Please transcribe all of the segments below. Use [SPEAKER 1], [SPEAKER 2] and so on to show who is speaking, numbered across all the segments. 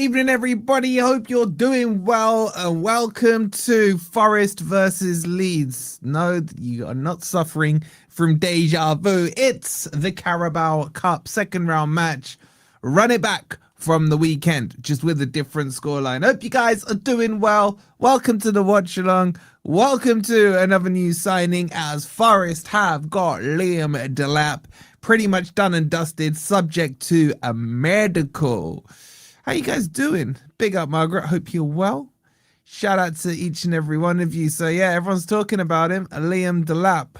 [SPEAKER 1] evening, everybody. Hope you're doing well, and welcome to Forest versus Leeds. No, you are not suffering from deja vu. It's the Carabao Cup second round match. Run it back from the weekend, just with a different scoreline. Hope you guys are doing well. Welcome to the watch along. Welcome to another new signing, as Forest have got Liam Delap pretty much done and dusted, subject to a medical. How you guys doing? Big up, Margaret. Hope you're well. Shout out to each and every one of you. So yeah, everyone's talking about him. Liam Delap.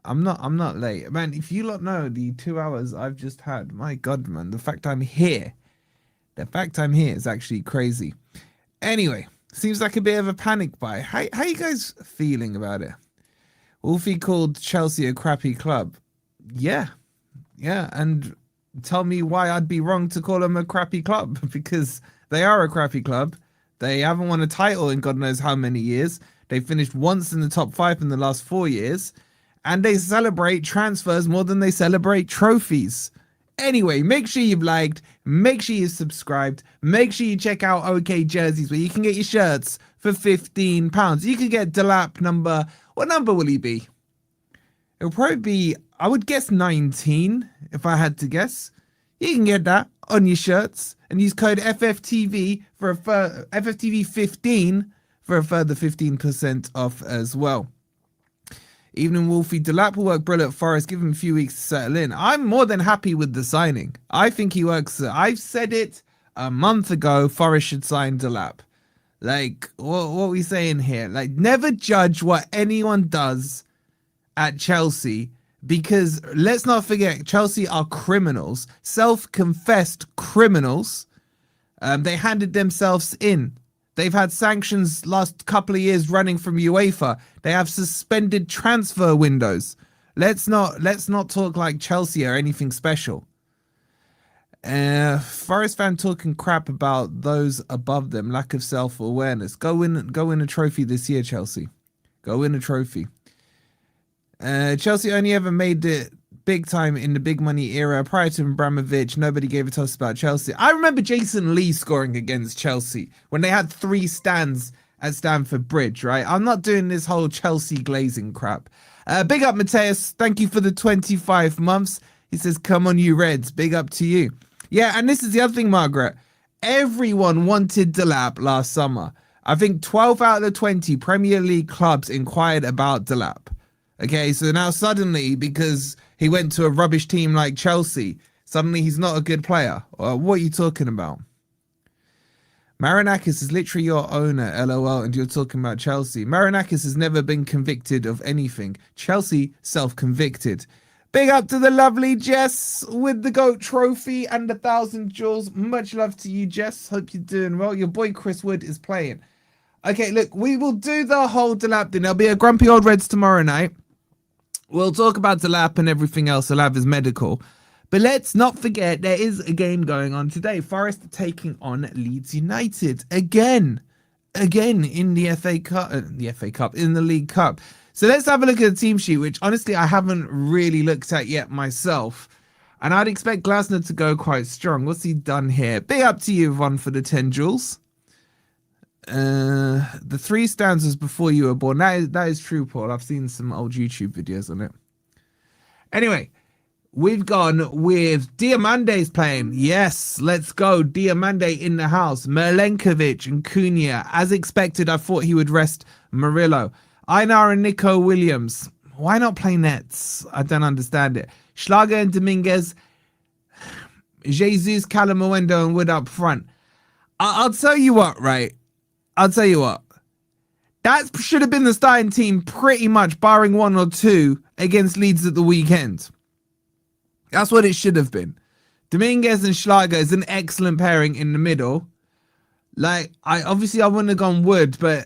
[SPEAKER 1] I'm not late. Man, if you lot know the 2 hours I've just had, my God, man, the fact I'm here is actually crazy. Anyway, seems like a bit of a panic buy. How you guys feeling about it? Wolfie called Chelsea a crappy club. Yeah, and tell me why I'd be wrong to call them a crappy club, because they are a crappy club. They haven't won a title in God knows how many years. They finished once in the top 5 in the last 4 years, and they celebrate transfers more than they celebrate trophies. Anyway, make sure you've liked, make sure you've subscribed, make sure you check out OK Jerseys, where you can get your shirts for £15. You could get Delap number, what number will he be? It'll probably be, I would guess 19, if I had to guess. You can get that on your shirts and use code FFTV for FFTV15 for a further 15% off as well. Evening, Wolfie. Delap will work brilliant at Forest. Give him a few weeks to settle in. I'm more than happy with the signing. I think he works. I've said it a month ago. Forest should sign Delap. Like, what are we saying here? Like, never judge what anyone does at Chelsea, because let's not forget, Chelsea are criminals, self-confessed criminals. They handed themselves in. They've had sanctions last couple of years running from UEFA. They have suspended transfer windows. Let's not talk like Chelsea are anything special. Forest fan talking crap about those above them. Lack of self-awareness. Go win a trophy this year, Chelsea. Go win a trophy. Chelsea only ever made it big time in the big money era. Prior to Abramovich, nobody gave a toss about Chelsea. I remember Jason Lee scoring against Chelsea when they had 3 stands at Stamford Bridge, right? I'm not doing this whole Chelsea glazing crap. Big up, Mateus. Thank you for the 25 months. He says, come on, you Reds. Big up to you. Yeah, and this is the other thing, Margaret. Everyone wanted Delap last summer. I think 12 out of the 20 Premier League clubs inquired about Delap. Okay, so now suddenly, because he went to a rubbish team like Chelsea, suddenly he's not a good player. What are you talking about? Marinakis is literally your owner, LOL, and you're talking about Chelsea. Marinakis has never been convicted of anything. Chelsea self-convicted. Big up to the lovely Jess with the GOAT trophy and 1,000 jewels. Much love to you, Jess. Hope you're doing well. Your boy Chris Wood is playing. Okay, look, we will do the whole Delap thing. There'll be a Grumpy Old Reds tomorrow night. We'll talk about Delap and everything else. He'll have his medical. But let's not forget, there is a game going on today. Forest are taking on Leeds United again in the FA Cup, in the League Cup. So let's have a look at the team sheet, which honestly I haven't really looked at yet myself. And I'd expect Glasner to go quite strong. What's he done here? Big up to you, Yvonne, for the 10 jewels. The 3 stanzas before you were born. That is true, Paul. I've seen some old YouTube videos on it. Anyway, we've gone with Diamande's playing. Yes, let's go. Diamande in the house. Merlenkovic and Cunha. As expected, I thought he would rest Murillo. Einar and Nico Williams. Why not play nets? I don't understand it. Schlager and Dominguez. Jesus, Calamuendo and Wood up front. I'll tell you what, right? I'll tell you what. That should have been the starting team pretty much, barring 1 or 2, against Leeds at the weekend. That's what it should have been. Dominguez and Schlager is an excellent pairing in the middle. Like, I wouldn't have gone Wood, but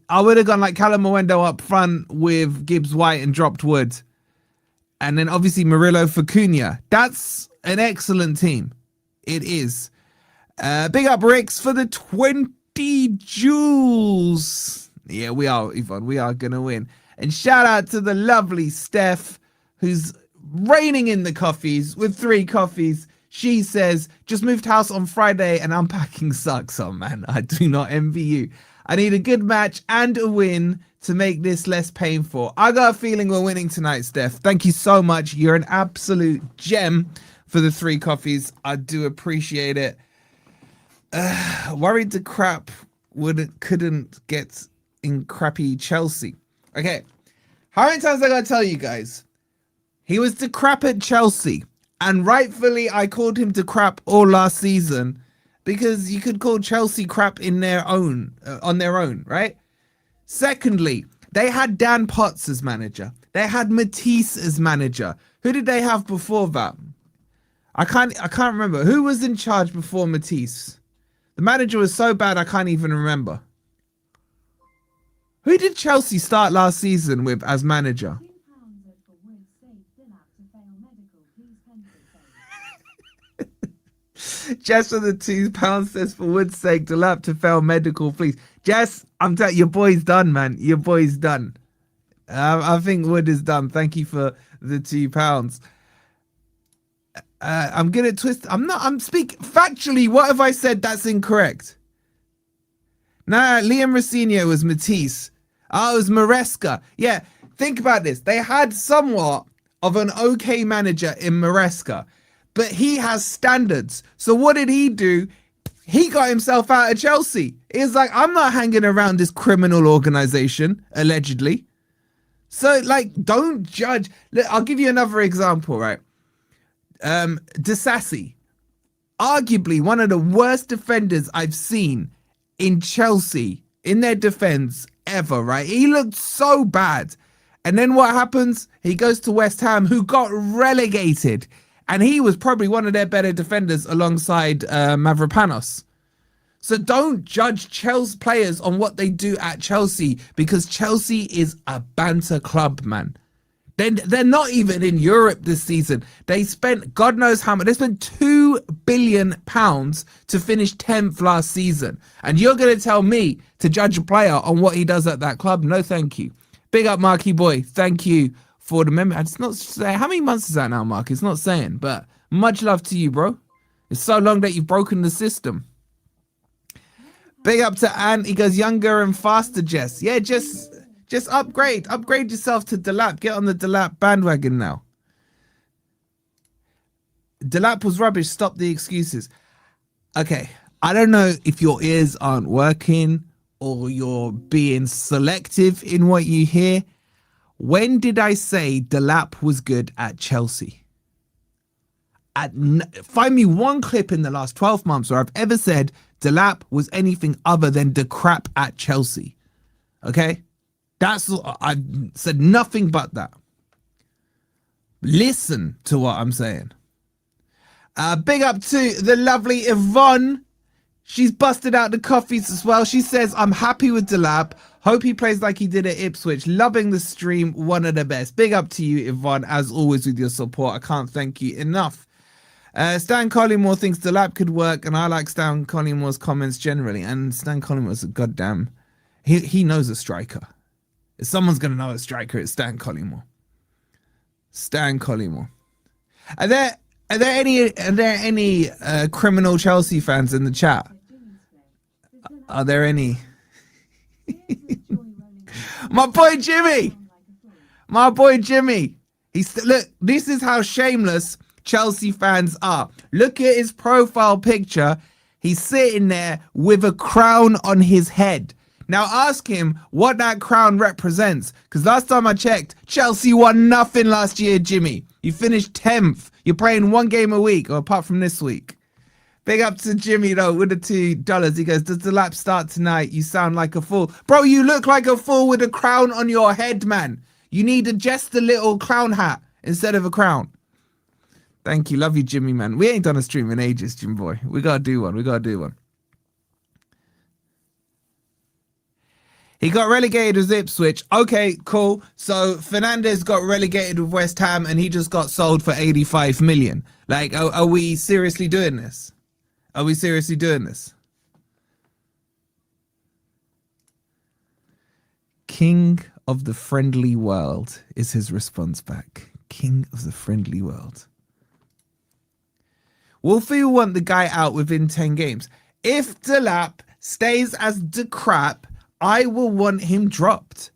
[SPEAKER 1] I would have gone like Calamuendo up front with Gibbs White and dropped Wood. And then obviously Murillo for Cunha. That's an excellent team. It is. Big up Ricks for the 20 jewels. Yeah, we are, Yvonne. We are going to win. And shout out to the lovely Steph, who's reigning in the coffees with 3 coffees. She says, just moved house on Friday and unpacking sucks. Oh man, I do not envy you. I need a good match and a win to make this less painful. I got a feeling we're winning tonight, Steph. Thank you so much. You're an absolute gem for the 3 coffees. I do appreciate it. Worried the crap couldn't get in crappy Chelsea. Okay, how many times I gotta tell you guys? He was the crap at Chelsea, and rightfully I called him the crap all last season because you could call Chelsea crap in their own, on their own, right? Secondly, they had Dan Potts as manager. They had Matisse as manager. Who did they have before that? I can't remember. Who was in charge before Matisse? The manager was so bad I can't even remember. Who did Chelsea start last season with as manager? Jess for the £2 says, for Wood's sake, Delap to fail medical, please. Jess, I'm telling you, your boy's done, man. Your boy's done. I think Wood is done. Thank you for the £2. I'm gonna twist. I'm speaking factually. What have I said that's incorrect? Nah, Liam Rossini was Matisse. Oh, it was Maresca. Yeah, think about this. They had somewhat of an okay manager in Maresca, but he has standards. So what did he do? He got himself out of Chelsea. He's like, I'm not hanging around this criminal organization, allegedly. So, like, don't judge. Look, I'll give you another example, right? Disassi, arguably one of the worst defenders I've seen in Chelsea in their defense ever, right? He looked so bad. And then what happens? He goes to West Ham, who got relegated. And he was probably one of their better defenders alongside Mavropanos. So don't judge Chelsea players on what they do at Chelsea, because Chelsea is a banter club, man. They're not even in Europe this season. They spent God knows how much. They spent £2 billion to finish 10th last season. And you're going to tell me to judge a player on what he does at that club? No, thank you. Big up, Marky Boy. Thank you for the memory. It's not saying, how many months is that now, Mark? It's not saying, but much love to you, bro. It's so long that you've broken the system. Big up to Anne. He goes, younger and faster, Jess. Yeah, just upgrade yourself to Delap. Get on the Delap bandwagon now. Delap was rubbish. Stop the excuses. Okay, I don't know if your ears aren't working or you're being selective in what you hear. When did I say Delap was good at Chelsea? Find me one clip in the last 12 months where I've ever said Delap was anything other than the crap at Chelsea. Okay? I've said nothing but that. Listen to what I'm saying. Big up to the lovely Yvonne. She's busted out the coffees as well. She says, I'm happy with Delap. Hope he plays like he did at Ipswich. Loving the stream. One of the best. Big up to you, Yvonne, as always with your support. I can't thank you enough. Stan Collymore thinks Delap could work, and I like Stan Collymore's comments generally. And Stan Collymore's a goddamn... He knows a striker. If someone's going to know a striker, it's Stan Collymore. Stan Collymore. Are there any criminal Chelsea fans in the chat? Are there any? My boy Jimmy. My boy Jimmy. Look, this is how shameless Chelsea fans are. Look at his profile picture. He's sitting there with a crown on his head. Now ask him what that crown represents. Because last time I checked, Chelsea won nothing last year, Jimmy. You finished 10th. You're playing one game a week, or apart from this week. Big up to Jimmy, though, with the $2. He goes, does the lap start tonight? You sound like a fool. Bro, you look like a fool with a crown on your head, man. You need just a little clown hat instead of a crown. Thank you. Love you, Jimmy, man. We ain't done a stream in ages, Jim boy. We got to do one. He got relegated with Ipswich. Okay, cool. So Fernandez got relegated with West Ham and he just got sold for 85 million. Like, are we seriously doing this? King of the friendly world is his response back. King of the friendly world. Wolfie will want the guy out within 10 games. If Delap stays as the crap, I will want him dropped.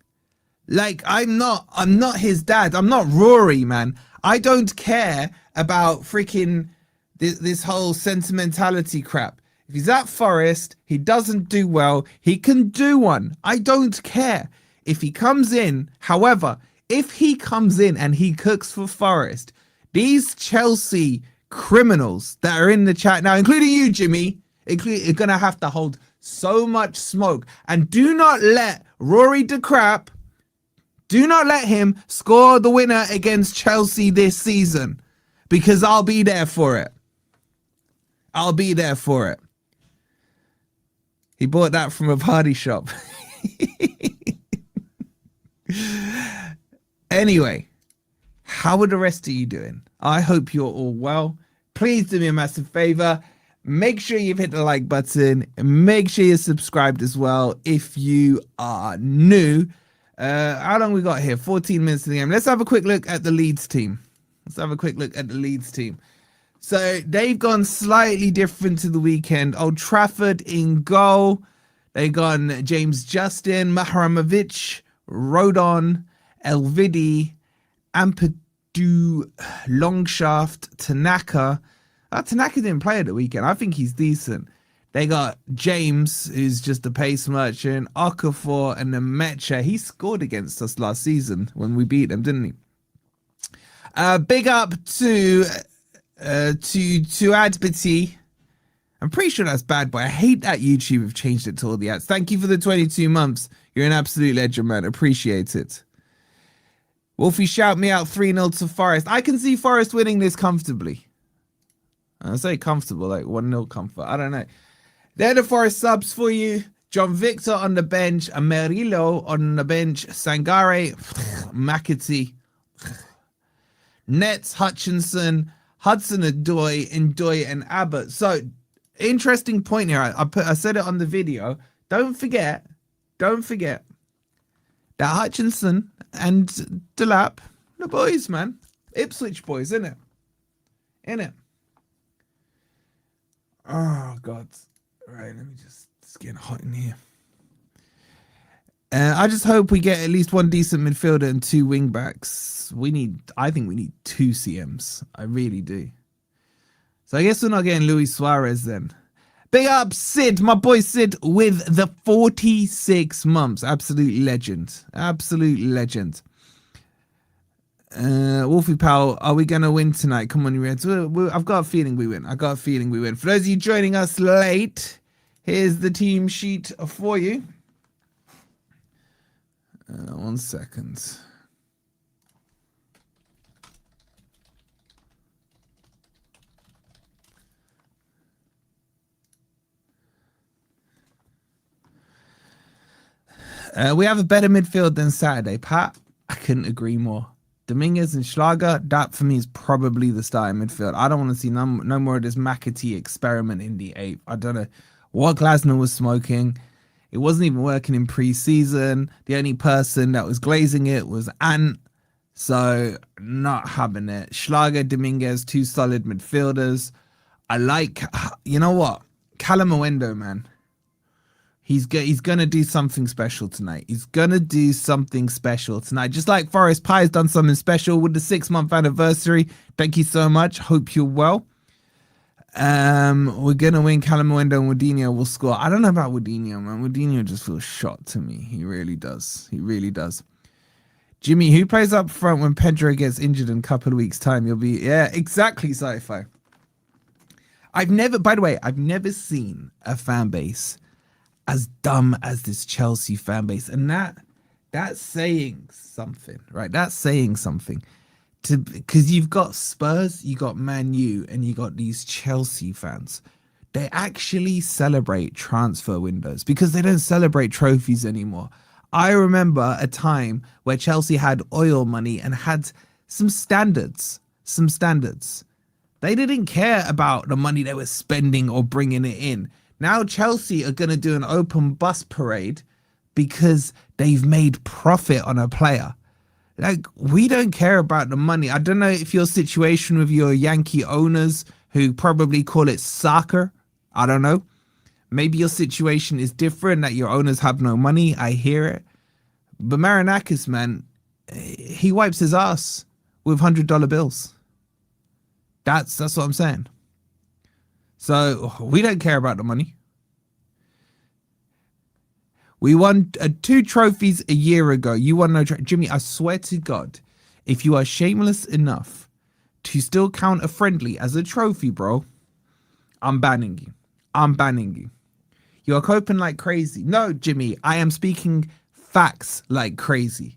[SPEAKER 1] Like, I'm not his dad. I'm not Rory, man. I don't care about freaking this whole sentimentality crap. If he's at Forest, he doesn't do well, he can do one. I don't care. If he comes in, however, if he comes in and he cooks for Forest, these Chelsea criminals that are in the chat now, including you, Jimmy, are going to have to hold so much smoke. And do not let Rory de Crap, do not let him score the winner against Chelsea this season, because I'll be there for it. I'll be there for it. He bought that from a party shop. Anyway, how are the rest of you doing? I hope you're all well. Please do me a massive favor. Make sure you've hit the like button. Make sure you're subscribed as well if you are new. How long we got here? 14 minutes in the game. Let's have a quick look at the Leeds team. So they've gone slightly different to the weekend. Old Trafford in goal. They gone James Justin, Mahramovic, Rodon, Elvidi, Ampadu, Longshaft, Tanaka. Tanaka didn't play at the weekend. I think he's decent. They got James, who's just a pace merchant, Okafor, and then Mecha. He scored against us last season when we beat them, didn't he? Big up to Adbity. I'm pretty sure that's bad, but I hate that YouTube have changed it to all the ads. Thank you for the 22 months. You're an absolute legend, man. Appreciate it. Wolfie, shout me out 3-0 to Forest. I can see Forest winning this comfortably. I say comfortable, like 1-0 comfort. I don't know. They're the Forest subs for you. John Victor on the bench. Amarillo on the bench. Sangare. McAtee. Nets, Hutchinson, Hudson-Odoi, and Abbott. So, interesting point here. I said it on the video. Don't forget that Hutchinson and Delap, the boys, man. Ipswich boys, innit? Oh, God. Right, let me it's getting hot in here. I just hope we get at least one decent midfielder and 2 wing backs. I think we need 2 CMs. I really do. So I guess we're not getting Luis Suarez then. Big up Sid, my boy Sid with the 46 months. Absolute legend. Wolfie Powell, are we going to win tonight? Come on, you Reds. I've got a feeling we win. For those of you joining us late, here's the team sheet for you. 1 second. We have a better midfield than Saturday, Pat. I couldn't agree more. Dominguez and Schlager, that for me is probably the starting midfield. I don't want to see no more of this McAtee experiment in the 8th. I don't know what Glasner was smoking. It wasn't even working in pre-season. The only person that was glazing it was Ant. So, not having it. Schlager, Dominguez, 2 solid midfielders. I like, you know what? Callum Owendo, man. He's going to do something special tonight. Just like Forest Pie's done something special with the 6-month anniversary. Thank you so much. Hope you're well. We're going to win. Callum Owendo and Wadinho will score. I don't know about Wadinho, man. Wadinho just feels shot to me. He really does. Jimmy, who plays up front when Pedro gets injured in a couple of weeks' time? You'll be... Yeah, exactly, Sci-Fi. I've never seen a fan base as dumb as this Chelsea fan base, and that's saying something, right? That's saying something, because you've got Spurs, you got Man U, and you got these Chelsea fans. They actually celebrate transfer windows because they don't celebrate trophies anymore. I remember a time where Chelsea had oil money and had some standards. They didn't care about the money they were spending or bringing it in. Now Chelsea are going to do an open bus parade because they've made profit on a player. Like, we don't care about the money. I don't know if your situation with your Yankee owners who probably call it soccer. I don't know. Maybe your situation is different, that your owners have no money. I hear it. But Marinakis, man, he wipes his ass with $100 bills. That's what I'm saying. So we don't care about the money. We won 2 trophies a year ago. You won no Jimmy, I swear to God, if you are shameless enough to still count a friendly as a trophy, bro, I'm banning you. I'm banning you. You are coping like crazy. No, Jimmy, I am speaking facts like crazy.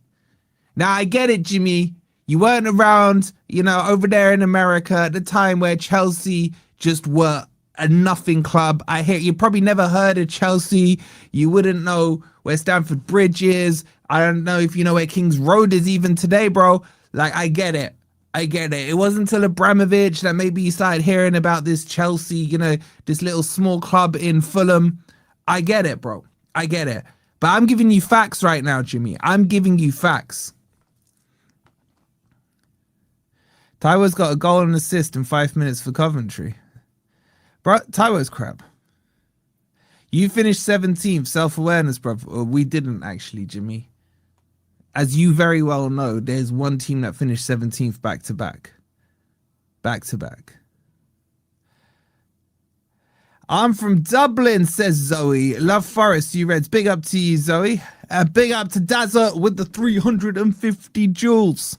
[SPEAKER 1] Now, I get it, Jimmy. You weren't around, over there in America at the time where Chelsea just were a nothing club. I hear you probably never heard of Chelsea. You wouldn't know where Stamford Bridge is. I don't know if you know where King's Road is even today, bro. Like, I get it. It wasn't until Abramovich that maybe you started hearing about this Chelsea, this little small club in Fulham. I get it, bro. I get it. But I'm giving you facts right now, Jimmy. I'm giving you facts. Taiwo's got a goal and assist in 5 minutes for Coventry. Bro, Taiwo's crap. You finished 17th, self-awareness, bro. We didn't actually, Jimmy. As you very well know, there's one team that finished 17th back-to-back. Back-to-back. I'm from Dublin, says Zoe. Love Forest, you Reds. Big up to you, Zoe. Big up to Dazza with the 350 jewels.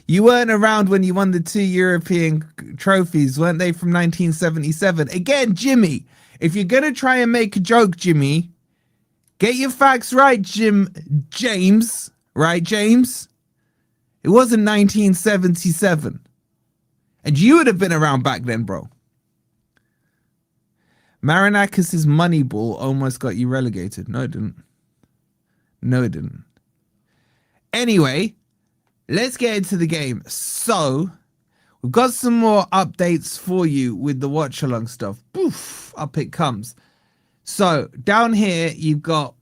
[SPEAKER 1] You weren't around when you won the 2 European trophies, weren't they, from 1977? Again, Jimmy, if you're going to try and make a joke, Jimmy, get your facts right, James. Right, James? It wasn't 1977. And you would have been around back then, bro. Marinakis' money ball almost got you relegated. No, it didn't. No, it didn't. Anyway, let's get into the game. So, we've got some more updates for you with the watch-along stuff. Poof, up it comes. So, down here, you've got...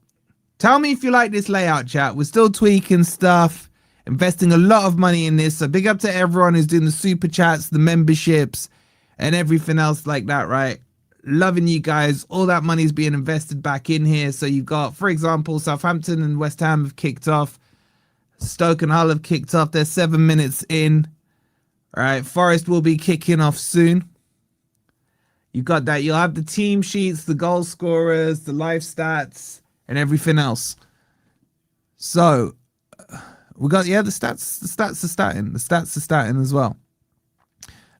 [SPEAKER 1] Tell me if you like this layout, chat. We're still tweaking stuff, investing a lot of money in this. So, big up to everyone who's doing the super chats, the memberships, and everything else like that, right? Loving you guys. All that money is being invested back in here. So, you've got, for example, Southampton and West Ham have kicked off. Stoke and Hull have kicked off. They're 7 minutes in. All right, Forest will be kicking off soon. You got that. You'll have the team sheets, the goal scorers, the live stats, and everything else. So we got, the stats. The stats are starting. The stats are starting as well.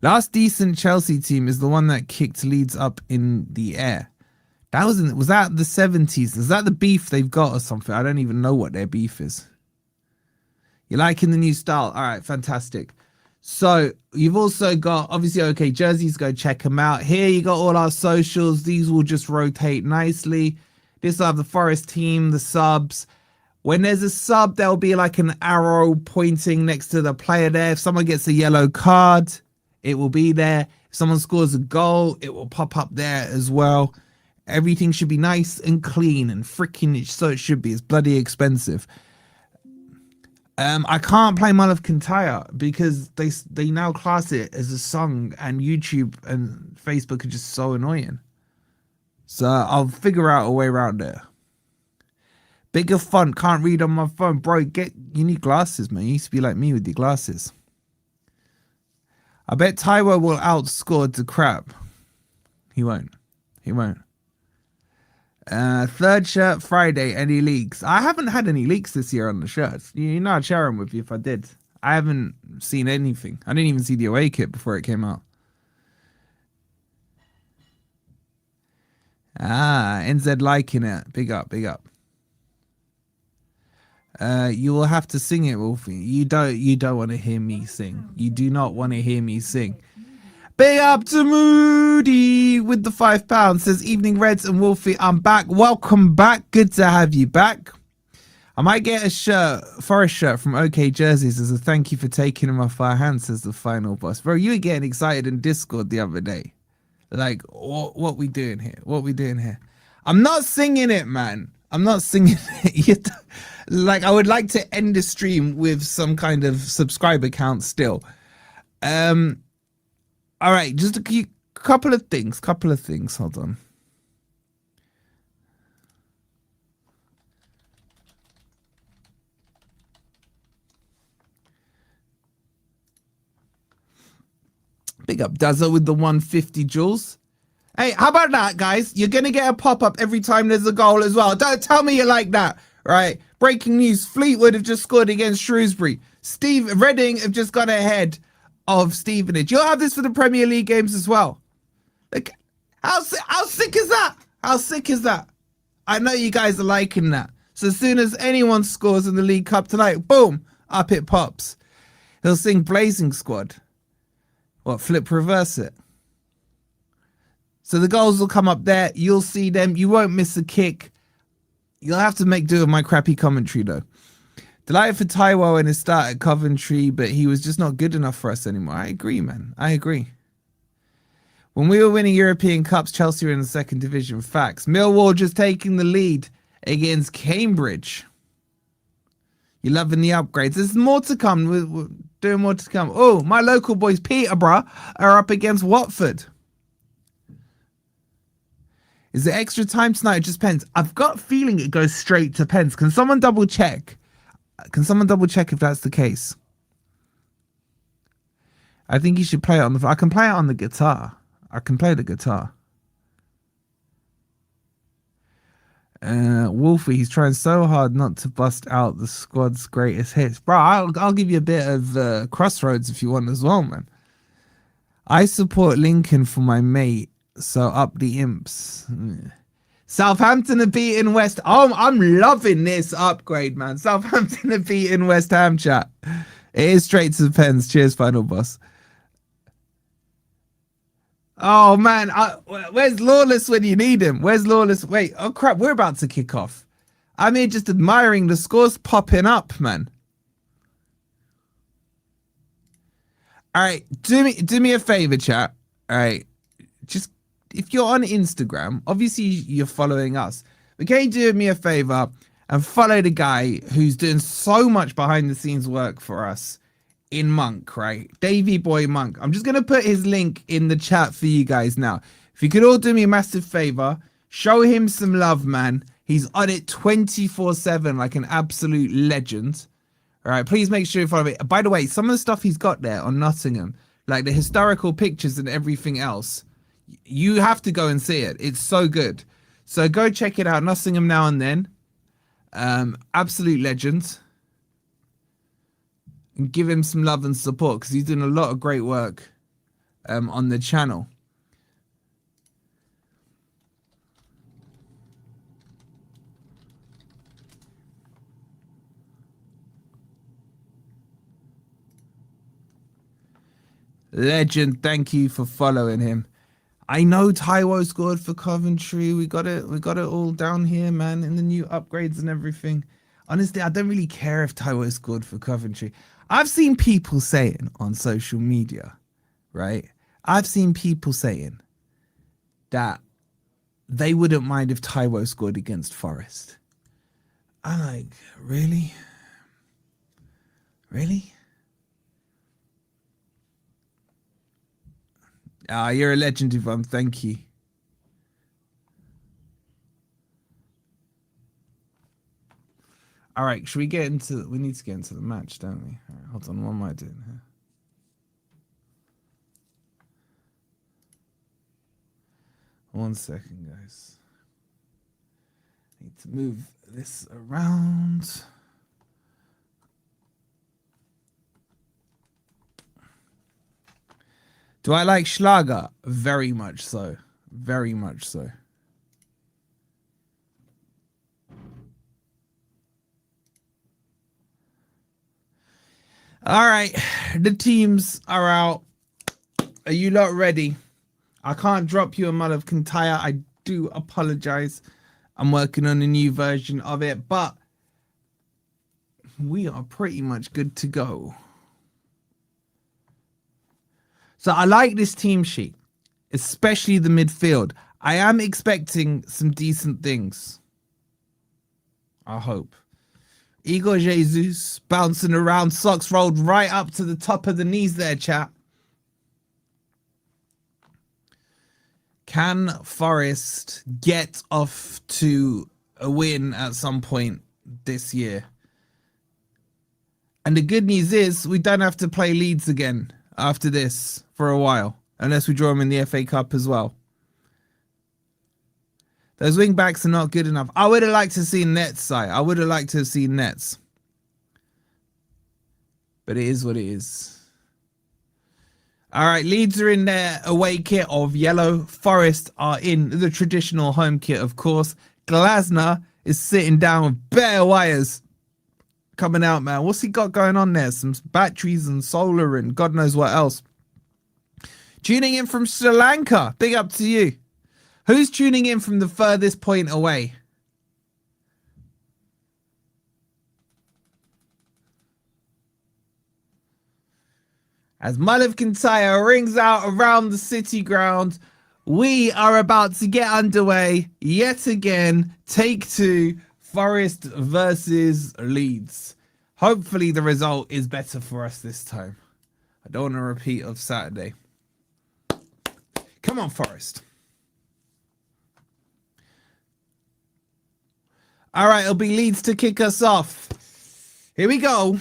[SPEAKER 1] Last decent Chelsea team is the one that kicked Leeds up in the air. That was that the 70s? Is that the beef they've got or something? I don't even know what their beef is. You're liking the new style. All right, fantastic. So you've also got, obviously, OK jerseys. Go check them out. Here you got all our socials. These will just rotate nicely. This will have the Forest team, the subs. When there's a sub, there'll be like an arrow pointing next to the player there. If someone gets a yellow card, it will be there. If someone scores a goal, it will pop up there as well. Everything should be nice and clean and freaking so it should be. It's bloody expensive. I can't play Mull of Kintyre because they now class it as a song, and YouTube and Facebook are just so annoying. So I'll figure out a way around it. Bigger font, can't read on my phone. Bro, you need glasses, man. You used to be like me with your glasses. I bet Taiwo will outscore the crap. He won't. He won't. Third shirt Friday, any leaks? I haven't had any leaks this year on the shirts. You know I'd share them with you if I did. I haven't seen anything. I didn't even see the away kit before it came out. NZ liking it. Big up, big up. You will have to sing it, Wolfie. You don't want to hear me sing. You do not want to hear me sing. Big up to Moody with the £5. Says, evening Reds and Wolfie, I'm back. Welcome back. Good to have you back. I might get a Forest shirt from OK Jerseys as a thank you for taking them off our hands, says the final boss. Bro, you were getting excited in Discord the other day. Like, what we doing here? What we doing here? I'm not singing it, man. I'm not singing it. Like, I would like to end the stream with some kind of subscriber count still. All right, just a couple of things. Hold on. Big up Dazza with the 150 joules. Hey, how about that, guys? You're going to get a pop-up every time there's a goal as well. Don't tell me you like that, right? Breaking news, Fleetwood have just scored against Shrewsbury. Reading have just got ahead of Stevenage. You'll have this for the Premier League games as well. Like, how sick is that? How sick is that? I know you guys are liking that. So as soon as anyone scores in the League Cup tonight, boom, up it pops. He'll sing Blazing Squad. What, flip reverse it? So the goals will come up there. You'll see them. You won't miss a kick. You'll have to make do with my crappy commentary, though. Delighted for Taiwo in his start at Coventry, but he was just not good enough for us anymore. I agree, man. I agree. When we were winning European Cups, Chelsea were in the second division. Facts. Millwall just taking the lead against Cambridge. You're loving the upgrades. There's more to come. We're doing more to come. Oh, my local boys, Peterborough, are up against Watford. Is it extra time tonight or just pens? I've got a feeling it goes straight to pens. Can someone double check? Can someone double check if that's the case? I think you should play it on the... I can play it on the guitar. I can play the guitar. Wolfie, he's trying so hard not to bust out the squad's greatest hits. Bro, I'll give you a bit of Crossroads if you want as well, man. I support Lincoln for my mate. So up the imps. Southampton are beating West. Oh, I'm loving this upgrade, man. Southampton are beating West Ham, chat. It is straight to the pens. Cheers, final boss. Oh, man. Where's Lawless when you need him? Where's Lawless? Wait. Oh, crap. We're about to kick off. I'm here just admiring the scores popping up, man. All right. Do me a favor, chat. All right. Just... if you're on Instagram, obviously you're following us. But can you do me a favor and follow the guy who's doing so much behind the scenes work for us in Monk, right? Davey Boy Monk. I'm just going to put his link in the chat for you guys now. If you could all do me a massive favor, show him some love, man. He's on it 24/7 like an absolute legend. All right, please make sure you follow it. By the way, some of the stuff he's got there on Nottingham, like the historical pictures and everything else, you have to go and see it. It's so good. So go check it out. Nottingham Now and Then. Absolute legend. And give him some love and support because he's doing a lot of great work on the channel. Legend. Thank you for following him. I know Taiwo scored for Coventry. We got it all down here, man, in the new upgrades and everything. Honestly, I don't really care if Taiwo scored for Coventry. I've seen people saying on social media, right? I've seen people saying that they wouldn't mind if Taiwo scored against Forest. I'm like, really? Really? Ah, you're a legend, Yvonne. Thank you. All right, should we get into... we need to get into the match, don't we? All right, hold on, what am I doing here? One second, guys. I need to move this around. Do I like Schlager? Very much so. Very much so. All right, the teams are out. Are you lot ready? I can't drop you a mud of Kantaya. I do apologize. I'm working on a new version of it, but we are pretty much good to go. So I like this team sheet, especially the midfield. I am expecting some decent things. I hope. Igor Jesus bouncing around, socks rolled right up to the top of the knees there, chat. Can Forest get off to a win at some point this year? And the good news is we don't have to play Leeds again after this for a while, unless we draw them in the FA Cup as well. Those wing backs are not good enough. I would have liked to see Nets side. I would have liked to have seen Nets. But it is what it is. All right, Leeds are in their away kit of yellow. Forest are in the traditional home kit, of course. Glasner is sitting down with bare wires coming out, man. What's he got going on there? Some batteries and solar and God knows what else. Tuning in from Sri Lanka. Big up to you. Who's tuning in from the furthest point away? As Mullif Kintyre rings out around the city ground, we are about to get underway yet again. Take 2, Forest versus Leeds. Hopefully the result is better for us this time. I don't want a repeat of Saturday. Come on, Forest. All right, it'll be Leeds to kick us off. Here we go.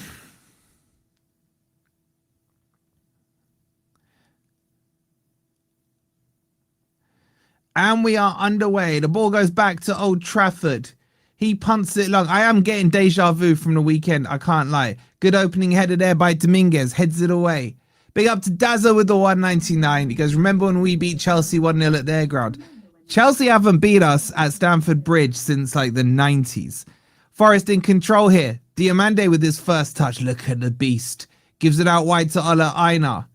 [SPEAKER 1] And we are underway. The ball goes back to Old Trafford. He punts it long. I am getting deja vu from the weekend. I can't lie. Good opening header there by Dominguez. Heads it away. Big up to Dazza with the 199. He goes, remember when we beat Chelsea 1-0 at their ground? Chelsea haven't beat us at Stamford Bridge since like the 90s. Forest in control here. Diamande with his first touch. Look at the beast. Gives it out wide to Ola Aina.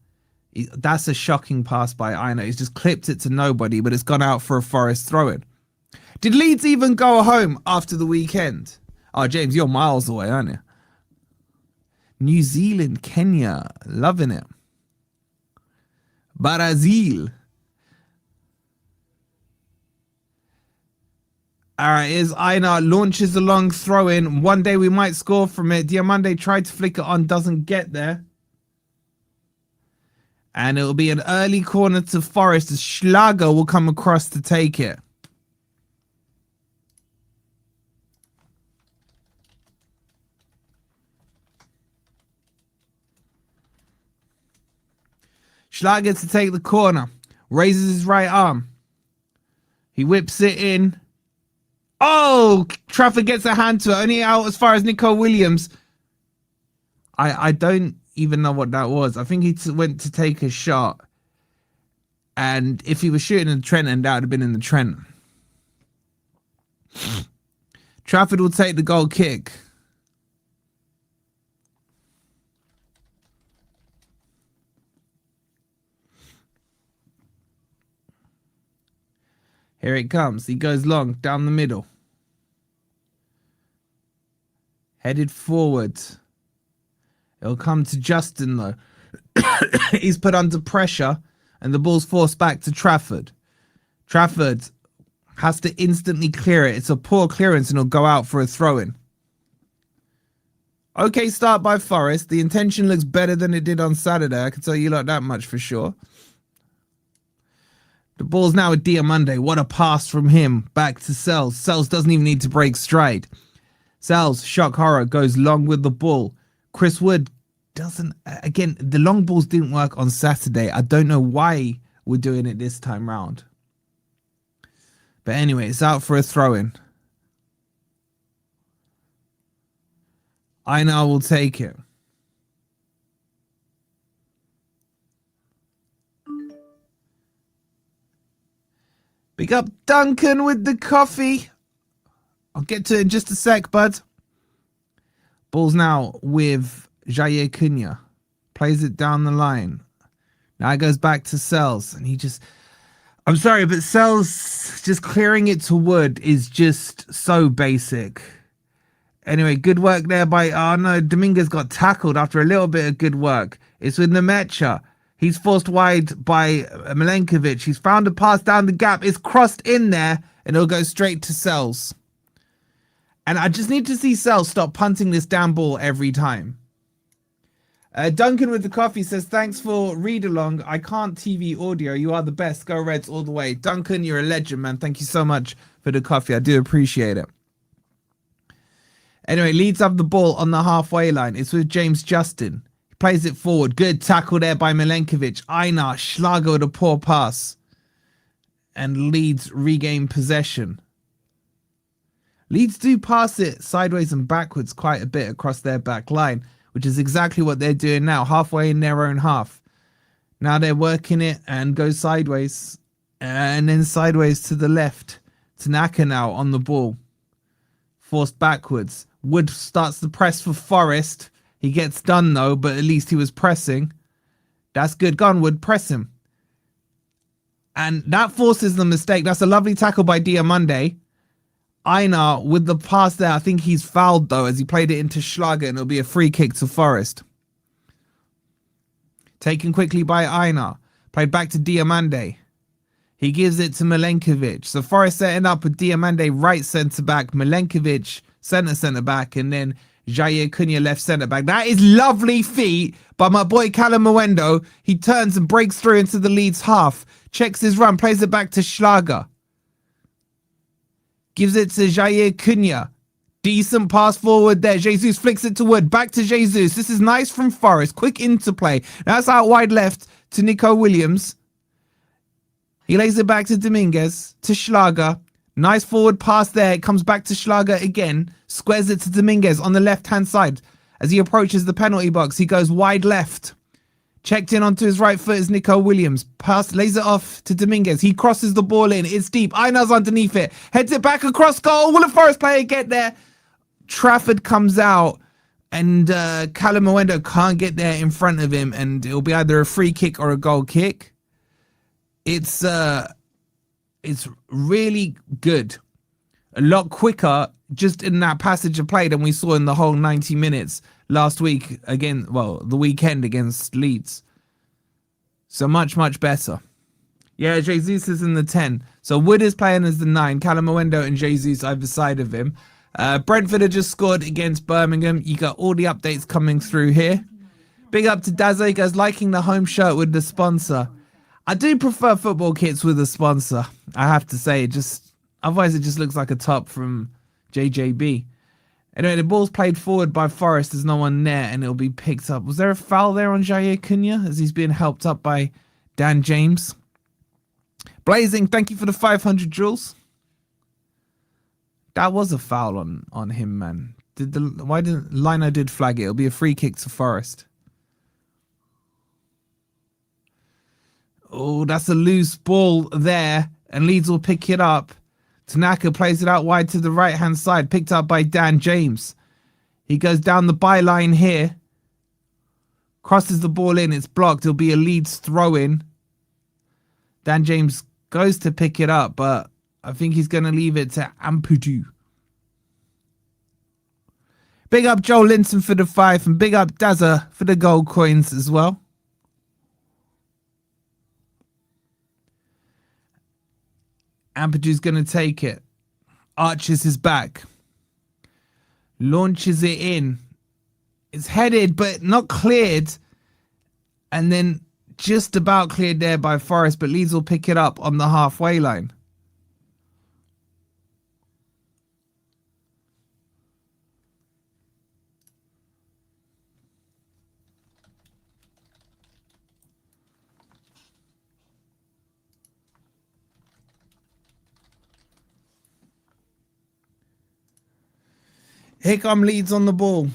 [SPEAKER 1] That's a shocking pass by Aina. He's just clipped it to nobody, but it's gone out for a Forest throw-in. Did Leeds even go home after the weekend? Oh, James, you're miles away, aren't you? New Zealand, Kenya, loving it. Brazil. All right, here's Aina, launches a long throw-in. One day we might score from it. Diamande tried to flick it on, doesn't get there. And it'll be an early corner to Forest as Schlager will come across to take it. Schlager to take the corner. Raises his right arm. He whips it in. Oh, Trafford gets a hand to it. Only out as far as Nico Williams. I don't even know what that was. I think he went to take a shot. And if he was shooting in the Trent, that would have been in the Trent. Trafford will take the goal kick. Here it comes. He goes long, down the middle. Headed forward. It'll come to Justin, though. He's put under pressure, and the ball's forced back to Trafford. Trafford has to instantly clear it. It's a poor clearance, and it'll go out for a throw-in. Okay start by Forest. The intention looks better than it did on Saturday. I can tell you like that much for sure. The ball's now with Diamande. What a pass from him. Back to Sells. Sells doesn't even need to break stride. Sells, shock horror, goes long with the ball. Chris Wood doesn't... Again, the long balls didn't work on Saturday. I don't know why we're doing it this time round. But anyway, it's out for a throw-in. Aina will take it. Big up Duncan with the coffee. I'll get to it in just a sec, bud. Ball's now with Jair Cunha. Plays it down the line. Now it goes back to Sells. And he just... I'm sorry, but Sells just clearing it to Wood is just so basic. Anyway, good work there by... Oh, no, Dominguez got tackled after a little bit of good work. It's with Nemecha. He's forced wide by Milenkovic. He's found a pass down the gap. It's crossed in there, and it'll go straight to Sells. And I just need to see Sells stop punting this damn ball every time. Duncan with the coffee says, thanks for read along. I can't TV audio. You are the best. Go Reds all the way. Duncan, you're a legend, man. Thank you so much for the coffee. I do appreciate it. Anyway, Leeds have the ball on the halfway line. It's with James Justin. He plays it forward. Good tackle there by Milenkovic. Einar, Schlager with a poor pass. And Leeds regain possession. Leeds do pass it sideways and backwards quite a bit across their back line, which is exactly what they're doing now, halfway in their own half. Now they're working it and go sideways and then sideways to the left. Tanaka now on the ball. Forced backwards. Wood starts the press for Forest. He gets done though, but at least he was pressing. That's good. Go on, Wood. Press him. And that forces the mistake. That's a lovely tackle by Diamande. Einar with the pass there. I think he's fouled though as he played it into Schlager, and it'll be a free kick to Forest. Taken quickly by Einar. Played back to Diamande. He gives it to Milenkovic. So Forest setting up with Diamande right centre back, Milenkovic centre back, and then Jair Cunha left centre back. That is lovely feet by my boy Callum Mwendo. He turns and breaks through into the Leeds half. Checks his run, plays it back to Schlager. Gives it to Jair Cunha. Decent pass forward there. Jesus flicks it to Wood. Back to Jesus. This is nice from Forest. Quick interplay. That's out wide left to Nico Williams. He lays it back to Dominguez. To Schlager. Nice forward pass there. It comes back to Schlager again. Squares it to Dominguez on the left-hand side. As he approaches the penalty box, he goes wide left. Checked in onto his right foot is Nico Williams. Pass, lays it off to Dominguez. He crosses the ball in. It's deep. Einar's underneath it. Heads it back across goal. Will a Forest player get there? Trafford comes out and Callum Mwendo can't get there in front of him, and it'll be either a free kick or a goal kick. It's really good. A lot quicker just in that passage of play than we saw in the whole 90 minutes last week again. Well, the weekend against Leeds. So much better. Yeah, Jesus is in the 10. So Wood is playing as the 9. Callum Mwendo and Jesus either side of him. Brentford have just scored against Birmingham. You got all the updates coming through here. Big up to Dazza. You guys liking the home shirt with the sponsor. I do prefer football kits with a sponsor, I have to say. Otherwise it just looks like a top from JJB. Anyway, the ball's played forward by Forest. There's no one there, and it'll be picked up. Was there a foul there on Jair Cunha as he's being helped up by Dan James? Blazing, thank you for the 500 joules. That was a foul on him, man. Why didn't Lino did flag it? It'll be a free kick to Forest. Oh, that's a loose ball there, and Leeds will pick it up. Tanaka plays it out wide to the right-hand side, picked up by Dan James. He goes down the byline here. Crosses the ball in, it's blocked. It'll be a Leeds throw-in. Dan James goes to pick it up, but I think he's going to leave it to Ampadu. Big up Joel Linton for the 5, and big up Dazza for the gold coins as well. Ampadu's going to take it. Arches his back. Launches it in. It's headed, but not cleared. And then just about cleared there by Forest, but Leeds will pick it up on the halfway line. Here come Leeds on the ball.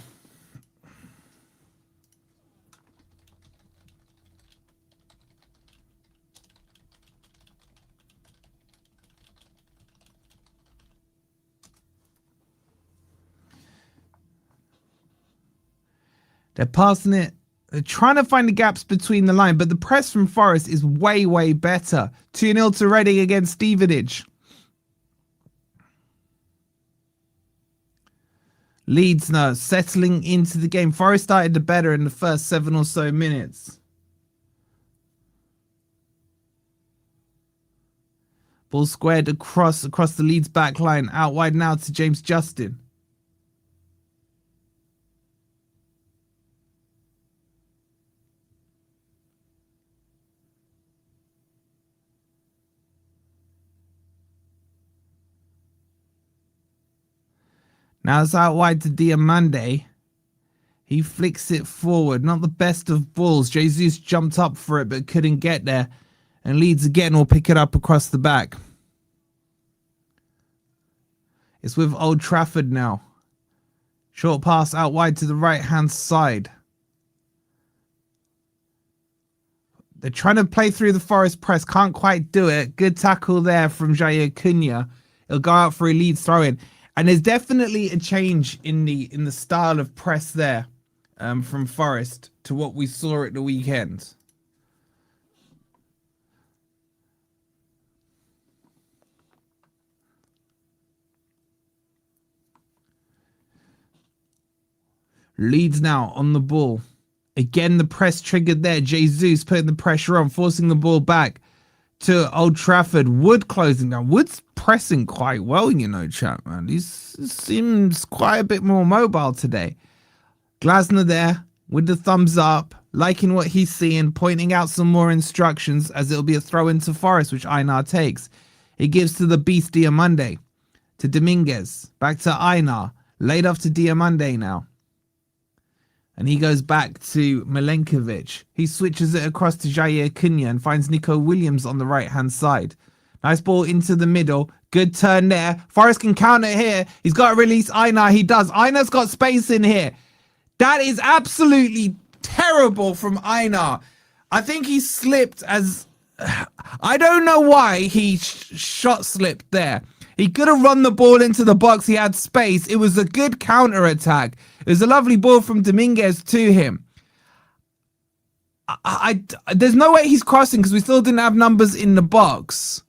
[SPEAKER 1] They're passing it. They're trying to find the gaps between the line, but the press from Forest is way better. 2-0 to Reading against Stevenage. Leeds now settling into the game. Forest started the better in the first 7 or so minutes. Ball squared across the Leeds back line. Out wide now to James Justin. Now it's out wide to Diamande. He flicks it forward. Not the best of balls. Jesus jumped up for it but couldn't get there. And Leeds again will pick it up across the back. It's with Old Trafford now. Short pass out wide to the right-hand side. They're trying to play through the Forest press. Can't quite do it. Good tackle there from Jair Cunha. It'll go out for a Leeds throw-in. And there's definitely a change in the style of press there from Forest to what we saw at the weekend. Leeds now on the ball. Again, the press triggered there. Jesus putting the pressure on, forcing the ball back to Old Trafford. Wood closing down. Wood's pressing quite well, you know, chat, man. He seems quite a bit more mobile today. Glasner there with the thumbs up, liking what he's seeing, pointing out some more instructions as it'll be a throw into Forest, which Einar takes. He gives to the beast Diamande, to Dominguez, back to Einar, laid off to Diamande now. And he goes back to Milenkovic. He switches it across to Jair Cunha and finds Nico Williams on the right-hand side. Nice ball into the middle. Good turn there. Forest can counter here. He's got to release Einar. He does. Einar's got space in here. That is absolutely terrible from Einar. I think he slipped as... I don't know why he shot slipped there. He could have run the ball into the box. He had space. It was a good counter attack. It was a lovely ball from Dominguez to him. There's no way he's crossing because we still didn't have numbers in the box.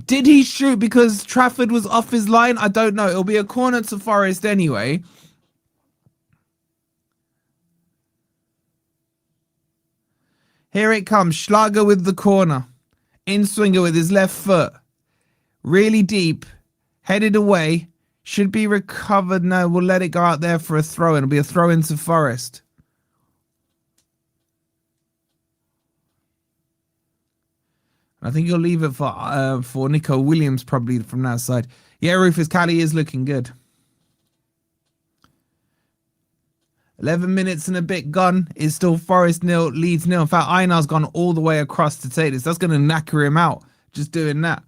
[SPEAKER 1] Did he shoot because Trafford was off his line? I don't know. It'll be a corner to Forest anyway. Here it comes. Schlager with the corner. In-swinger with his left foot. Really deep. Headed away. Should be recovered. No, we'll let it go out there for a throw. It'll be a throw into Forest. I think you'll leave it for Nico Williams probably from that side. Yeah, Rufus Cali is looking good. 11 minutes and a bit gone. It's still Forest 0, Leeds 0. In fact, Einar's gone all the way across to take this. That's going to knacker him out just doing that.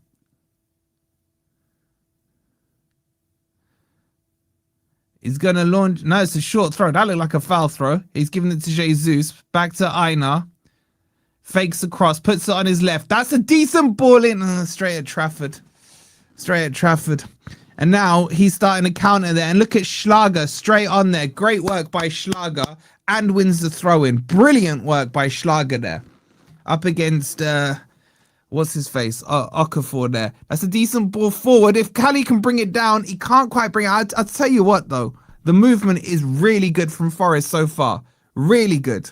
[SPEAKER 1] He's going to launch. No, it's a short throw. That looked like a foul throw. He's giving it to Jesus. Back to Einar. Fakes across. Puts it on his left. That's a decent ball in. Straight at Trafford. Straight at Trafford. And now he's starting to counter there. And look at Schlager straight on there. Great work by Schlager. And wins the throw-in. Brilliant work by Schlager there. Up against... what's his face? Okafor there. That's a decent ball forward. If Cali can bring it down, he can't quite bring it out. I'll tell you what, though. The movement is really good from Forest so far. Really good.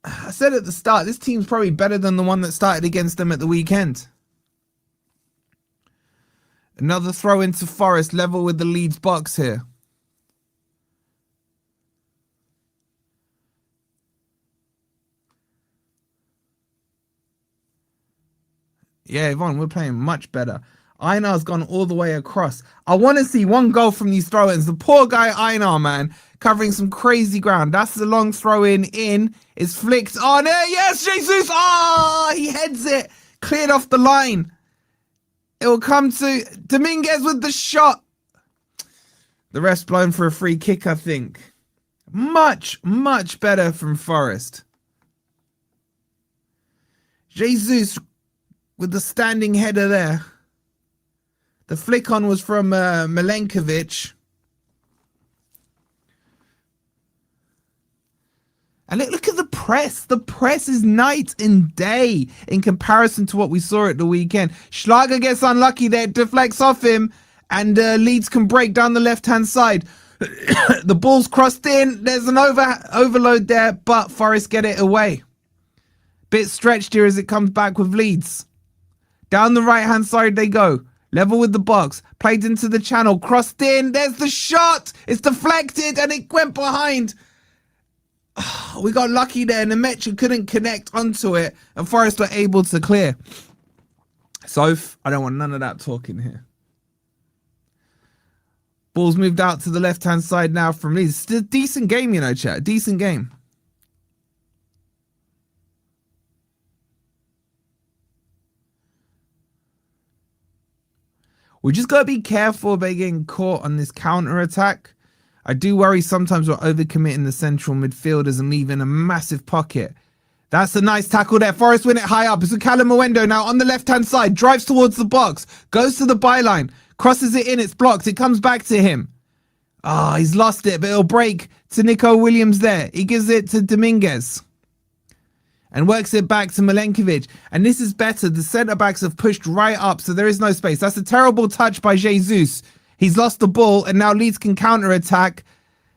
[SPEAKER 1] I said at the start, this team's probably better than the one that started against them at the weekend. Another throw into Forest, level with the Leeds box here. Yeah, Yvonne, we're playing much better. Einar's gone all the way across. I want to see one goal from these throw-ins. The poor guy Einar, man, covering some crazy ground. That's the long throw-in in. It's flicked on there. Yes, Jesus. Ah, he heads it. Cleared off the line. It will come to Dominguez with the shot. The ref's blown for a free kick, I think. Much, much better from Forest. Jesus with the standing header there. The flick on was from Milenkovic. And look at the press. The press is night and day in comparison to what we saw at the weekend. Schlager gets unlucky there. Deflects off him. And Leeds can break down the left-hand side. The ball's crossed in. There's an overload there. But Forest get it away. Bit stretched here as it comes back with Leeds. Down the right-hand side they go. Level with the box. Played into the channel. Crossed in. There's the shot. It's deflected and it went behind. Oh, we got lucky there. Nemecha couldn't connect onto it. And Forest were able to clear. Soph, I don't want none of that talking here. Ball's moved out to the left-hand side now from Leeds. Still a decent game, you know, chat. Decent game. We just got to be careful about getting caught on this counter-attack. I do worry sometimes we're overcommitting the central midfielders and leaving a massive pocket. That's a nice tackle there. Forest win it high up. It's with Callum Mwendo now on the left-hand side. Drives towards the box. Goes to the byline. Crosses it in. It's blocked. It comes back to him. Ah, he's lost it, but it'll break to Nico Williams there. He gives it to Dominguez and works it back to Milenkovic. And this is better. The centre-backs have pushed right up, so there is no space. That's a terrible touch by Jesus. He's lost the ball, and now Leeds can counter-attack.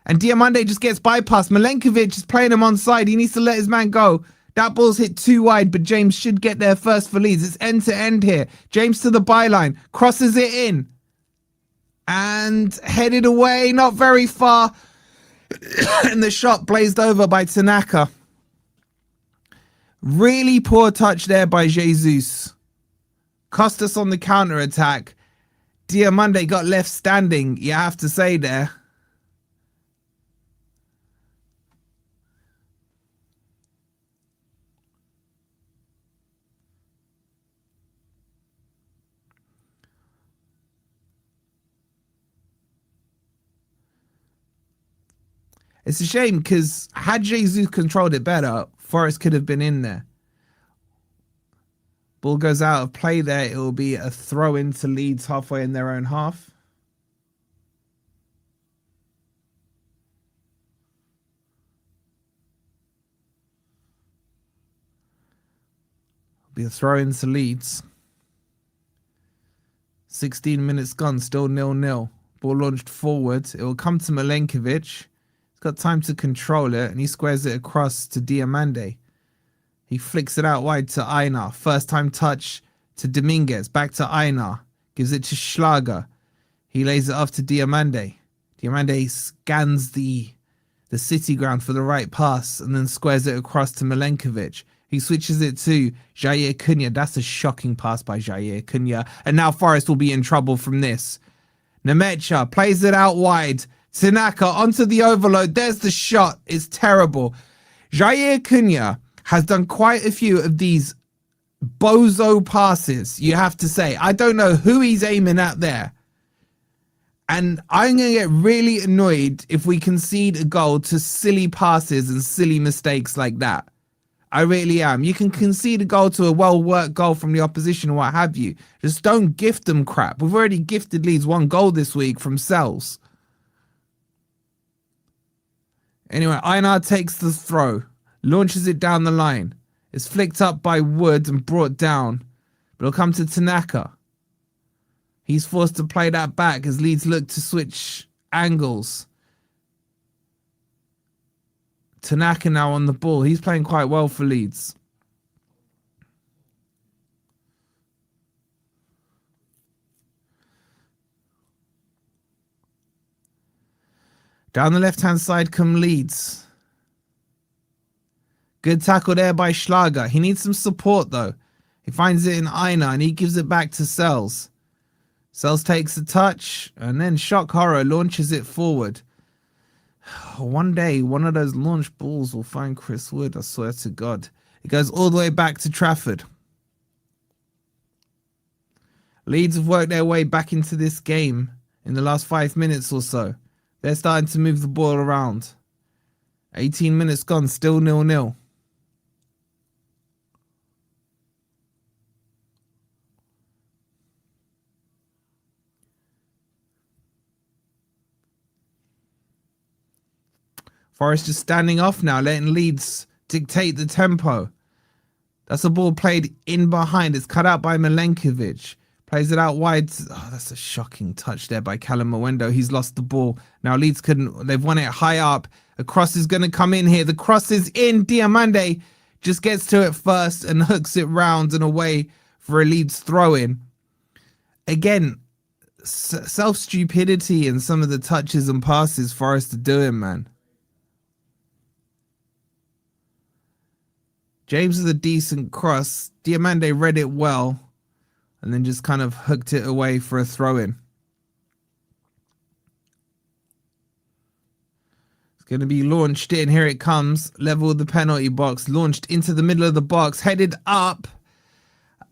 [SPEAKER 1] And Diamande just gets bypassed. Milenkovic is playing him onside. He needs to let his man go. That ball's hit too wide, but James should get there first for Leeds. It's end-to-end here. James to the byline. Crosses it in. And headed away, not very far. And the shot blazed over by Tanaka. Really poor touch there by Jesus. Cost us on the counter-attack. Diamande got left standing, you have to say there. It's a shame because had Jesus controlled it better, Forest could have been in there. Ball goes out of play there. It will be a throw into Leeds halfway in their own half. Be a throw into Leeds. 16 minutes gone, still 0-0. Ball launched forward. It will come to Milenkovic. Got time to control it, and he squares it across to Diamande. He flicks it out wide to Einar. First time touch to Dominguez. Back to Einar. Gives it to Schlager. He lays it off to Diamande. Diamande scans the city ground for the right pass and then squares it across to Milenkovic. He switches it to Jair Cunha. That's a shocking pass by Jair Cunha. And now Forest will be in trouble from this. Nemecha plays it out wide. Tanaka onto the overload. There's the shot. It's terrible. Jair Cunha has done quite a few of these bozo passes, you have to say. I don't know who he's aiming at there. And I'm going to get really annoyed if we concede a goal to silly passes and silly mistakes like that. I really am. You can concede a goal to a well-worked goal from the opposition or what have you. Just don't gift them crap. We've already gifted Leeds one goal this week from Sells. Anyway, Einar takes the throw, launches it down the line. It's flicked up by Wood and brought down, but it'll come to Tanaka. He's forced to play that back as Leeds look to switch angles. Tanaka now on the ball. He's playing quite well for Leeds. Down the left-hand side come Leeds. Good tackle there by Schlager. He needs some support, though. He finds it in Einar, and he gives it back to Sells. Sells takes a touch, and then Shock Horror launches it forward. One day, one of those launch balls will find Chris Wood, I swear to God. It goes all the way back to Trafford. Leeds have worked their way back into this game in the last 5 minutes or so. They're starting to move the ball around. 18 minutes gone, still 0-0. Forest just standing off now, letting Leeds dictate the tempo. That's a ball played in behind. It's cut out by Milenkovic. Plays it out wide. Oh, that's a shocking touch there by Callum Mwendo. He's lost the ball. Now Leeds they've won it high up. A cross is going to come in here. The cross is in. Diamande just gets to it first and hooks it round and away for a Leeds throw-in. Again, self-stupidity in some of the touches and passes Forest are doing, man. James with a decent cross. Diamande read it well. and then just kind of hooked it away for a throw-in. It's going to be launched in. Here it comes. Level of the penalty box. Launched into the middle of the box. Headed up.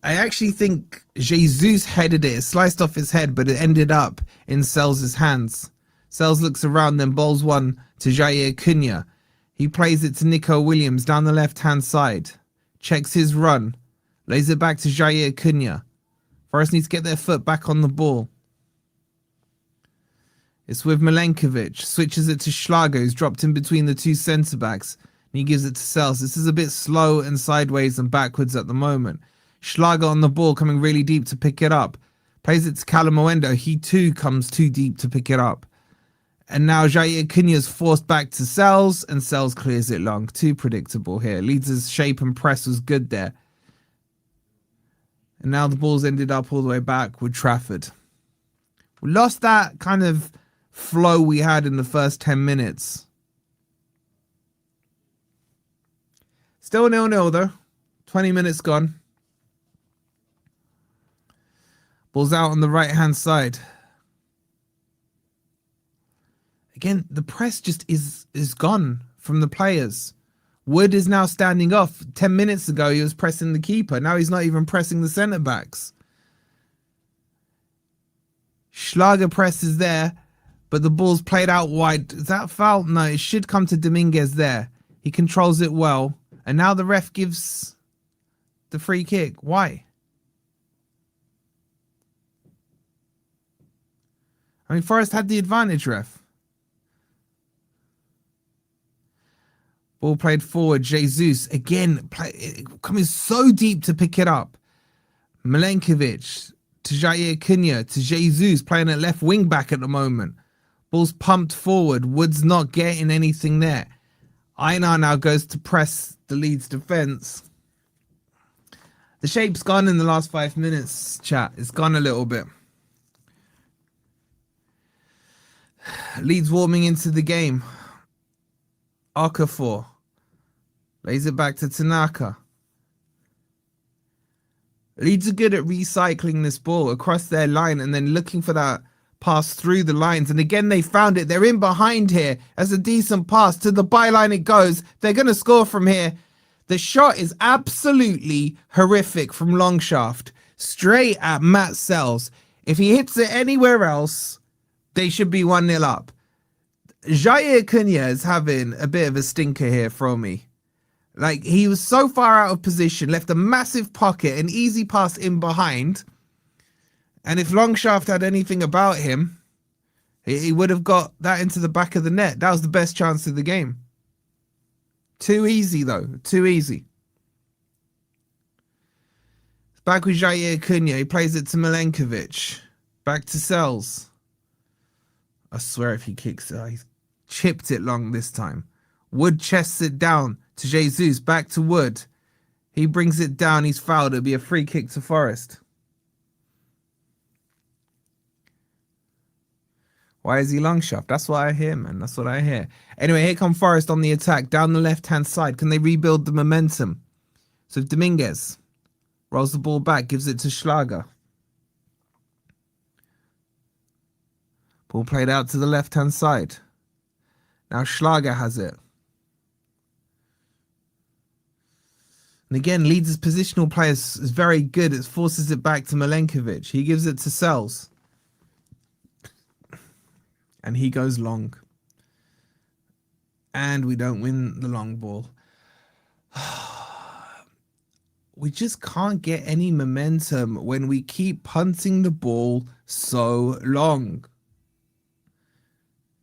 [SPEAKER 1] I actually think Jesus headed it. It sliced off his head, but it ended up in Sells' hands. Sells looks around, then bowls one to Jair Cunha. He plays it to Nico Williams down the left-hand side. Checks his run. Lays it back to Jair Cunha. Forest needs to get their foot back on the ball. It's with Milenkovic. Switches it to Schlager, who's dropped in between the two centre-backs. And he gives it to Sells. This is a bit slow and sideways and backwards at the moment. Schlager on the ball, coming really deep to pick it up. Plays it to Calamuendo. He too comes too deep to pick it up. And now Jair Cunha's forced back to Sells, and Sells clears it long. Too predictable here. Leeds' shape and press was good there. And now the ball's ended up all the way back with Trafford. We lost that kind of flow we had in the first 10 minutes. Still 0-0 though. 20 minutes gone. Ball's out on the right-hand side. Again, the press just is gone from the players. Wood is now standing off. 10 minutes ago, he was pressing the keeper. Now he's not even pressing the centre-backs. Schlager press is there, but the ball's played out wide. Is that foul? No, it should come to Dominguez there. He controls it well. And now the ref gives the free kick. Why? I mean, Forest had the advantage, ref. Ball played forward. Jesus, again, coming so deep to pick it up. Milenkovic to Jair Cunha to Jesus, playing at left wing back at the moment. Ball's pumped forward. Wood's not getting anything there. Einar now goes to press the Leeds defence. The shape's gone in the last 5 minutes, chat. It's gone a little bit. Leeds warming into the game. Okafor lays it back to Tanaka. Leeds are good at recycling this ball across their line and then looking for that pass through the lines. And again, they found it. They're in behind here as a decent pass. To the byline it goes. They're going to score from here. The shot is absolutely horrific from Longshaft. Straight at Matt Sells. If he hits it anywhere else, they should be 1-0 up. Jair Cunha is having a bit of a stinker here for me. Like, he was so far out of position, left a massive pocket, an easy pass in behind. And if Longshaft had anything about him, he would have got that into the back of the net. That was the best chance of the game. Too easy, though. Too easy. It's back with Jair Cunha. He plays it to Milenkovic. Back to Sells. I swear if he kicks it, he's chipped it long this time. Wood chests it down to Jesus. Back to Wood. He brings it down. He's fouled. It'll be a free kick to Forest. Why is he Longshaft? That's what I hear, man. That's what I hear. Anyway, here come Forest on the attack. Down the left-hand side. Can they rebuild the momentum? So Dominguez rolls the ball back. Gives it to Schlager. Ball played out to the left-hand side. Now Schlager has it. And again, Leeds' positional play is very good. It forces it back to Milenkovic. He gives it to Sells. And he goes long. And we don't win the long ball. We just can't get any momentum when we keep punting the ball so long.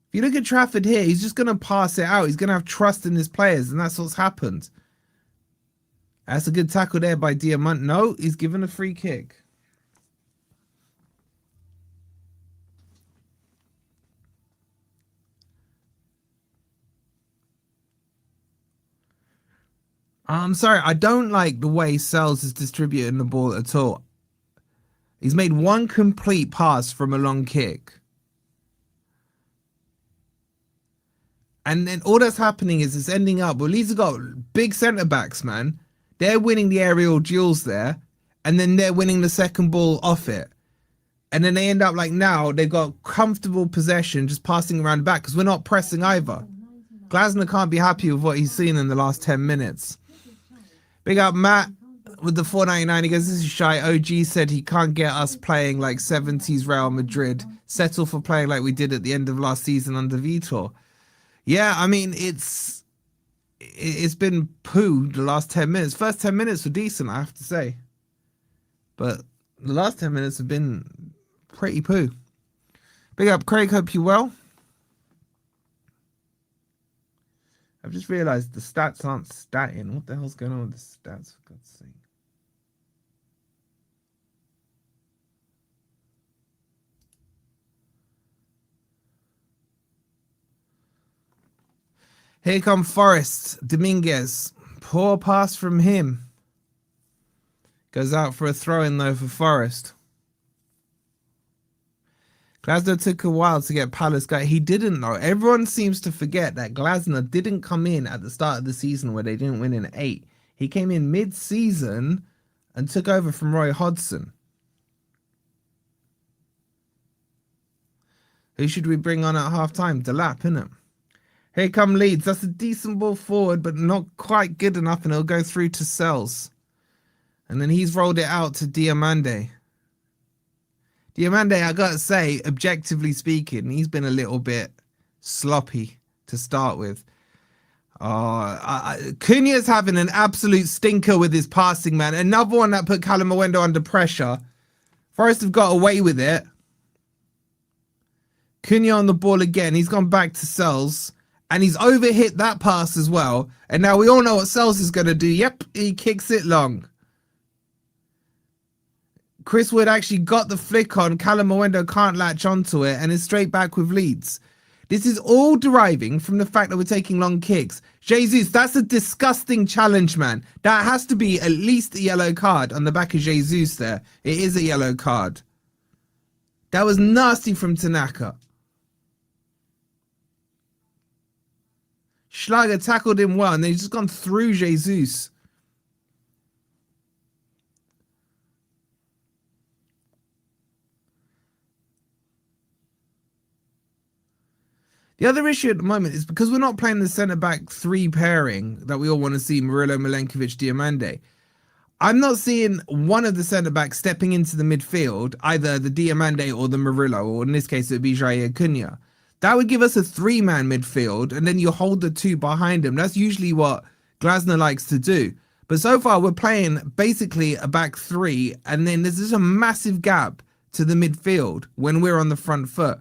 [SPEAKER 1] If you look at Trafford here, he's just going to pass it out. He's going to have trust in his players, and that's what's happened. That's a good tackle there by Diamant. No, he's given a free kick. I'm sorry, I don't like the way Sells is distributing the ball at all. He's made one complete pass from a long kick. And then all that's happening is it's ending up, well, Leeds have got big centre-backs, man. They're winning the aerial duels there. and then they're winning the second ball off it. And then they end up like now they've got comfortable possession just passing around the back because we're not pressing either. Glasner can't be happy with what he's seen in the last 10 minutes. Big up Matt with the 4.99. He goes, this is shy. OG said he can't get us playing like 70s Real Madrid. Settle for playing like we did at the end of last season under Vitor. Yeah, I mean, it's been poo the last 10 minutes. First 10 minutes were decent, I have to say. But the last 10 minutes have been pretty poo. Big up Craig, hope you well. I've just realised the stats aren't statting. What the hell's going on with the stats, for God's sake? Here come Forest. Dominguez. Poor pass from him. Goes out for a throw-in, though, for Forest. Glasner took a while to get Palace guy. He didn't, though. Everyone seems to forget that Glasner didn't come in at the start of the season where they didn't win in 8. He came in mid-season and took over from Roy Hodgson. Who should we bring on at half-time? Delap, innit? Here come Leeds. That's a decent ball forward, but not quite good enough, and it'll go through to Sells. And then he's rolled it out to Diamande. Diamande, I gotta say, objectively speaking, he's been a little bit sloppy to start with. Cunha's having an absolute stinker with his passing, man. Another one that put Callum Owendo under pressure. Forest have got away with it. Cunha on the ball again. He's gone back to Sells. And he's overhit that pass as well. And now we all know what Sells is going to do. Yep, he kicks it long. Chris Wood actually got the flick on. Callum Owendo can't latch onto it and is straight back with Leeds. This is all deriving from the fact that we're taking long kicks. Jesus, that's a disgusting challenge, man. That has to be at least a yellow card on the back of Jesus there. It is a yellow card. That was nasty from Tanaka. Schlager tackled him well and then he's just gone through Jesus. The other issue at the moment is because we're not playing the centre-back 3 pairing that we all want to see, Murillo, Milenkovic, Diamande. I'm not seeing one of the centre-backs stepping into the midfield, either the Diamande or the Murillo, or in this case it would be Jair Cunha. That would give us a 3-man midfield, and then you hold the 2 behind him. That's usually what Glasner likes to do. But so far we're playing basically a back 3, and then there's just a massive gap to the midfield when we're on the front foot.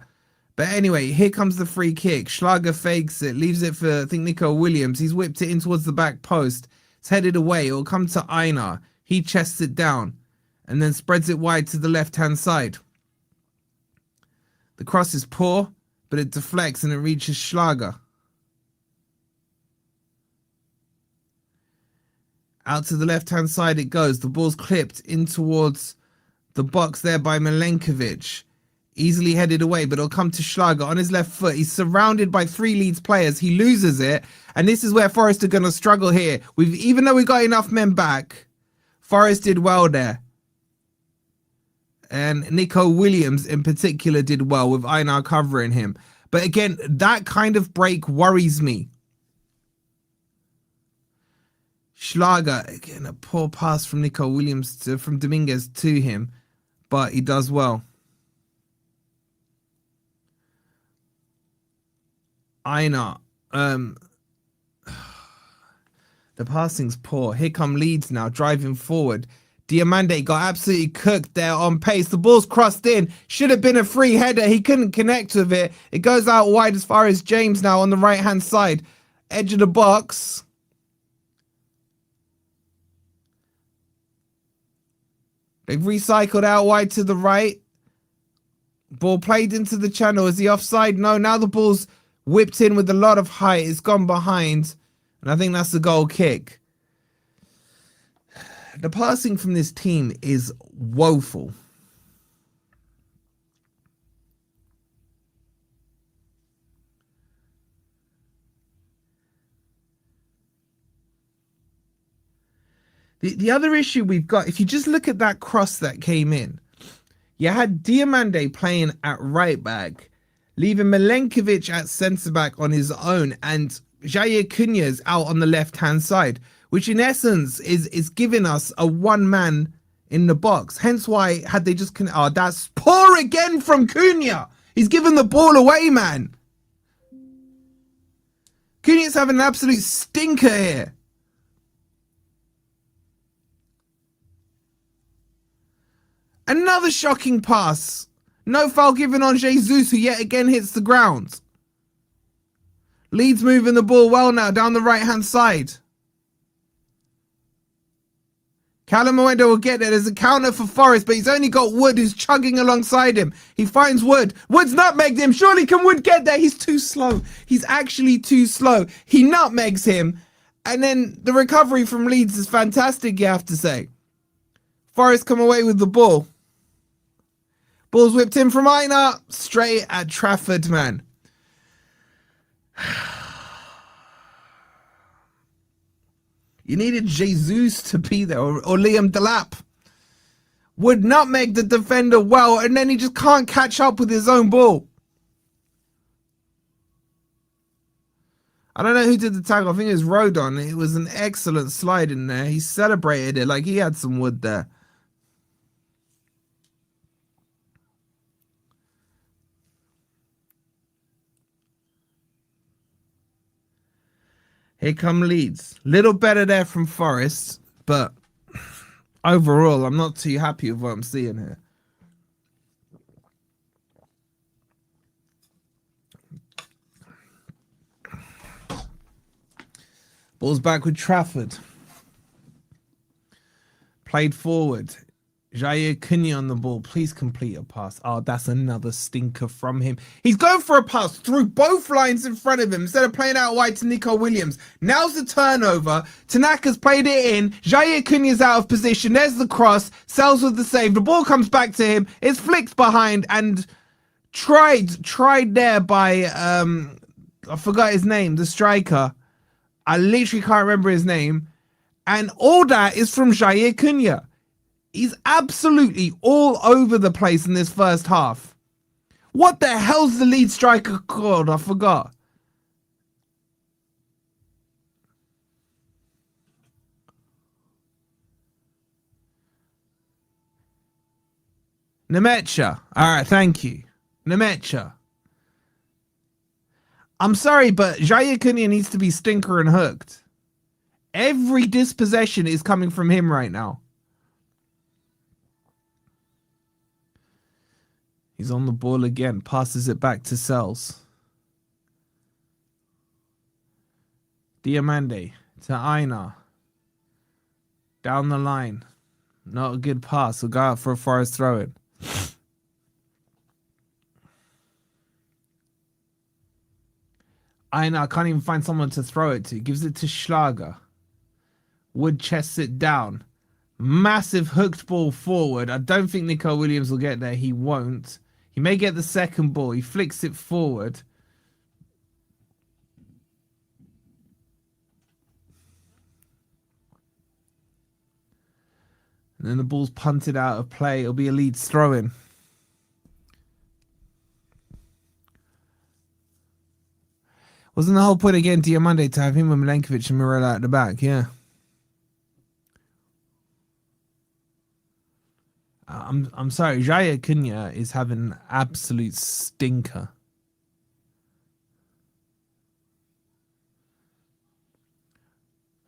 [SPEAKER 1] But anyway, here comes the free kick. Schlager fakes it, leaves it for, I think, Nico Williams. He's whipped it in towards the back post. It's headed away. It'll come to Einar. He chests it down and then spreads it wide to the left-hand side. The cross is poor, but it deflects and it reaches Schlager. Out to the left-hand side it goes. The ball's clipped in towards the box there by Milenkovic. Easily headed away, but it'll come to Schlager on his left foot. He's surrounded by 3 Leeds players. He loses it. And this is where Forest are going to struggle here. Even though we got enough men back, Forest did well there. And Nico Williams in particular did well with Einar covering him. But again, that kind of break worries me. Schlager, again, a poor pass from Nico Williams from Dominguez to him. But he does well. Einar, the passing's poor. Here come Leeds now, driving forward. Diamande got absolutely cooked there on pace. The ball's crossed in. Should have been a free header. He couldn't connect with it. It goes out wide as far as James now on the right-hand side. Edge of the box. They've recycled out wide to the right. Ball played into the channel. Is he offside? No, now the ball's whipped in with a lot of height. It's gone behind. And I think that's the goal kick. The passing from this team is woeful. The other issue we've got, if you just look at that cross that came in, you had Diomande playing at right back, leaving Milenkovic at centre back on his own, and Jair Cunha's out on the left hand side, which in essence is giving us a one man in the box. Hence why, had they just oh, that's poor again from Cunha. He's giving the ball away, man. Cunha's having an absolute stinker here. Another shocking pass. No foul given on Jesus, who yet again hits the ground. Leeds moving the ball well now down the right-hand side. Callum Moendo will get there. There's a counter for Forest, but he's only got Wood who's chugging alongside him. He finds Wood. Wood's nutmegged him. Surely can Wood get there? He's too slow. He's actually too slow. He nutmegs him. And then the recovery from Leeds is fantastic, you have to say. Forest come away with the ball. Ball's whipped in from Aina. Straight at Trafford, man. You needed Jesus to be there, or Liam Delap. Would nutmeg the defender well, and then he just can't catch up with his own ball. I don't know who did the tackle. I think it was Rodon. It was an excellent slide in there. He celebrated it like he had some wood there. Here come Leeds. Little better there from Forest, but overall, I'm not too happy with what I'm seeing here. Ball's back with Trafford. Played forward. Jair Cunha on the ball. Please complete a pass. Oh, that's another stinker from him. He's going for a pass through both lines in front of him instead of playing out wide to Nico Williams. Now's the turnover. Tanaka's played it in. Jair Cunha's out of position. There's the cross. Sells with the save. The ball comes back to him. It's flicked behind and tried there by I forgot his name, the striker. I literally can't remember his name. And all that is from Jair Cunha. He's absolutely all over the place in this first half. What the hell's the lead striker called? I forgot. Nemecha. All right, thank you. Nemecha. I'm sorry, but Jair Cunha needs to be stinker and hooked. Every dispossession is coming from him right now. He's on the ball again. Passes it back to Sells. Diomande to Aina. Down the line. Not a good pass. We'll go out for a Forest throw-in. Aina can't even find someone to throw it to. Gives it to Schlager. Wood chests it down. Massive hooked ball forward. I don't think Nico Williams will get there. He won't. He may get the second ball. He flicks it forward. And then the ball's punted out of play. It'll be a Leeds throw-in. Wasn't the whole point again, Diomande, to have him with Milenkovic and Morella at the back? Yeah. I'm sorry, Jair Cunha is having an absolute stinker.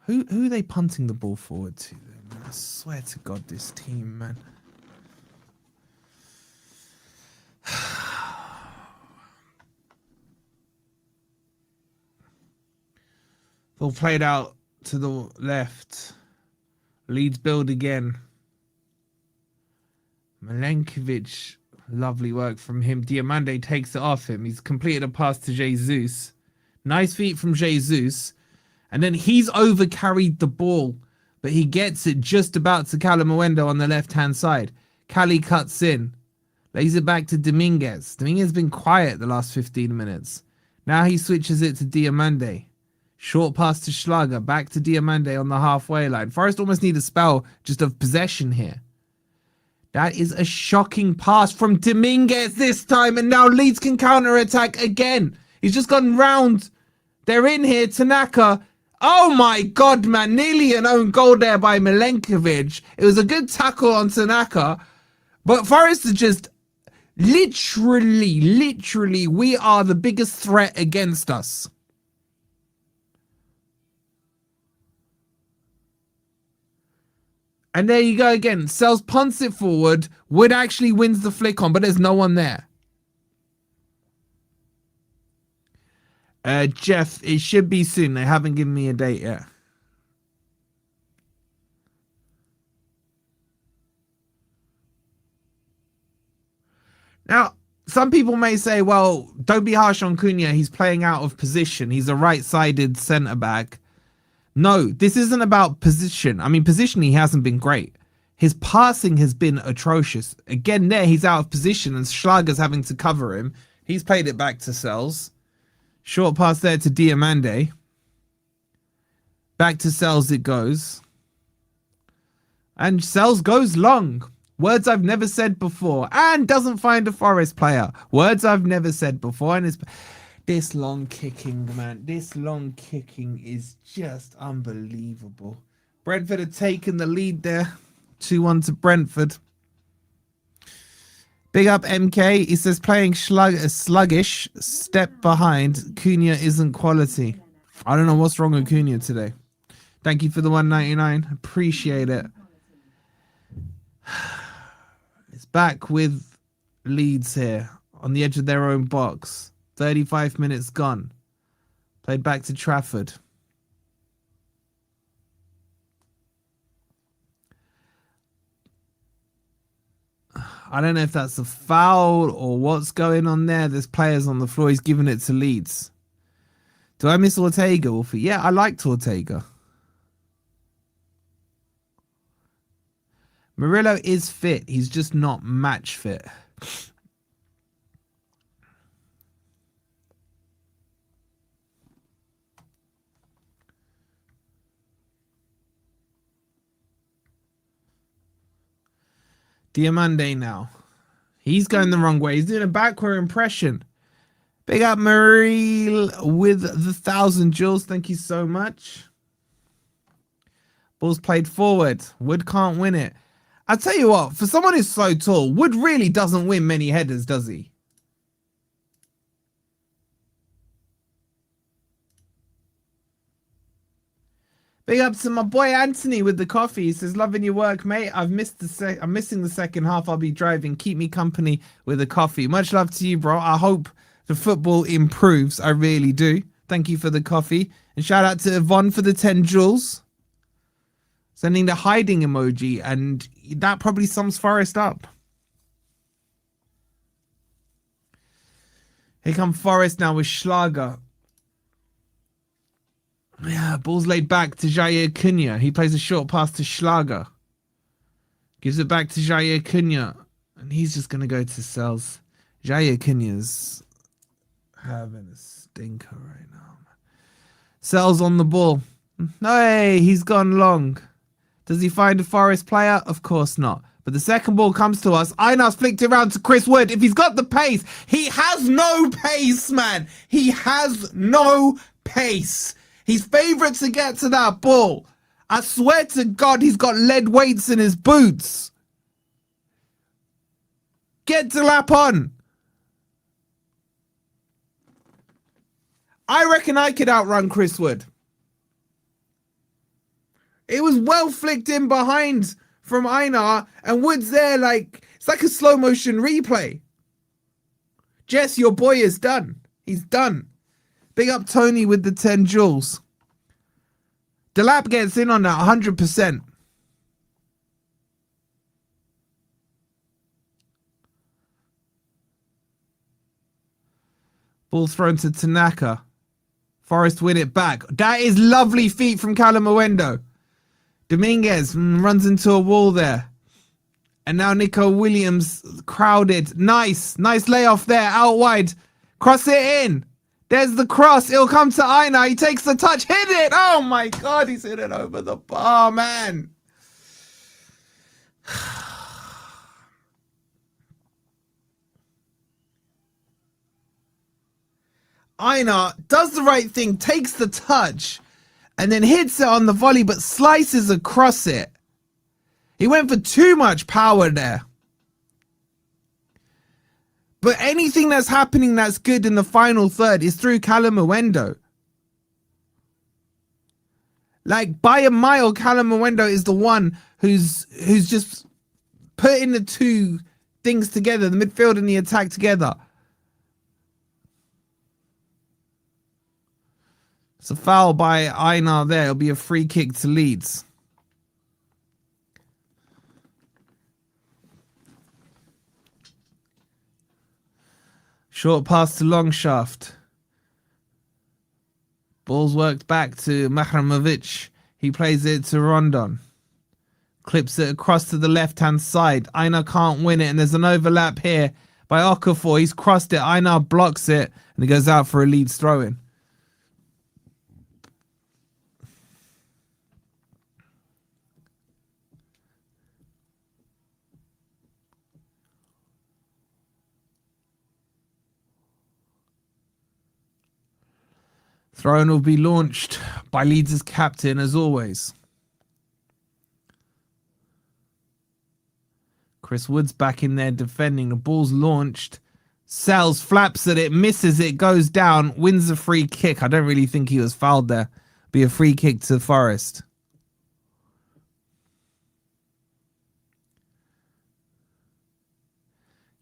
[SPEAKER 1] Who are they punting the ball forward to? Man? I swear to God, this team, man. Ball played out to the left. Leeds build again. Milenkovic, lovely work from him. Diomande takes it off him. He's completed a pass to Jesus. Nice feet from Jesus. And then he's over-carried the ball, but he gets it just about to Callum Moendo on the left-hand side. Cali cuts in. Lays it back to Dominguez. Dominguez has been quiet the last 15 minutes. Now he switches it to Diomande. Short pass to Schlager. Back to Diamande on the halfway line. Forest almost need a spell just of possession here. That is a shocking pass from Dominguez this time. And now Leeds can counter-attack again. He's just gone round. They're in here. Tanaka. Oh my God, man. Nearly an own goal there by Milenkovic. It was a good tackle on Tanaka. But Forest are just literally, we are the biggest threat against us. And there you go again. Sells punts it forward. Wood actually wins the flick on, but there's no one there. Jeff, it should be soon. They haven't given me a date yet. Now, some people may say, well, don't be harsh on Cunha. He's playing out of position. He's a right-sided centre-back. No, this isn't about position. I mean, positionally, he hasn't been great. His passing has been atrocious. Again, there, he's out of position and Schlager's having to cover him. He's played it back to Sells. Short pass there to Diamande. Back to Sells it goes. And Sells goes long. Words I've never said before. And doesn't find a Forest player. Words I've never said before. And it's... This long kicking, man. This long kicking is just unbelievable. Brentford have taken the lead there. 2-1 to Brentford. Big up MK. He says playing sluggish. Step behind. Cunha isn't quality. I don't know what's wrong with Cunha today. Thank you for the 199. Appreciate it. It's back with Leeds here on the edge of their own box. 35 minutes gone. Played back to Trafford. I don't know if that's a foul or what's going on there. There's players on the floor. He's giving it to Leeds. Do I miss Ortega, Wolfie? Yeah, I liked Ortega. Murillo is fit. He's just not match fit. Diamande now. He's going the wrong way. He's doing a backward impression. Big up Marie with the 1,000 jewels. Thank you so much. Ball's played forward. Wood can't win it. I'll tell you what, for someone who's so tall, Wood really doesn't win many headers, does he? Big up to my boy Anthony with the coffee. He says, loving your work, mate. I'm missing the second half. I'll be driving. Keep me company with a coffee. Much love to you, bro. I hope the football improves. I really do. Thank you for the coffee. And shout out to Yvonne for the 10 jewels. Sending the hiding emoji. And that probably sums Forest up. Here come Forest now with Schlager. Yeah, ball's laid back to Jair Cunha. He plays a short pass to Schlager. Gives it back to Jair Cunha. And he's just going to go to Sells. Jair Cunha's having a stinker right now. Sells on the ball. Hey, he's gone long. Does he find a Forest player? Of course not. But the second ball comes to us. Einar's flicked it around to Chris Wood. If he's got the pace, he has no pace, man. He has no pace. He's favourite to get to that ball. I swear to God, he's got lead weights in his boots. Get to lap on. I reckon I could outrun Chris Wood. It was well flicked in behind from Einar, and Wood's there like, it's like a slow motion replay. Jess, your boy is done. He's done. Big up Tony with the 10 jewels. Delap gets in on that 100%. Ball thrown to Tanaka. Forest win it back. That is lovely feet from Callum Owendo. Dominguez runs into a wall there. And now Nico Williams crowded. Nice layoff there, out wide. Cross it in. There's the cross. It'll come to Einar. He takes the touch. Hit it. Oh, my God. He's hit it over the bar, man. Einar does the right thing, takes the touch, and then hits it on the volley, but slices across it. He went for too much power there. But anything that's happening that's good in the final third is through Callum Owendo. Like, by a mile, Callum Owendo is the one who's just putting the two things together, the midfield and the attack together. It's a foul by Einar there. It'll be a free kick to Leeds. Short pass to Longshaft. Ball's worked back to Mahramovic. He plays it to Rondon. Clips it across to the left-hand side. Einar can't win it, and there's an overlap here by Okafor. He's crossed it. Einar blocks it, and it goes out for a Leeds throw-in. Throw-in will be launched by Leeds' captain, as always. Chris Wood's back in there defending. The ball's launched. Sells, flaps at it, misses it, goes down, wins a free kick. I don't really think he was fouled there. Be a free kick to Forest.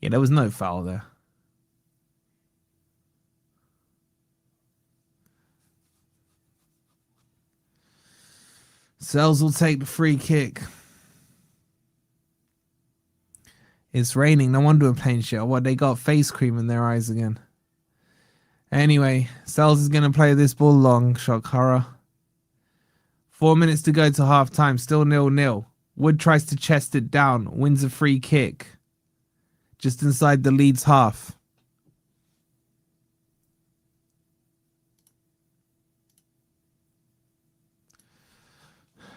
[SPEAKER 1] Yeah, there was no foul there. Sells will take the free kick. It's raining. No wonder we're playing shit. What, they got face cream in their eyes again. Anyway, Sells is going to play this ball long. Shock horror. 4 minutes to go to half time. Still 0-0. Wood tries to chest it down. Wins a free kick. Just inside the Leeds half.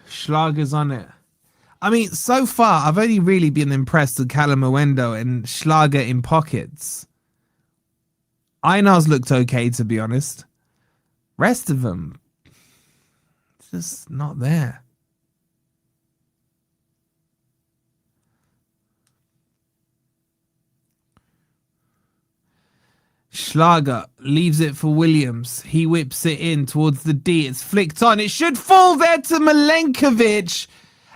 [SPEAKER 1] Schlager's on it. I mean, so far, I've only really been impressed with Callum Owendo and Schlager in pockets. Einar's looked okay, to be honest. Rest of them, it's just not there. Schlager leaves it for Williams. He whips it in towards the D. It's flicked on. It should fall there to Milenkovic.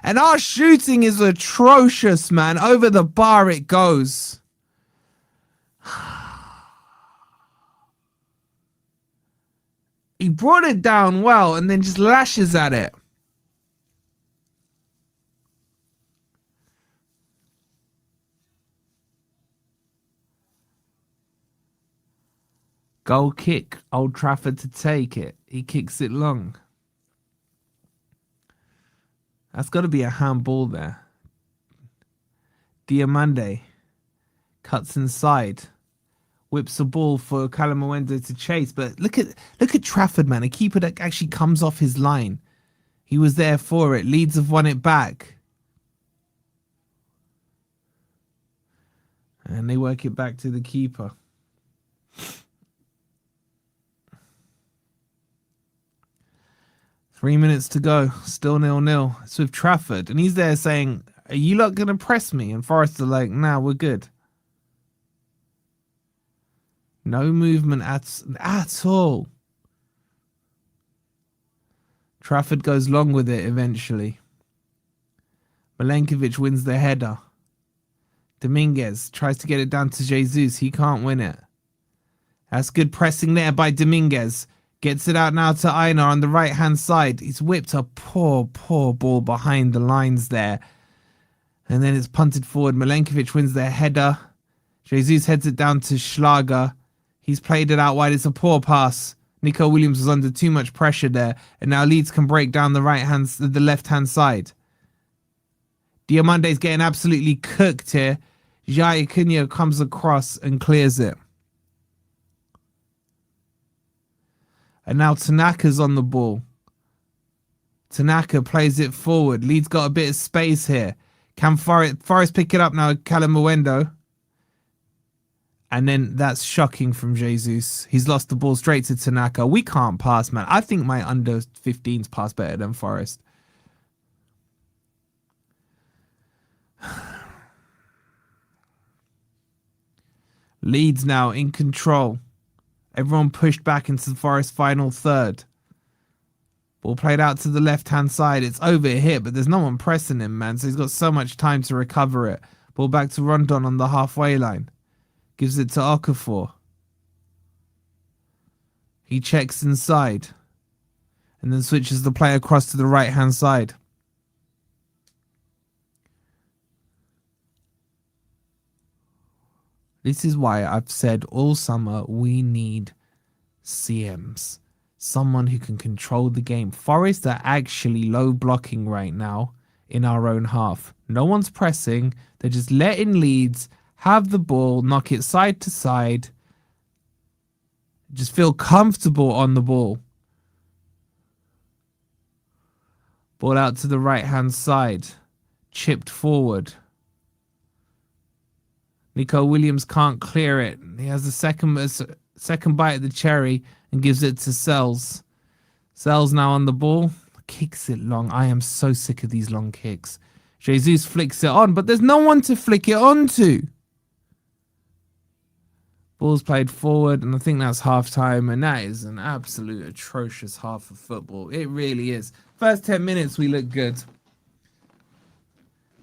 [SPEAKER 1] And our shooting is atrocious, man. Over the bar it goes. He brought it down well and then just lashes at it. Goal kick. Old Trafford to take it. He kicks it long. That's got to be a handball there. Diamande cuts inside. Whips a ball for Callum Owendo to chase. But look at Trafford, man. A keeper that actually comes off his line. He was there for it. Leeds have won it back. And they work it back to the keeper. Three minutes to go. Still 0-0. It's with Trafford. And he's there saying, are you lot going to press me? And Forest are like, nah, we're good. No movement at all. Trafford goes long with it eventually. Milenkovic wins the header. Dominguez tries to get it down to Jesus. He can't win it. That's good pressing there by Dominguez. Gets it out now to Einar on the right-hand side. He's whipped a poor ball behind the lines there. And then it's punted forward. Milenkovic wins their header. Jesus heads it down to Schlager. He's played it out wide. It's a poor pass. Nico Williams was under too much pressure there. And now Leeds can break down the left-hand side. Diamande's getting absolutely cooked here. Jair Cunha comes across and clears it. And now Tanaka's on the ball. Tanaka plays it forward. Leeds got a bit of space here. Can Forest pick it up now? Calamawendo. And then that's shocking from Jesus. He's lost the ball straight to Tanaka. We can't pass, man. I think my under 15s pass better than Forest. Leeds now in control. Everyone pushed back into the Forest final third. Ball played out to the left-hand side. It's over here, but there's no one pressing him, man. So he's got so much time to recover it. Ball back to Rondon on the halfway line. Gives it to Okafor. He checks inside. And then switches the play across to the right-hand side. This is why I've said all summer we need CMs. Someone who can control the game. Forest are actually low blocking right now in our own half. No one's pressing. They're just letting Leeds have the ball, knock it side to side. Just feel comfortable on the ball. Ball out to the right-hand side. Chipped forward. Nico Williams can't clear it. He has a second bite at the cherry and gives it to Sells. Sells now on the ball. Kicks it long. I am so sick of these long kicks. Jesus flicks it on, but there's no one to flick it onto. Ball's played forward, and I think that's half-time, and that is an absolute atrocious half of football. It really is. First 10 minutes, we look good.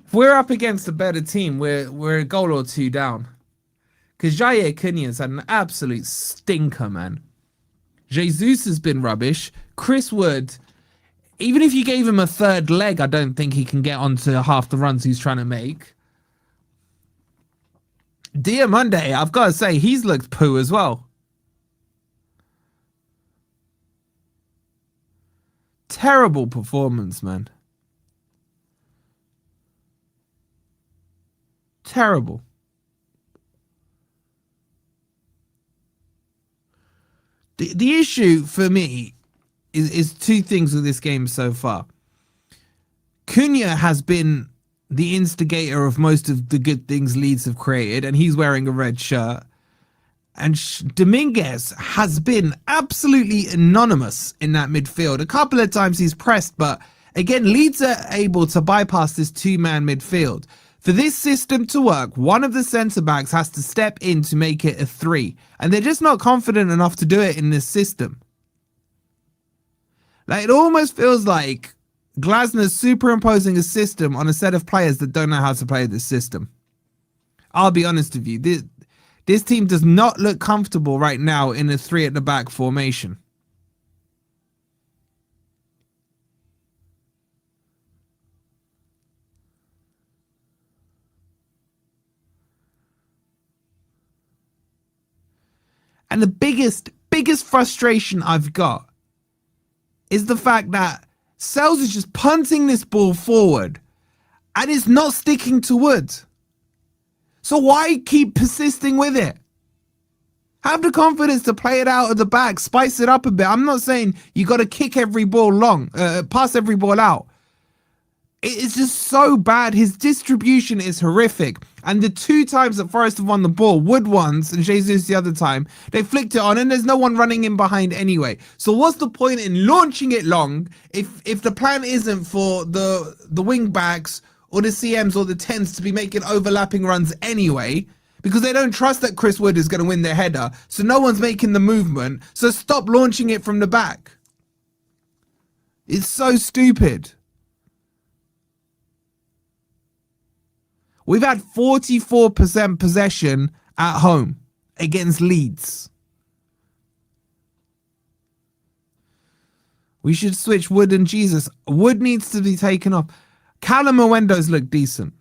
[SPEAKER 1] If we're up against a better team, we're a goal or two down. Because Jair Cunha's had an absolute stinker, man. Jesus has been rubbish. Chris Wood, even if you gave him a third leg, I don't think he can get onto half the runs he's trying to make. Diamande, I've got to say, he's looked poo as well. Terrible performance, man. Terrible. The issue for me is two things with this game so far. Cunha has been the instigator of most of the good things Leeds have created, and he's wearing a red shirt. And Dominguez has been absolutely anonymous in that midfield. A couple of times he's pressed, but again, Leeds are able to bypass this two-man midfield. For this system to work, one of the centre-backs has to step in to make it a three. And they're just not confident enough to do it in this system. Like, it almost feels like Glasner's superimposing a system on a set of players that don't know how to play this system. I'll be honest with you. This team does not look comfortable right now in a three at the back formation. And the biggest frustration I've got is the fact that Sells is just punting this ball forward and it's not sticking to Wood. So why keep persisting with it? Have the confidence to play it out of the back, spice it up a bit. I'm not saying you got to kick every ball long, pass every ball out. It's just so bad. His distribution is horrific. And the two times that Forest have won the ball, Wood once and Jesus the other time, they flicked it on and there's no one running in behind anyway. So what's the point in launching it long if the plan isn't for the wing backs or the CMs or the 10s to be making overlapping runs anyway? Because they don't trust that Chris Wood is going to win their header. So no one's making the movement. So stop launching it from the back. It's so stupid. We've had 44% possession at home against Leeds. We should switch Wood and Jesus. Wood needs to be taken off. Calamuendo's look decent.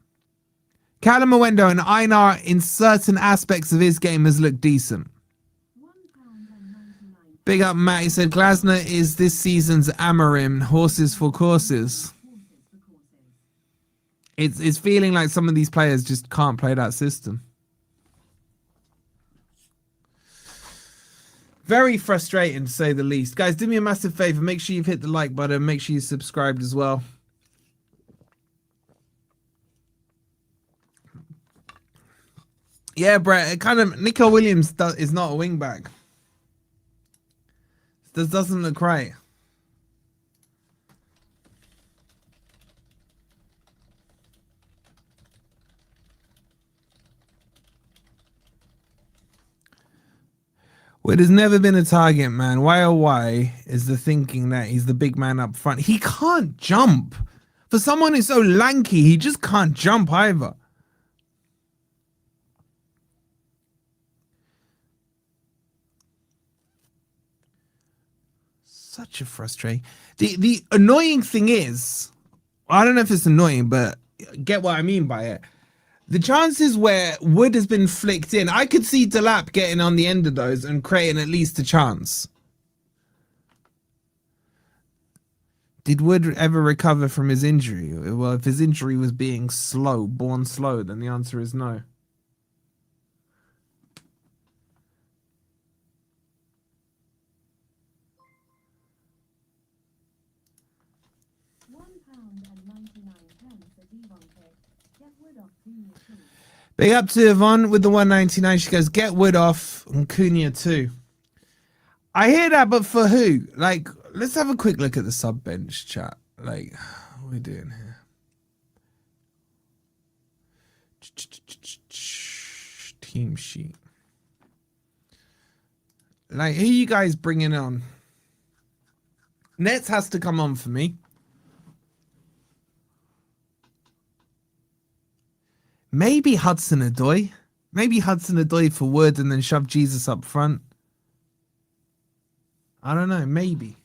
[SPEAKER 1] Calamuendo and Einar in certain aspects of his game has looked decent. Big up Matt. He said Glasner is this season's Amarim, horses for courses. It's feeling like some of these players just can't play that system. Very frustrating to say the least. Guys, do me a massive favor. Make sure you've hit the like button. Make sure you subscribed as well. Yeah, Brett. Kind of Nico Williams is not a wing back. This doesn't look right. Well, there's never been a target, man. Why oh why is the thinking that he's the big man up front? He can't jump. For someone who's so lanky, he just can't jump either. Such a frustrating. The annoying thing is, I don't know if it's annoying, but get what I mean by it. The chances where Wood has been flicked in, I could see Delap getting on the end of those and creating at least a chance. Did Wood ever recover from his injury? Well, if his injury was being slow, born slow, then the answer is no. Big up to Yvonne with the 199. She goes, get Wood off and Cunha too. I hear that, but for who? Like, let's have a quick look at the sub bench chat. Like, what are we doing here? Team sheet. Like, who are you guys bringing on? Nets has to come on for me. Maybe Hudson-Odoi. Maybe Hudson-Odoi for Wood and then shove Jesus up front. I don't know. Maybe.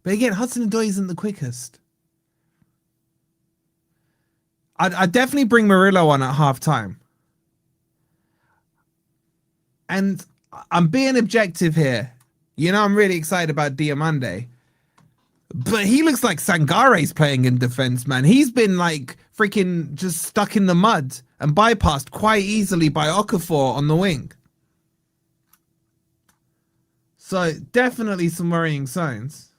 [SPEAKER 1] But again, Hudson-Odoi isn't the quickest. I'd definitely bring Murillo on at half-time. And I'm being objective here. You know, I'm really excited about Diamande. But he looks like Sangare's playing in defense, man. He's been like freaking just stuck in the mud and bypassed quite easily by Okafor on the wing. So definitely some worrying signs.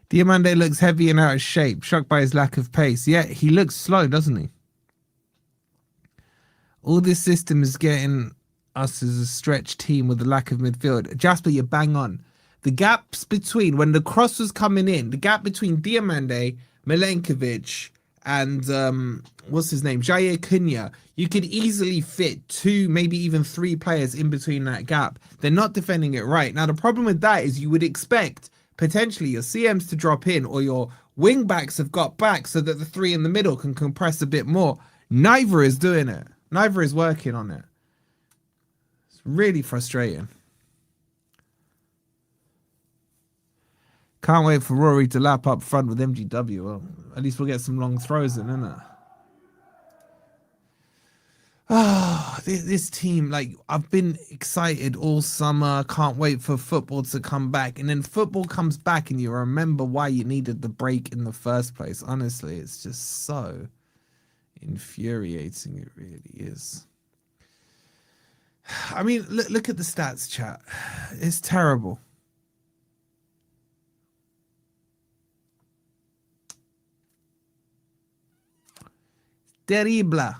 [SPEAKER 1] Diamande looks heavy and out of shape, shocked by his lack of pace. Yeah, he looks slow, doesn't he? All this system is getting us as a stretched team with a lack of midfield. Jasper, you're bang on. The gaps between, when the cross was coming in, the gap between Diamande, Milenkovic, and what's his name, Jair Cunha, you could easily fit 2, maybe even 3 players in between that gap. They're not defending it right. Now, the problem with that is you would expect potentially your CMs to drop in or your wing backs have got back so that the 3 in the middle can compress a bit more. Neither is doing it. Neither is working on it. It's really frustrating. Can't wait for Rory to lap up front with MGW. Well, at least we'll get some long throws in, isn't it? Oh, this team, like, I've been excited all summer. Can't wait for football to come back. And then football comes back and you remember why you needed the break in the first place. Honestly, it's just so infuriating. It really is. I mean, look at the stats, chat. It's terrible. Terrible.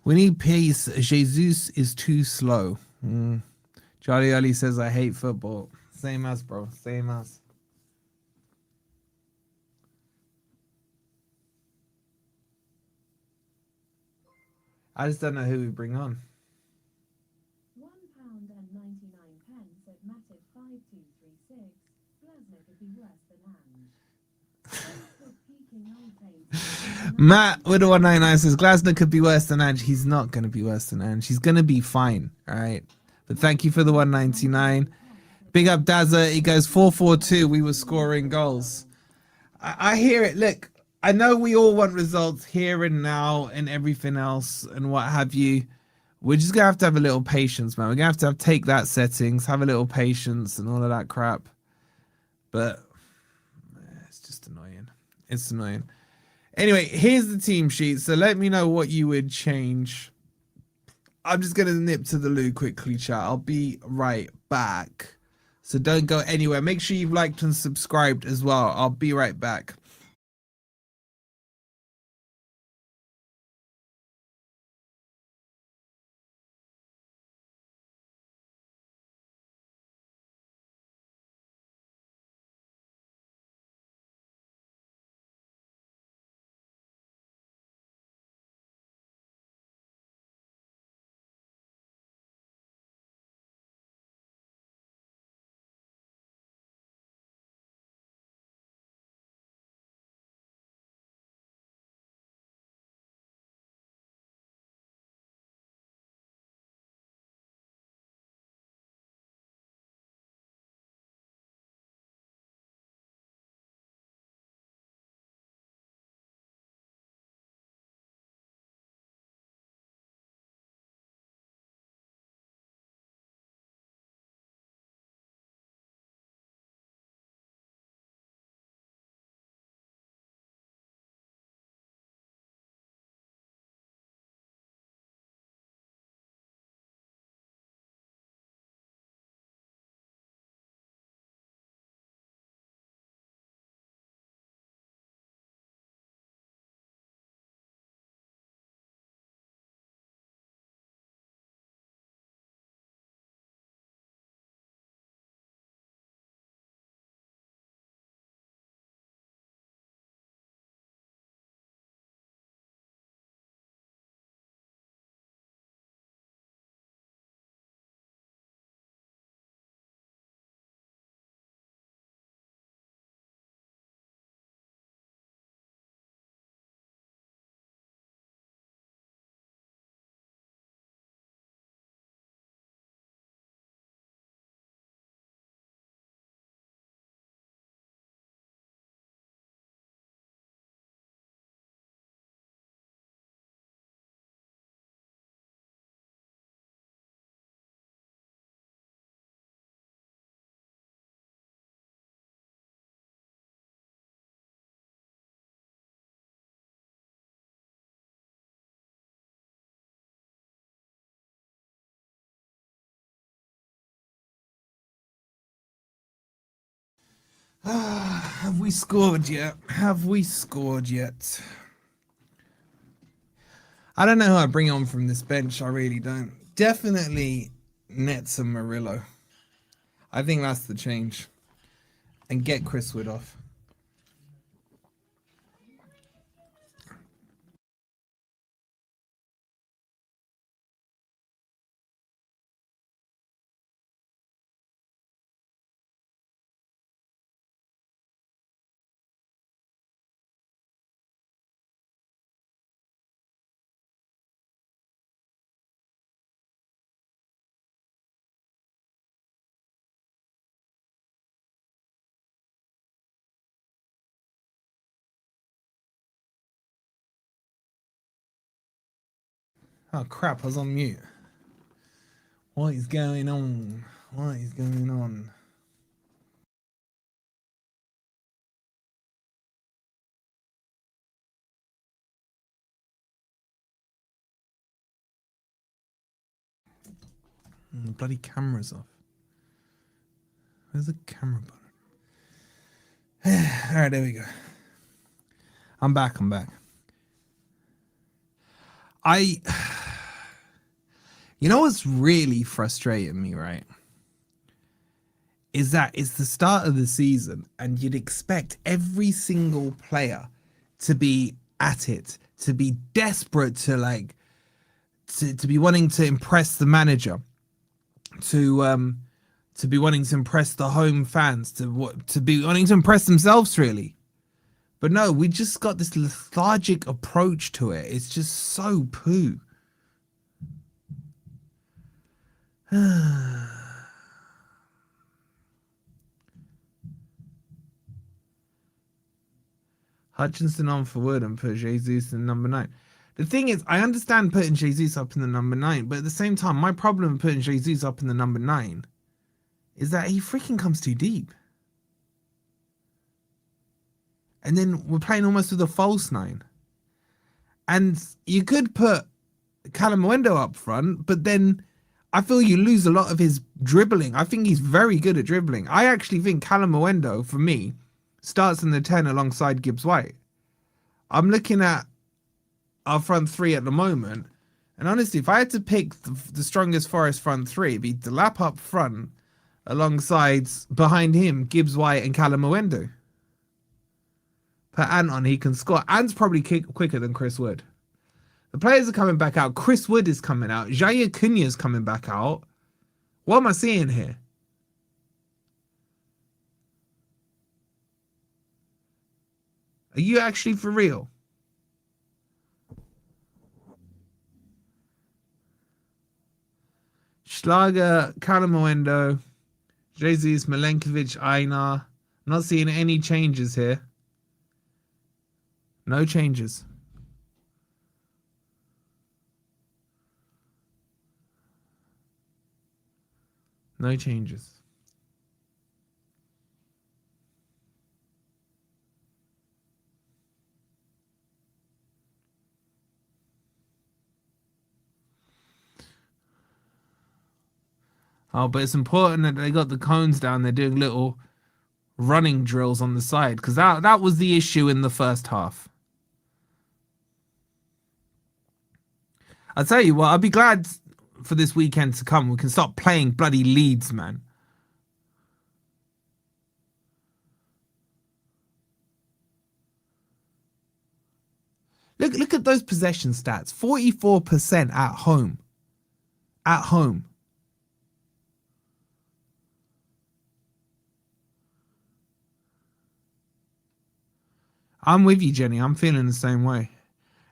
[SPEAKER 1] We need pace. Jesus is too slow. Charlie Ali says, I hate football. Same as, bro. Same as. I just don't know who we bring on.
[SPEAKER 2] £1.99 at Matic 5236. Glasner could be worse than Ange.
[SPEAKER 1] Matt with the 199 says Glasner could be worse than Ange. He's not going to be worse than Ange. He's going to be fine. All right. But thank you for the 199. Big up Dazza. He goes 4-4-2. We were scoring goals. I hear it. Look, I know we all want results here and now and everything else and what have you. We're just going to have a little patience, man. We're going to have take that settings, have a little patience and all of that crap. But it's just annoying. It's annoying. Anyway, here's the team sheet. So let me know what you would change. I'm just going to nip to the loo quickly, chat. I'll be right back. So don't go anywhere. Make sure you've liked and subscribed as well. I'll be right back. Have we scored yet? Have we scored yet? I don't know who I bring on from this bench. I really don't. Definitely Nets and Murillo. I think that's the change. And get Chris Wood off. Oh crap, I was on mute. What is going on? What is going on? The bloody camera's off. Where's the camera button? Alright, there we go. I'm back. You know what's really frustrating me, right? Is that it's the start of the season and you'd expect every single player to be at it, to be desperate to be wanting to impress the manager, to be wanting to impress the home fans, to be wanting to impress themselves really. But no, we just got this lethargic approach to it. It's just so poo. Hutchinson on for Wood and put Jesus in number 9. The thing is, I understand putting Jesus up in the number 9, but at the same time, my problem with putting Jesus up in the number 9 is that he freaking comes too deep. And then we're playing almost with a false 9. And you could put Callum Wendo up front, but then I feel you lose a lot of his dribbling. I think he's very good at dribbling. I actually think Callum Wendo, for me, starts in the 10 alongside Gibbs White. I'm looking at our front 3 at the moment, and honestly, if I had to pick the strongest Forest front 3, it'd be Delap up front alongside, behind him, Gibbs White and Callum Wendo. Put Ant on, he can score. Ant's probably quicker than Chris Wood. The players are coming back out. Chris Wood is coming out. Jair Cunha is coming back out. What am I seeing here? Are you actually for real? Schlager, Callum Wendo, Jesus, Milenkovic, Einar. I'm not seeing any changes here. No changes. No changes. Oh, but it's important that they got the cones down. They're doing little running drills on the side, because that was the issue in the first half. I'll tell you what, I'll be glad for this weekend to come. We can stop playing bloody Leeds, man. Look at those possession stats. 44% at home. At home. I'm with you, Jenny. I'm feeling the same way.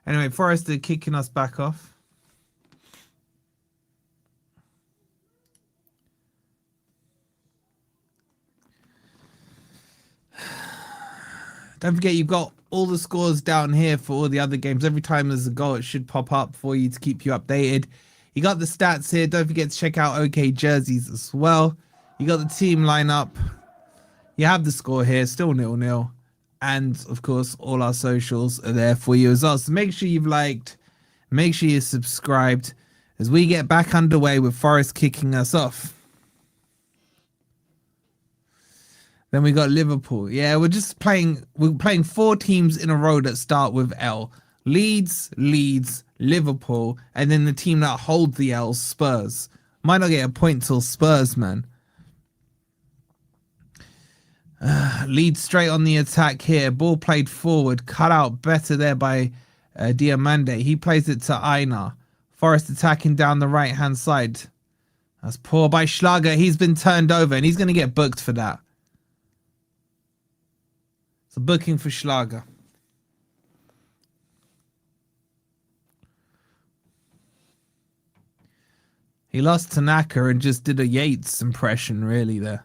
[SPEAKER 1] Anyway, Forest are kicking us back off. Don't forget, you've got all the scores down here for all the other games. Every time there's a goal, it should pop up for you to keep you updated. You got the stats here. Don't forget to check out OK Jerseys as well. You got the team lineup. You have the score here, still 0-0. And, of course, all our socials are there for you as well. So make sure you've liked, make sure you're subscribed as we get back underway with Forest kicking us off. Then we got Liverpool. Yeah, we're playing 4 teams in a row that start with L. Leeds, Liverpool, and then the team that holds the L, Spurs. Might not get a point till Spurs, man. Leeds straight on the attack here. Ball played forward. Cut out better there by Diamande. He plays it to Einar. Forest attacking down the right-hand side. That's poor by Schlager. He's been turned over, and he's going to get booked for that. So booking for Schlager. He lost Tanaka and just did a Yates impression, really, there.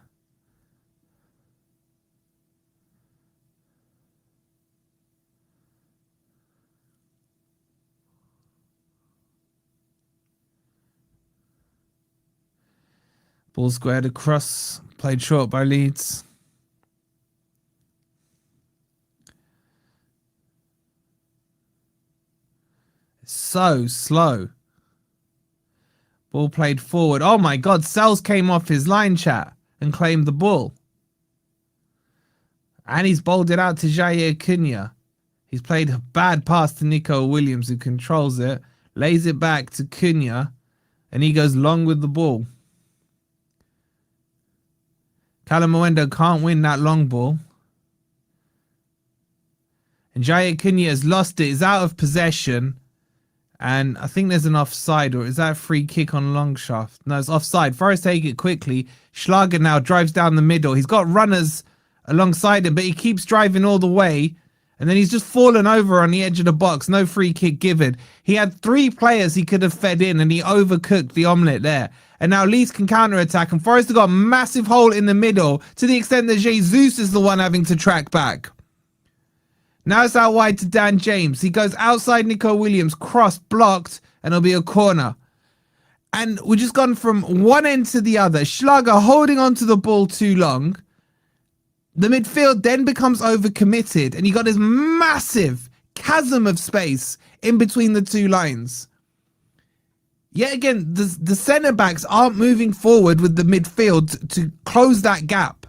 [SPEAKER 1] Ball squared across, played short by Leeds. So slow. Ball played forward. Oh my God, Sells came off his line, chat, and claimed the ball. And he's bowled it out to Jair Cunha. He's played a bad pass to Nico Williams, who controls it, lays it back to Cunha, and he goes long with the ball. Callum Wendo can't win that long ball. And Jair Cunha has lost it. He's out of possession. And I think there's an offside, or is that a free kick on long shaft? No, it's offside. Forest take it quickly. Schlager now drives down the middle. He's got runners alongside him, but he keeps driving all the way. And then he's just fallen over on the edge of the box. No free kick given. He had 3 players he could have fed in, and he overcooked the omelette there. And now Leeds can counter-attack, and Forest have got a massive hole in the middle to the extent that Jesus is the one having to track back. Now it's out wide to Dan James. He goes outside Nico Williams, cross, blocked, and it'll be a corner. And we've just gone from one end to the other. Schlager holding onto the ball too long. The midfield then becomes overcommitted, and you got this massive chasm of space in between the 2 lines. Yet again, the centre-backs aren't moving forward with the midfield to close that gap.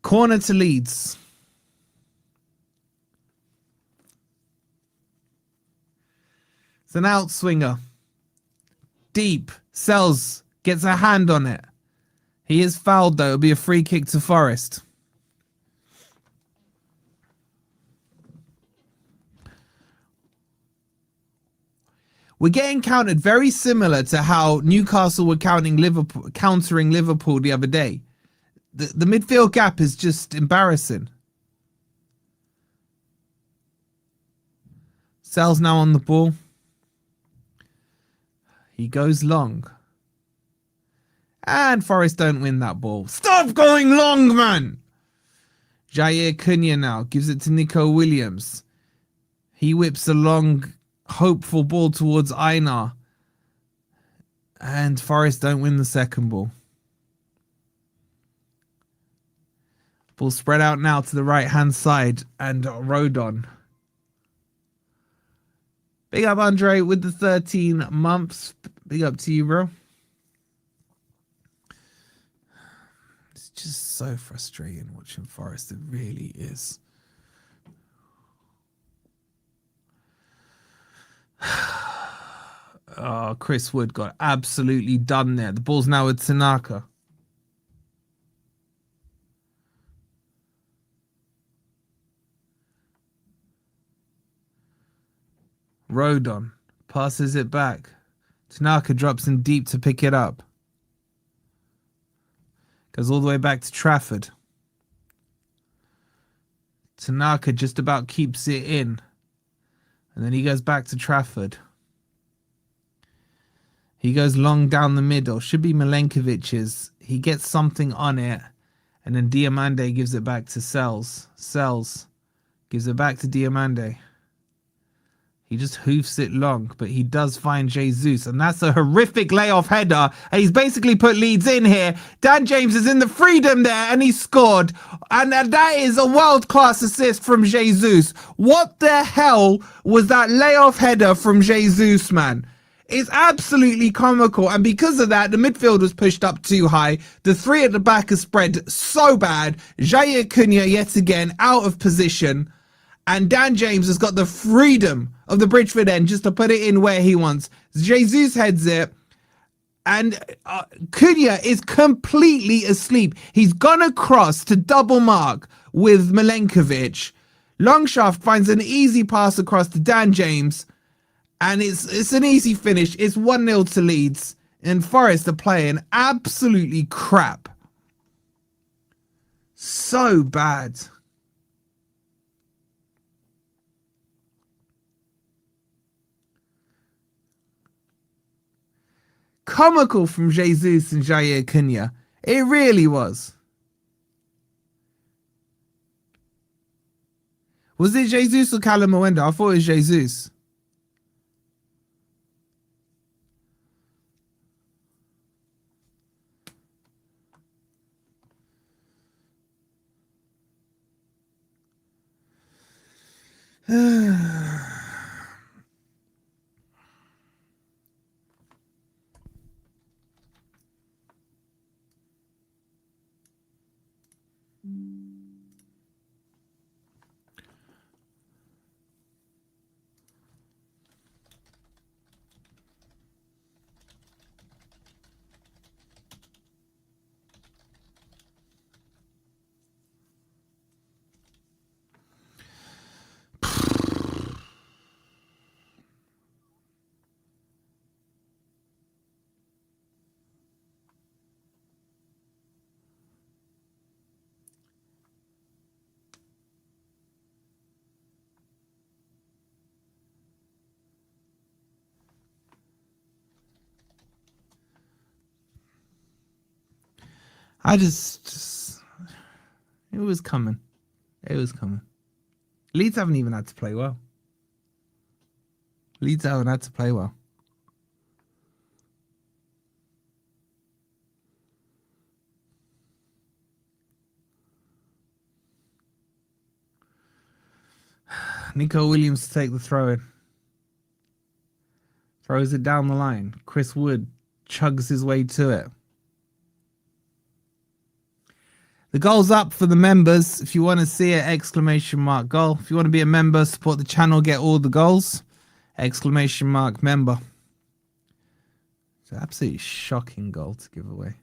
[SPEAKER 1] Corner to Leeds. It's an outswinger. Deep. Sells. Gets a hand on it. He is fouled though. It'll be a free kick to Forest. We're getting countered very similar to how Newcastle were countering Liverpool the other day. The midfield gap is just embarrassing. Sells now on the ball. He goes long. And Forest don't win that ball. Stop going long, man! Jair Cunha now gives it to Nico Williams. He whips a long, hopeful ball towards Einar. And Forest don't win the second ball. Ball spread out now to the right-hand side. And Rodon. Big up, Andre, with the 13 months. Big up to you, bro. It's just so frustrating watching Forest. It really is. Oh, Chris Wood got absolutely done there. The ball's now with Tanaka. Rodon passes it back. Tanaka drops in deep to pick it up. Goes all the way back to Trafford. Tanaka just about keeps it in. And then he goes back to Trafford. He goes long down the middle. Should be Milenkovic's. He gets something on it. And then Diamande gives it back to Sells. Sells gives it back to Diamande. He just hoofs it long, but he does find Jesus, and that's a horrific layoff header. And he's basically put Leeds in here. Dan James is in the freedom there, and he scored. And that is a world-class assist from Jesus. What the hell was that layoff header from Jesus, man? It's absolutely comical, and because of that, the midfield was pushed up too high. The 3 at the back are spread so bad. Jair Cunha, yet again, out of position. And Dan James has got the freedom of the Bridgeford end just to put it in where he wants. Jesus heads it. And Cunha is completely asleep. He's gone across to double mark with Milenkovic. Longshaft finds an easy pass across to Dan James. And it's an easy finish. It's 1-0 to Leeds. And Forest are playing absolutely crap. So bad. Comical from Jesus and Jair Cunha. It really was. Was it Jesus or Callum Mwenda? I thought it was Jesus. I just it was coming. It was coming. Leeds haven't even had to play well. Leeds haven't had to play well. Nico Williams to take the throw in. Throws it down the line. Chris Wood chugs his way to it. The goal's up for the members. If you want to see it, exclamation mark goal. If you want to be a member, support the channel, get all the goals. Exclamation mark member. It's an absolutely shocking goal to give away.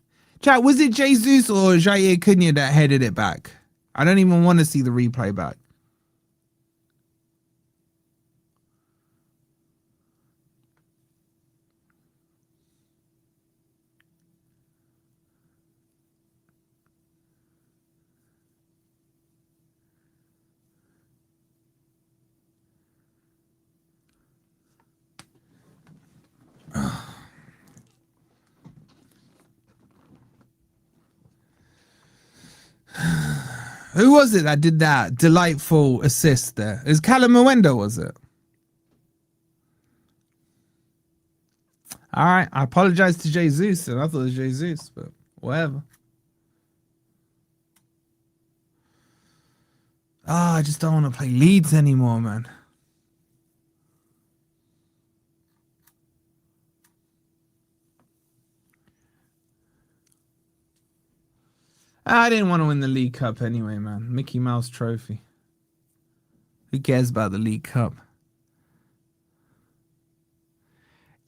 [SPEAKER 1] Chat, was it Jesus or Jair Cunha that headed it back? I don't even want to see the replay back. Who was it that did that delightful assist there? Is Callum Mwenda, was it? All right, I apologize to Jesus, and I thought it was Jesus, but whatever. Ah, I just don't want to play Leeds anymore, man. I didn't want to win the League Cup anyway, man. Mickey Mouse Trophy. Who cares about the League Cup?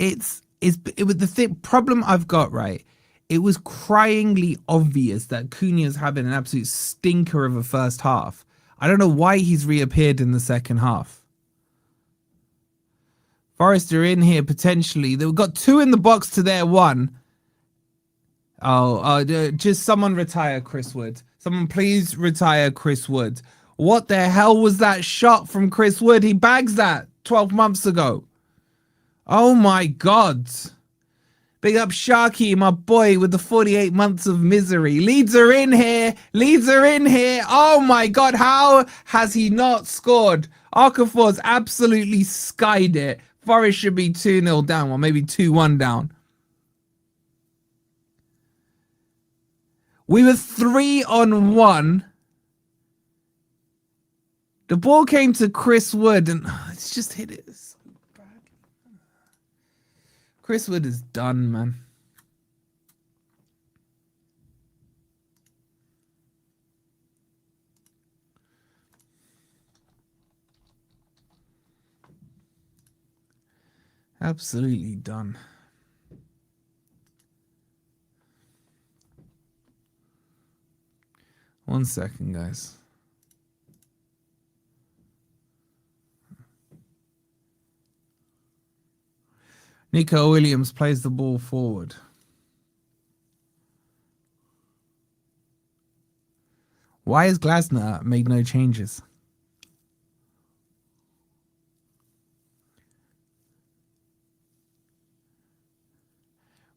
[SPEAKER 1] It was the problem I've got, right? It was cryingly obvious that Cunha's having an absolute stinker of a first half. I don't know why he's reappeared in the second half. Forest are in here potentially. They've got two in the box to their one. Just someone retire Chris Wood. Someone please retire Chris Wood. What the hell was that shot from Chris Wood? He bags that 12 months ago. Oh my God. Big up Sharky, my boy, with the 48 months of misery. Leeds are in here. Leeds are in here. Oh my God. How has he not scored? Okafor's absolutely skied it. Forest should be 2-0 down, or maybe 2-1 down. We were 3-on-1. The ball came to Chris Wood, and it's just hit it so bad. Chris Wood is done, man. Absolutely done. One second, guys. Nico Williams plays the ball forward. Why has Glasner made no changes?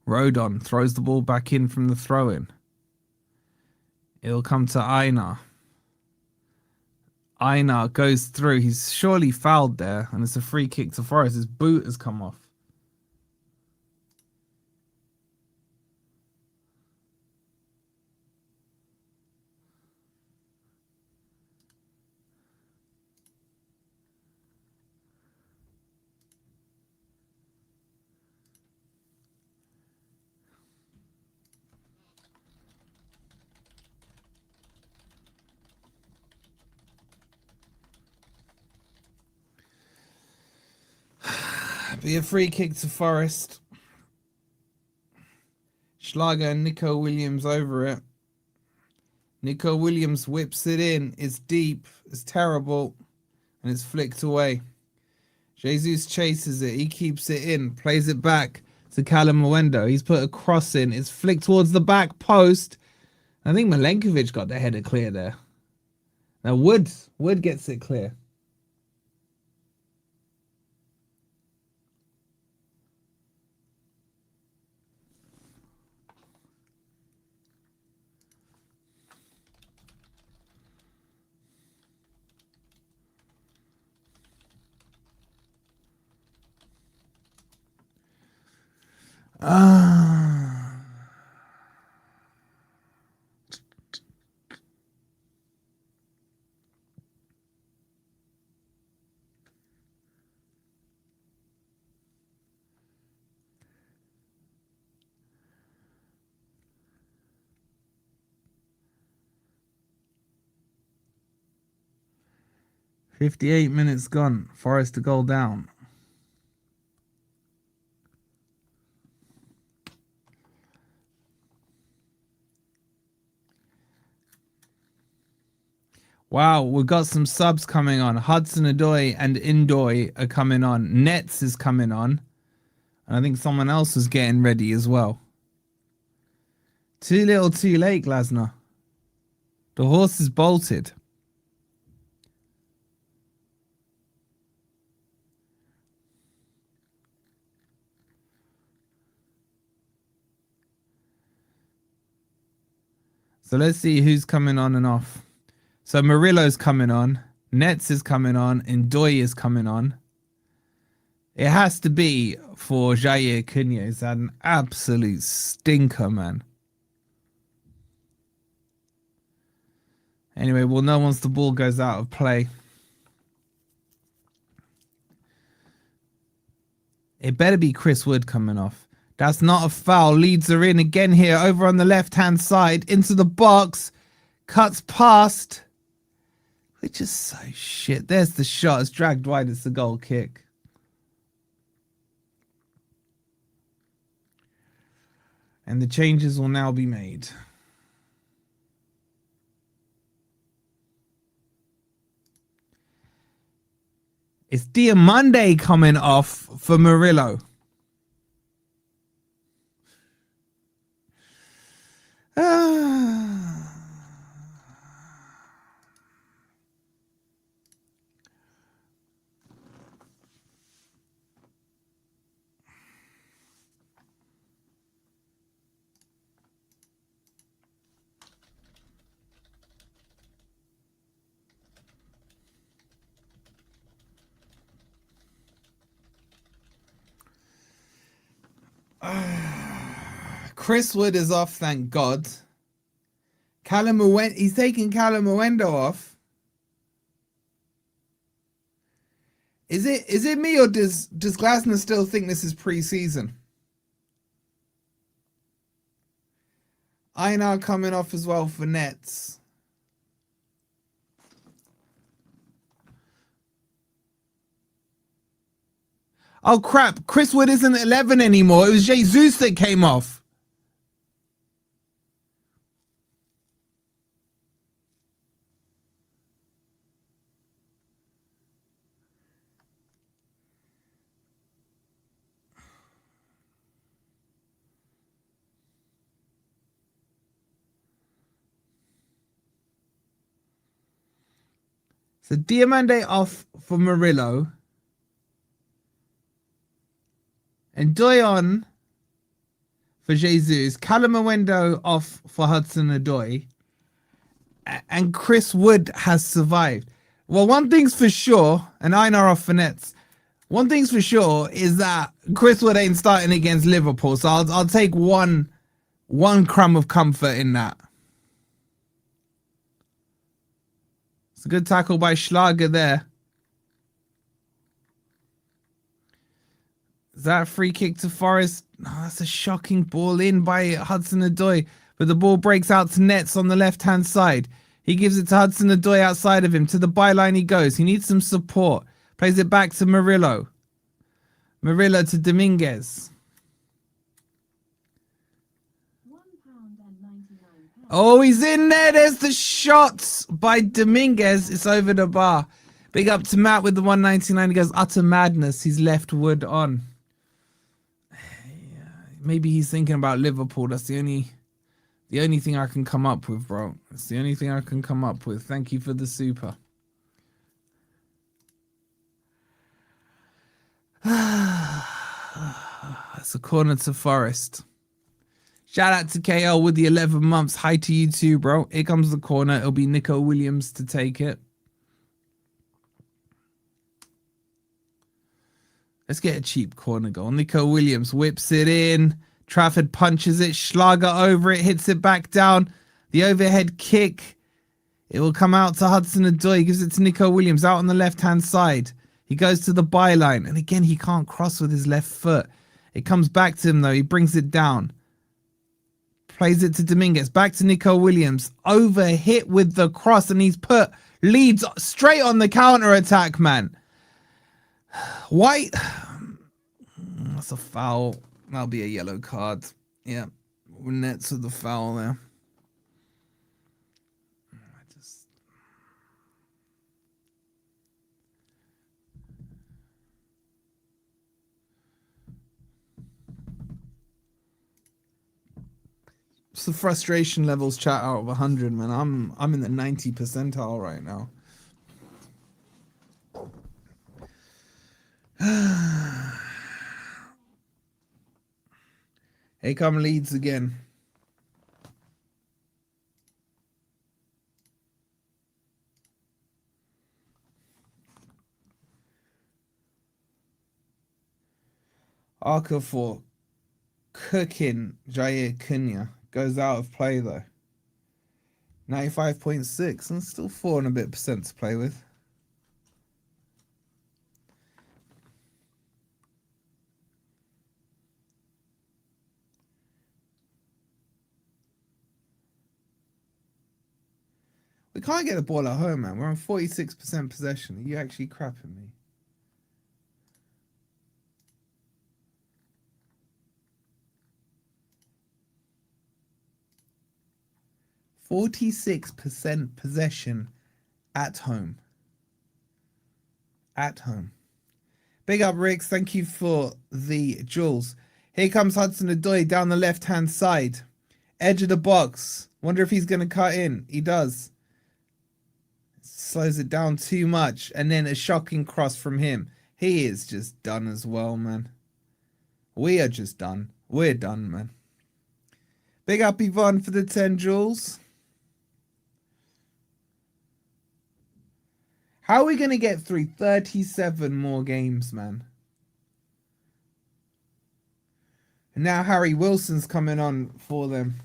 [SPEAKER 1] Rodon throws the ball back in from the throw-in. It'll come to Einar. Einar goes through. He's surely fouled there, and it's a free kick to Forest. His boot has come off. Be a free kick to Forest. Schlager and Nico Williams over it. Nico Williams whips it in. It's deep. It's terrible. And it's flicked away. Jesus chases it. He keeps it in. Plays it back to Callum Mwenda. He's put a cross in. It's flicked towards the back post. I think Milenkovic got the header clear there. Now Wood gets it clear. Ah. 58 minutes gone. Forest to goal down. Wow, we've got some subs coming on. Hudson-Odoi and Indoy are coming on. Nets is coming on. And I think someone else is getting ready as well. Too little, too late, Glasner. The horse is bolted. So let's see who's coming on and off. So Murillo's coming on. Nets is coming on. Indoy is coming on. It has to be for Jair Cunha. It's an absolute stinker, man. Anyway, we'll know once the ball goes out of play. It better be Chris Wood coming off. That's not a foul. Leeds are in again here. Over on the left-hand side. Into the box. Cuts past. Which is so shit. There's the shot. It's dragged wide. It's the goal kick. And the changes will now be made. It's Diamande coming off for Murillo. Chris Wood is off, thank God. He's taking Callum Owendo off. Is it me, or does Glasner still think this is pre-season? Einar coming off as well for Nets. Oh crap, Chris Wood isn't 11 anymore. It was Jesus that came off. So Diamande off for Murillo. And Doyon for Jesus. Callum Owendo off for Hudson-Odoi. And Chris Wood has survived. Well, one thing's for sure, and Einar off for Nets. One thing's for sure is that Chris Wood ain't starting against Liverpool. So I'll take one crumb of comfort in that. It's a good tackle by Schlager there. Is that a free kick to Forest? Oh, that's a shocking ball in by Hudson-Odoi. But the ball breaks out to Nets on the left-hand side. He gives it to Hudson-Odoi outside of him. To the byline he goes. He needs some support. Plays it back to Murillo. Murillo to Dominguez. Oh, he's in there. There's the shots by Dominguez. It's over the bar. Big up to Matt with the 199. He goes, utter madness. He's left Wood on. Maybe he's thinking about Liverpool. That's the only thing I can come up with, bro. That's the only thing I can come up with. Thank you for the super. That's a corner to Forest. Shout out to KL with the 11 months. Hi to you too, bro. Here comes the corner. It'll be Nico Williams to take it. Let's get a cheap corner goal. Nico Williams whips it in. Trafford punches it. Schlager over it, hits it back down. The overhead kick. It will come out to Hudson-Odoi. Gives it to Nico Williams out on the left-hand side. He goes to the byline. And again, he can't cross with his left foot. It comes back to him, though. He brings it down. Plays it to Dominguez. Back to Nico Williams. Over hit with the cross. And he's put Leeds straight on the counter-attack, man. White. That's a foul. That'll be a yellow card. Yeah. Nets with the foul there. It's the frustration levels chat out of 100, man. I'm in the 90 percentile right now. Here come Leeds again. Arca for cooking Jair Cunha. Goes out of play though. 95.6 and still 4 and a bit percent to play with. We can't get the ball at home, man. We're on 46% possession. Are you actually crapping me? %46 possession at home. At home. Big up, Ricks. Thank you for the jewels. Here comes Hudson-Odoi down the left-hand side. Edge of the box. Wonder if he's going to cut in. He does. Slows it down too much. And then a shocking cross from him. He is just done as well, man. We are just done. We're done, man. Big up, Yvonne, for the 10 jewels. How are we going to get through 37 more games, man? And now Harry Wilson's coming on for them.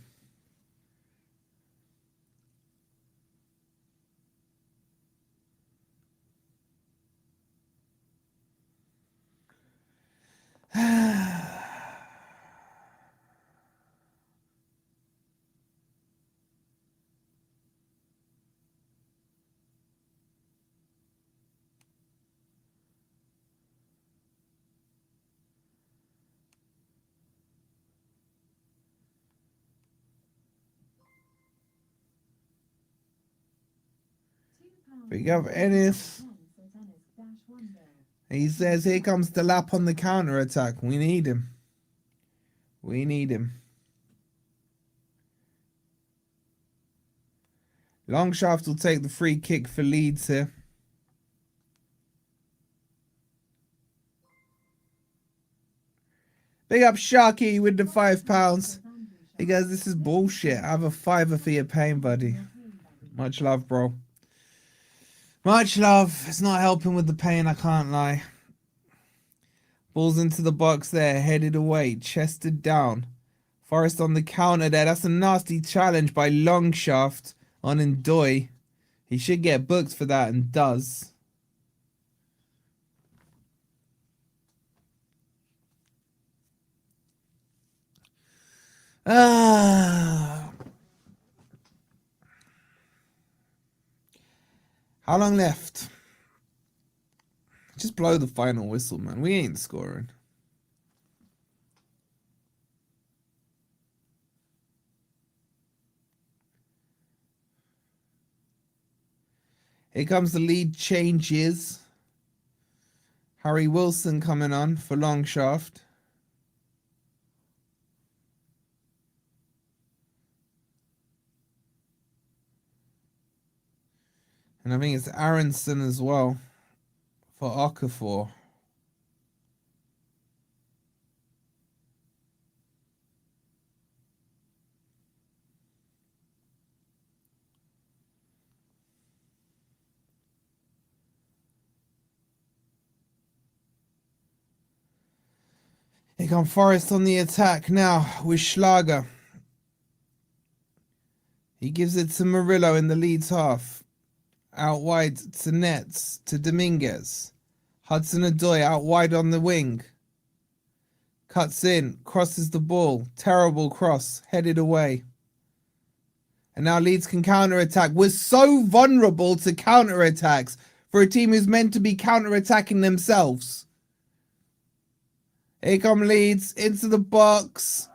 [SPEAKER 1] We got Ennis. He says, here comes the lap on the counter attack. We need him. We need him. Longshaft will take the free kick for Leeds here. Big up Sharky with the £5. He goes, this is bullshit. I have a £5 for your pain, buddy. Much love, bro. Much love. It's not helping with the pain, I can't lie. Balls into the box there, headed away, chested down. Forest on the counter there. That's a nasty challenge by Longshaft on Ndoi. He should get booked for that and does. How long left? Just blow the final whistle, man. We ain't scoring. Here comes the lead changes. Harry Wilson coming on for Longshaft. And I think it's Aronson as well for Okafor. Here come Forest on the attack now with Schlager. He gives it to Murillo in the Leeds half. Out wide to Nets, to Dominguez. Hudson-Odoi out wide on the wing. Cuts in, crosses the ball. Terrible cross, headed away. And now Leeds can counter-attack. We're so vulnerable to counter-attacks for a team who's meant to be counter-attacking themselves. Here come Leeds into the box.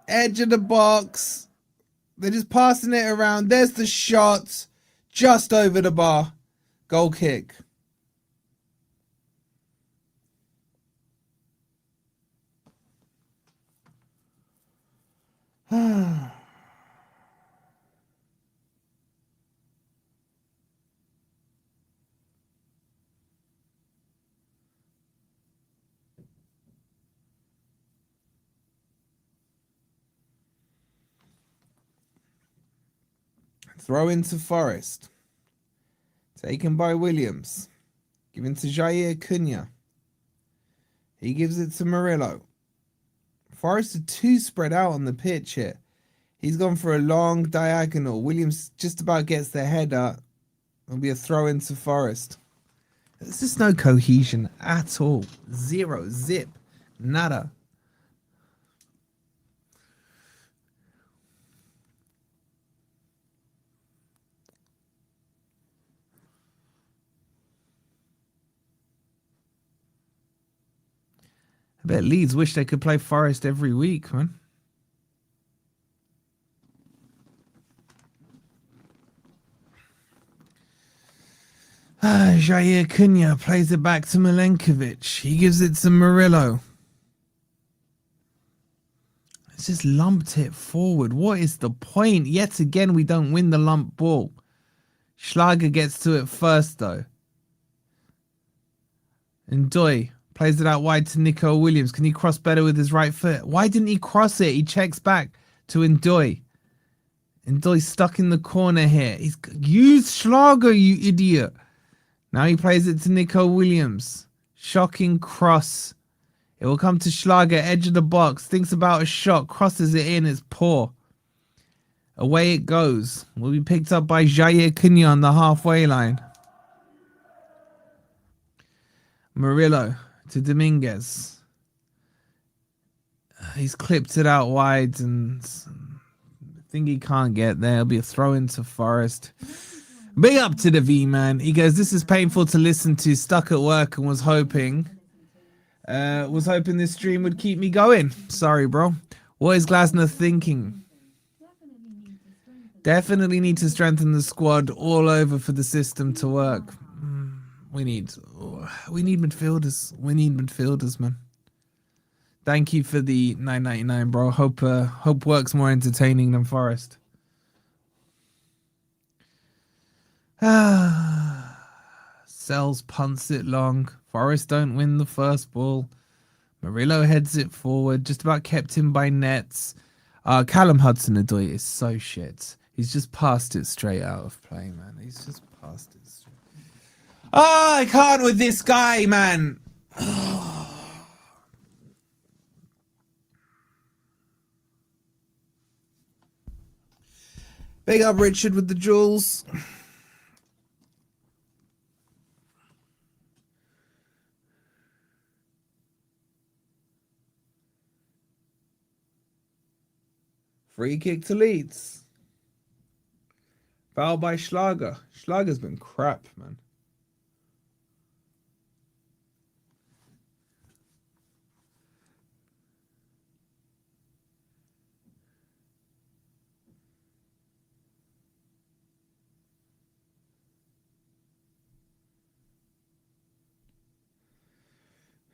[SPEAKER 1] Edge of the box. They're just passing it around. There's the shot. Just over the bar. Goal kick. Throw into Forest. Taken by Williams. Given to Jair Cunha. He gives it to Murillo. Forest are too spread out on the pitch here. He's gone for a long diagonal. Williams just about gets their head up. It'll be a throw into Forest. There's just no cohesion at all. Zero. Zip. Nada. I bet Leeds wish they could play Forest every week, man. Jair Cunha plays it back to Milenkovic. He gives it to Murillo. It's just lumped it forward. What is the point? Yet again, we don't win the lump ball. Schlager gets to it first, though. And Doy plays it out wide to Nico Williams. Can he cross better with his right foot? Why didn't he cross it? He checks back to Ndoye. Ndoye's stuck in the corner here. He's used Schlager, you idiot. Now he plays it to Nico Williams. Shocking cross. It will come to Schlager, edge of the box. Thinks about a shot, crosses it in. It's poor. Away it goes. Will be picked up by Jair Cunha on the halfway line. Murillo to Dominguez. He's clipped it out wide and I think he can't get there. It'll be a throw into Forest. Big up to the V-man. He goes, this is painful to listen to. Stuck at work and was hoping this stream would keep me going. Sorry, bro. What is Glasner thinking? Definitely need to strengthen the squad all over for the system to work. We need midfielders. We need midfielders, man. Thank you for the $9.99, bro. Hope work's more entertaining than Forest. Sells punts it long. Forest don't win the first ball. Murillo heads it forward. Just about kept him by nets. Callum Hudson-Odoi is so shit. He's just passed it straight out of play, man. He's just passed it straight. I can't with this guy, man. Big up Richard with the jewels. Free kick to Leeds. Foul by Schlager. Schlager's been crap, man.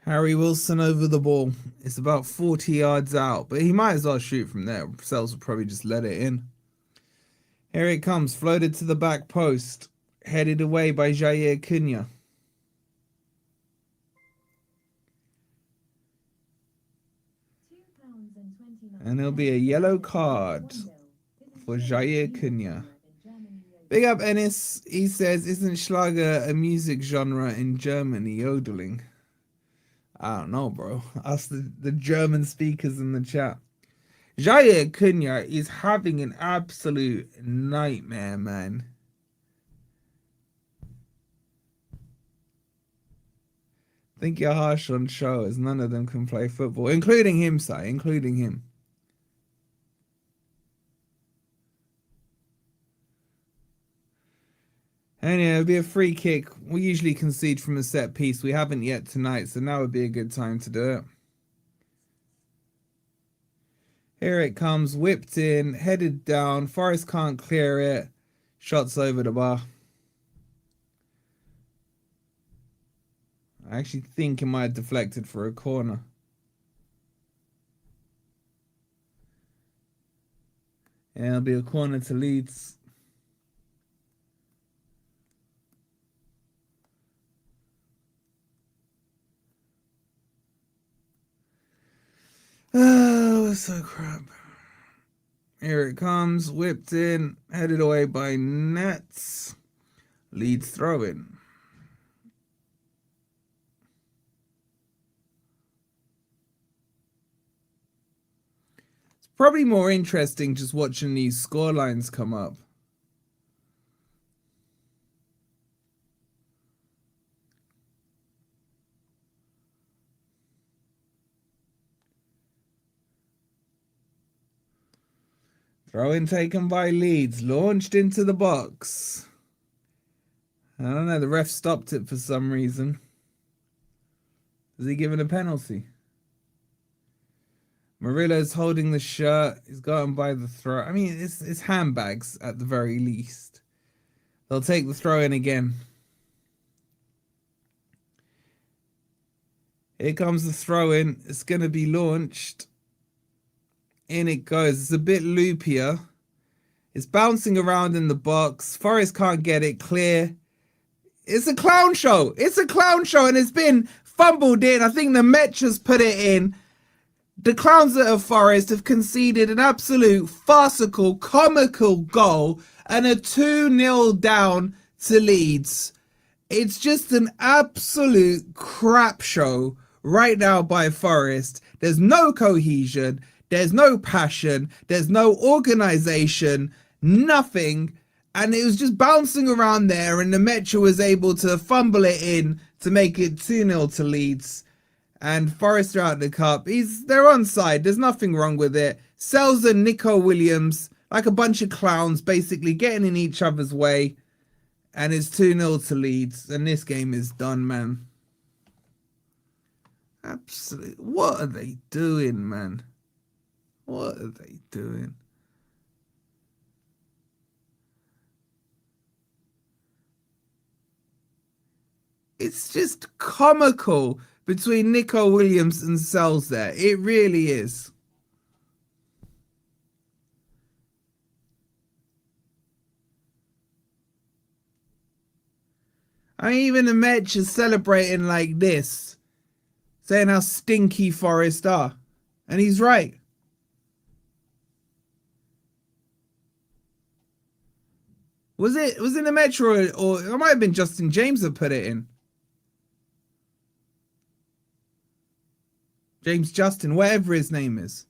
[SPEAKER 1] Harry Wilson over the ball. It's about 40 yards out, but he might as well shoot from there. Sells will probably just let it in. Here it comes, floated to the back post. Headed away by Jair Cunha. And it'll be a yellow card for Jair Cunha. Big up Ennis. He says, isn't Schlager a music genre in Germany, yodeling? I don't know, bro. Ask the German speakers in the chat. Jair Cunha is having an absolute nightmare, man. Think you're harsh on show as none of them can play football, including him, Si, including him. Anyway, it'll be a free kick. We usually concede from a set piece. We haven't yet tonight, so now would be a good time to do it. Here it comes, whipped in, headed down. Forest can't clear it. Shots over the bar. I actually think it might have deflected for a corner. Yeah, it'll be a corner to Leeds. Oh, it's so crap. Here it comes, whipped in, headed away by Nets. Leeds throw in. It's probably more interesting just watching these score lines come up. Throw in taken by Leeds, launched into the box. I don't know, the ref stopped it for some reason. Is he given a penalty? Murillo's holding the shirt. He's got him by the throat. I mean, it's handbags at the very least. They'll take the throw in again. Here comes the throw in. It's going to be launched. In it goes. It's a bit loopier. It's bouncing around in the box. Forest can't get it clear. It's a clown show. It's a clown show, and it's been fumbled in. I think the Metch has put it in. The clowns at Forest have conceded an absolute farcical, comical goal and a 2-0 down to Leeds. It's just an absolute crap show right now by Forest. There's no cohesion. There's no passion. There's no organisation. Nothing. And it was just bouncing around there, and the Metro was able to fumble it in to make it 2-0 to Leeds. And Forest are out of the cup. They're onside. There's nothing wrong with it. Sells and Nico Williams, like a bunch of clowns, basically getting in each other's way. And it's 2-0 to Leeds. And this game is done, man. Absolutely. What are they doing, man? What are they doing? It's just comical between Nico Williams and Sells there. It really is. I mean, even the Metch is celebrating like this, saying how stinky Forest are. And he's right. Was it the Metro, or it might have been Justin James that put it in? James Justin, whatever his name is.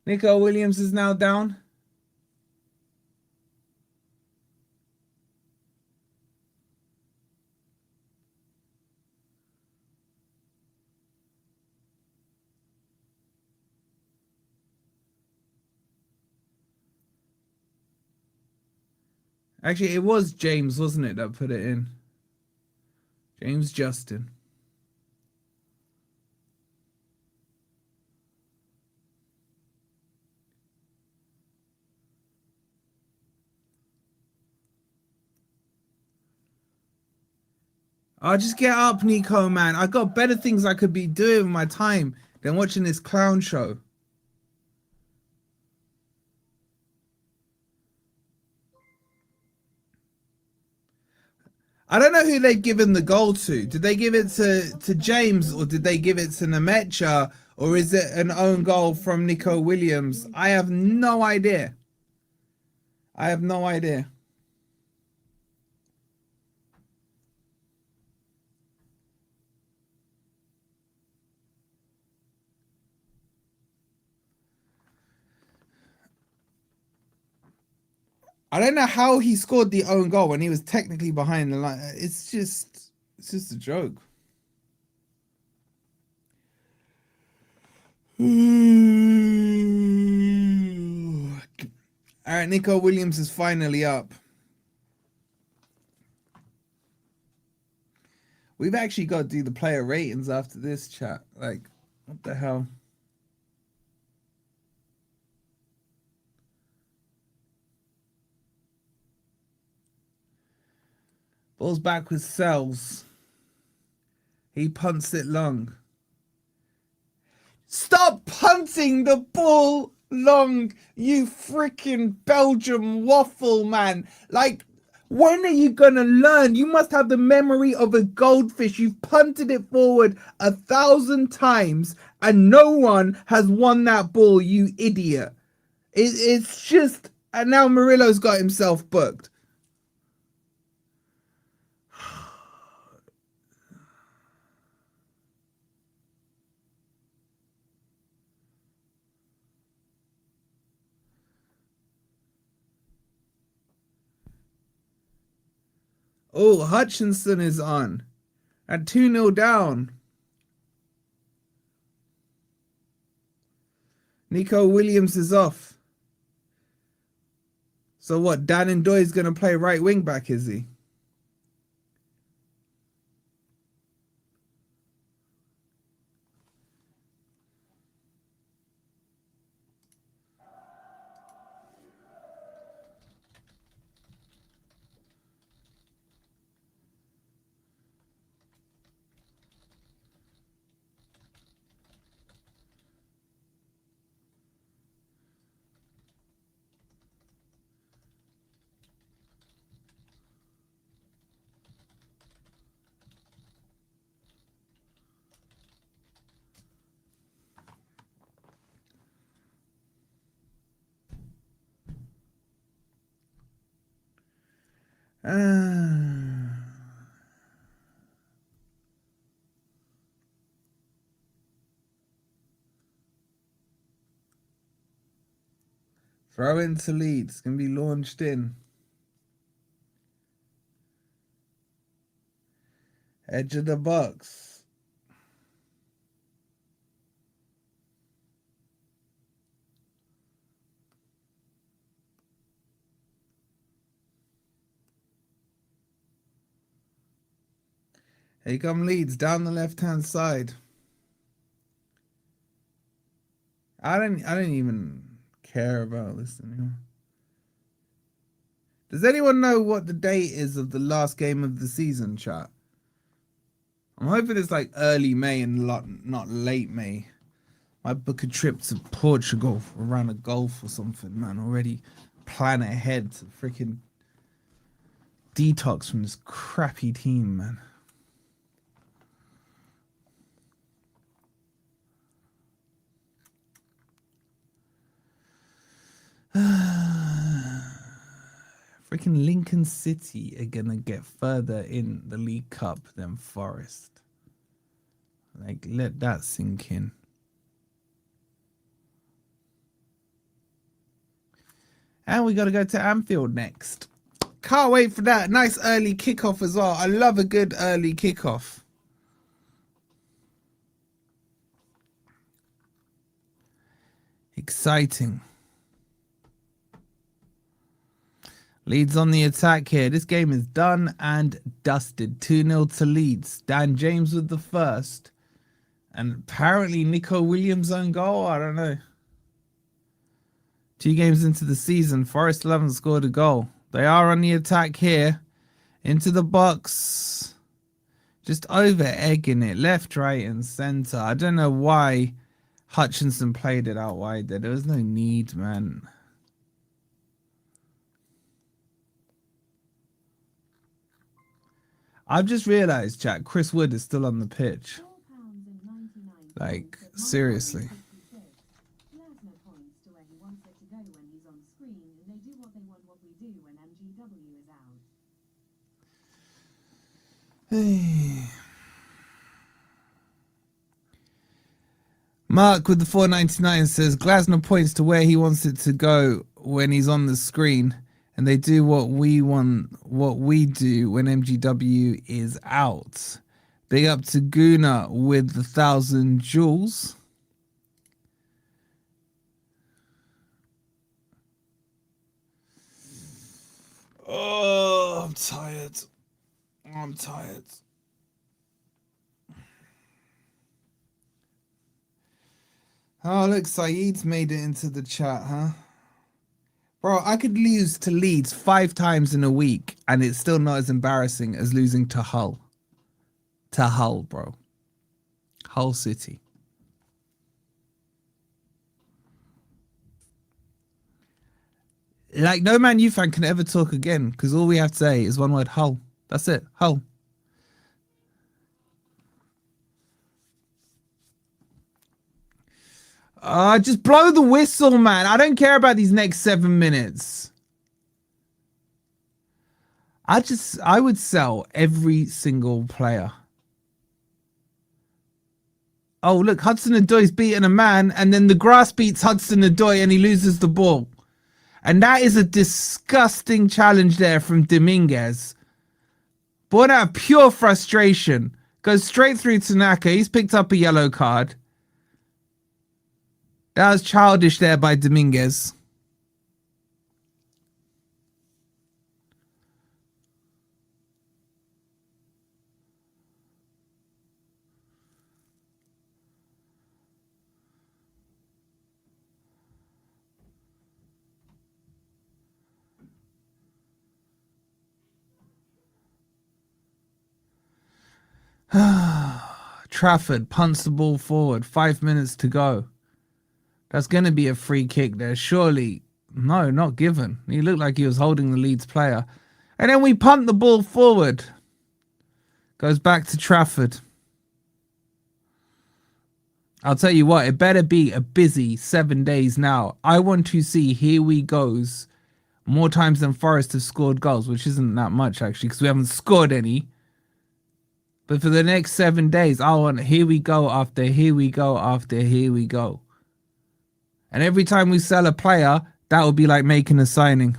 [SPEAKER 1] Nico Williams is now down. Actually, it was James, wasn't it, that put it in? James Justin. Oh, just get up, Nico, man. I got better things I could be doing with my time than watching this clown show. I don't know who they've given the goal to. Did they give it to James, or did they give it to Nemecha, or is it an own goal from Nico Williams? I have no idea. I have no idea. I don't know how he scored the own goal when he was technically behind the line. It's just a joke. All right, Nico Williams is finally up. We've actually got to do the player ratings after this chat. Like, what the hell? Ball's back with Sells. He punts it long. Stop punting the ball long, you freaking Belgium waffle, man. Like, when are you going to learn? You must have the memory of a goldfish. You've punted it forward 1,000 times and no one has won that ball, you idiot. It's just... And now Murillo's got himself booked. Oh, Hutchinson is on. At 2-0 down. Nico Williams is off. So what? Dan Ndoye's going to play right wing back, is he? Throw into Leeds. Can be launched in. Edge of the box. Here come Leeds down the left-hand side. I don't even care about this anymore. Does anyone know what the date is of the last game of the season, chat? I'm hoping it's like early May and not late May. I book a trip to Portugal for a round of golf or something, man. Already plan ahead to freaking detox from this crappy team, man. Freaking Lincoln City are gonna get further in the League Cup than Forest. Like, let that sink in. And we gotta go to Anfield next. Can't wait for that. Nice early kickoff as well. I love a good early kickoff. Exciting. Leeds on the attack here. This game is done and dusted. 2-0 to Leeds. Dan James with the first. And apparently Nico Williams' own goal. I don't know. 2 games into the season, Forest still haven't scored a goal. They are on the attack here. Into the box. Just over egging it. Left, right and centre. I don't know why Hutchinson played it out wide there. There was no need, man. I've just realised, Jack, Chris Wood is still on the pitch. Like, seriously.
[SPEAKER 2] Glasner points to where he wants it to go when he's on screen, and they do what they want what we do when MGW is out.
[SPEAKER 1] Mark with the 4.99 says Glasner points to where he wants it to go when he's on the screen, and they do what we want, what we do when MGW is out. Big up to Guna with the 1,000 jewels. Oh, I'm tired. I'm tired. Oh, look, Saeed's made it into the chat, huh? Bro, I could lose to Leeds 5 times in a week, and it's still not as embarrassing as losing to Hull. To Hull, bro. Hull City. Like, no Man U fan can ever talk again, because all we have to say is one word, Hull. That's it, Hull. Just blow the whistle, man. I don't care about these next 7 minutes. I would sell every single player. Oh, look, Hudson-Odoi's beating a man, and then the grass beats Hudson-Odoi and he loses the ball. And that is a disgusting challenge there from Dominguez. Born out of pure frustration. Goes straight through to Naka. He's picked up a yellow card. That was childish there by Dominguez. Trafford punts the ball forward. 5 minutes to go. That's going to be a free kick there. Surely. No, not given. He looked like he was holding the Leeds player. And then we punt the ball forward. Goes back to Trafford. I'll tell you what, it better be a busy 7 days now. I want to see here we goes more times than Forest have scored goals, which isn't that much actually, because we haven't scored any. But for the next 7 days, I want here we go after here we go after here we go. And every time we sell a player, that would be like making a signing.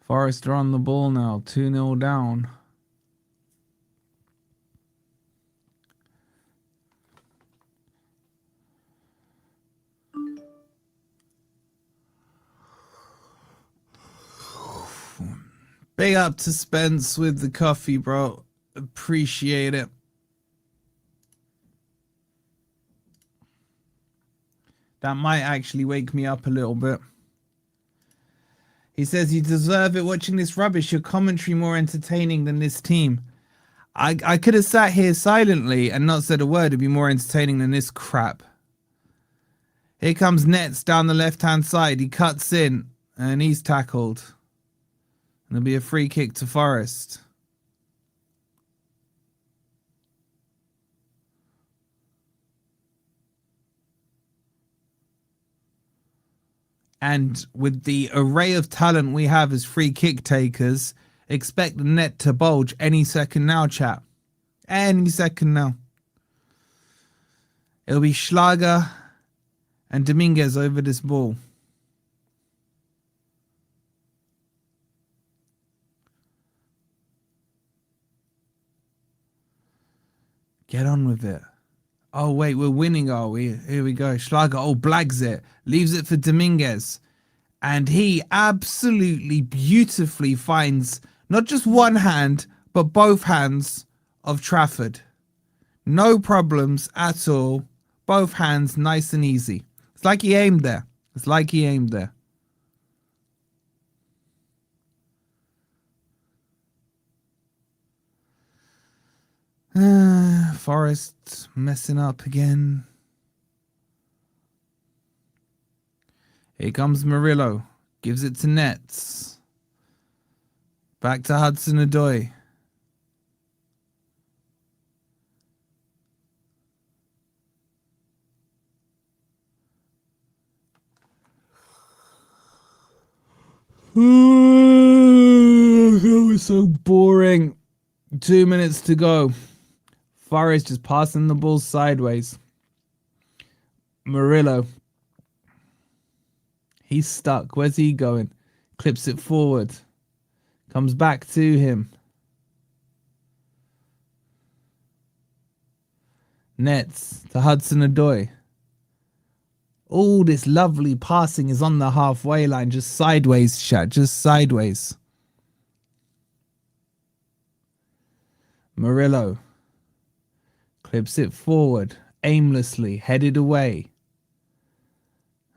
[SPEAKER 1] Forest are on the ball now, 2-0 down. Big up to Spence with the coffee, bro. Appreciate it. That might actually wake me up a little bit. He says, you deserve it watching this rubbish. Your commentary more entertaining than this team. I could have sat here silently and not said a word. It'd be more entertaining than this crap. Here comes Nets down the left-hand side. He cuts in and he's tackled. And there'll be a free kick to Forest. And with the array of talent we have as free kick takers, expect the net to bulge any second now, chap. Any second now. It'll be Schlager and Dominguez over this ball. Get on with it. Oh, wait, we're winning, are we? Here we go. Schlager, blags it. Leaves it for Dominguez. And he absolutely beautifully finds not just one hand, but both hands of Trafford. No problems at all. Both hands nice and easy. It's like he aimed there. It's like he aimed there. Forest messing up again. Here comes Murillo. Gives it to Nets. Back to Hudson-Odoi. That was so boring. 2 minutes to go. Forest just passing the ball sideways. Murillo. He's stuck. Where's he going? Clips it forward. Comes back to him. Nets to Hudson-Odoi. All this lovely passing is on the halfway line. Just sideways, chat. Just sideways. Murillo. Clips it forward. Aimlessly. Headed away.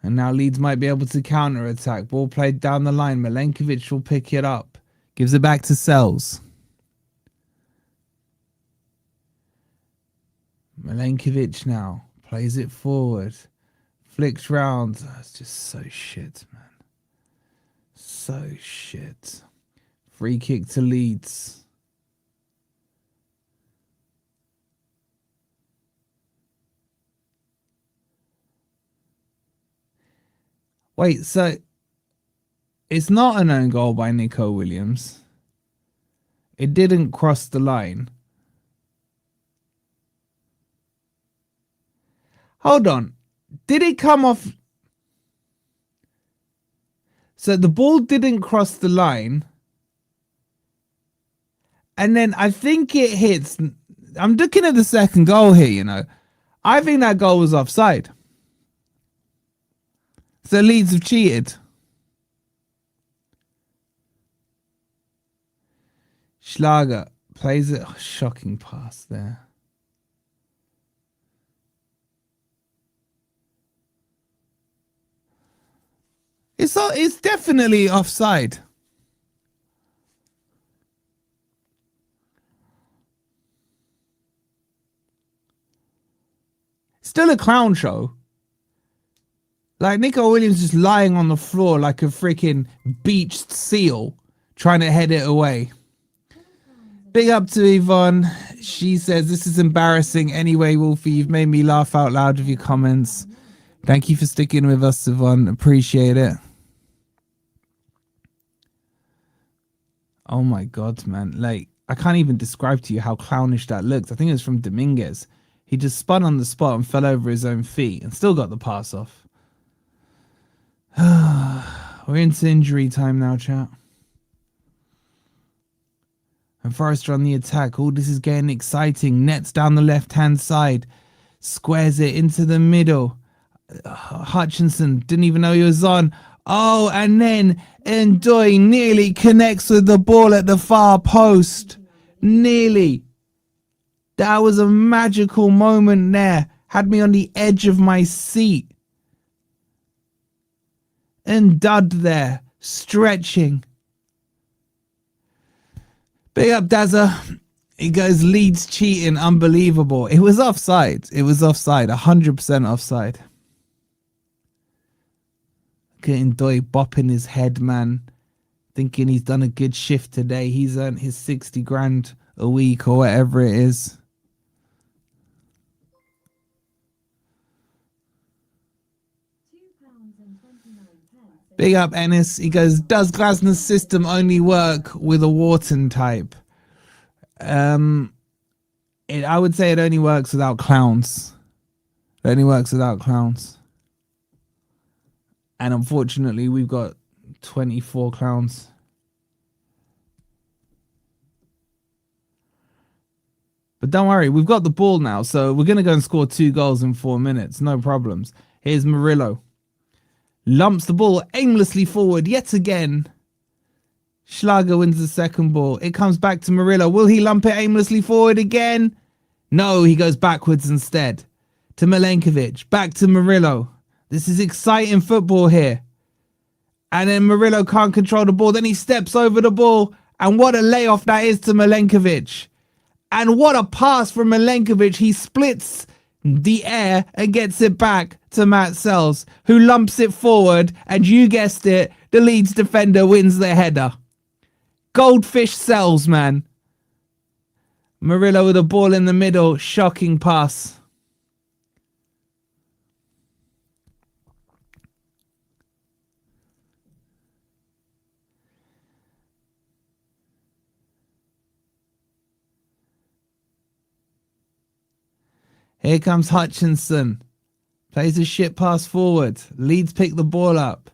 [SPEAKER 1] And now Leeds might be able to counter-attack. Ball played down the line. Milenkovic will pick it up. Gives it back to Sells. Milenkovic now. Plays it forward. Flicks round. Oh, it's just so shit, man. So shit. Free kick to Leeds. Wait, so it's not an own goal by Nico Williams. It didn't cross the line. Hold on. Did it come off? So the ball didn't cross the line. And then I think it hits. I'm looking at the second goal here, you know. I think that goal was offside. So Leeds have cheated. Schlager plays it. Oh, shocking pass there. It's definitely offside. Still a clown show. Like Nico Williams just lying on the floor like a freaking beached seal trying to head it away. Big up to Yvonne. She says, this is embarrassing. Anyway, Wolfie, you've made me laugh out loud with your comments. Thank you for sticking with us, Yvonne. Appreciate it. Oh my God, man. Like, I can't even describe to you how clownish that looks. I think it was from Dominguez. He just spun on the spot and fell over his own feet and still got the pass off. We're into injury time now, chat. And Forrester on the attack. Oh, this is getting exciting. Nets down the left-hand side. Squares it into the middle. Hutchinson didn't even know he was on. Oh, and then Ndoye nearly connects with the ball at the far post. Nearly. That was a magical moment there. Had me on the edge of my seat. And Dud there, stretching. Big up Dazza. He goes, Leeds cheating, unbelievable. It was offside. It was offside, 100% offside. Getting Ndoye bopping his head, man. Thinking he's done a good shift today. He's earned his 60 grand a week or whatever it is. Big up Ennis. He goes, does Glasner's system only work with a Wharton type? I would say it only works without clowns. It only works without clowns. And unfortunately, we've got 24 clowns. But don't worry, we've got the ball now. So we're going to go and score 2 goals in 4 minutes. No problems. Here's Murillo. Lumps the ball aimlessly forward yet again. Schlager wins the second ball. It comes back to Murillo. Will he lump it aimlessly forward again? No, he goes backwards instead. To Milenkovic. Back to Murillo. This is exciting football here. And then Murillo can't control the ball. Then he steps over the ball. And what a layoff that is to Milenkovic. And what a pass from Milenkovic. He splits the air and gets it back to Matt Sells, who lumps it forward. And you guessed it, the Leeds defender wins the header. Goldfish Sells, man. Murillo with a ball in the middle. Shocking pass. Here comes Hutchinson. Plays a shit pass forward. Leeds pick the ball up.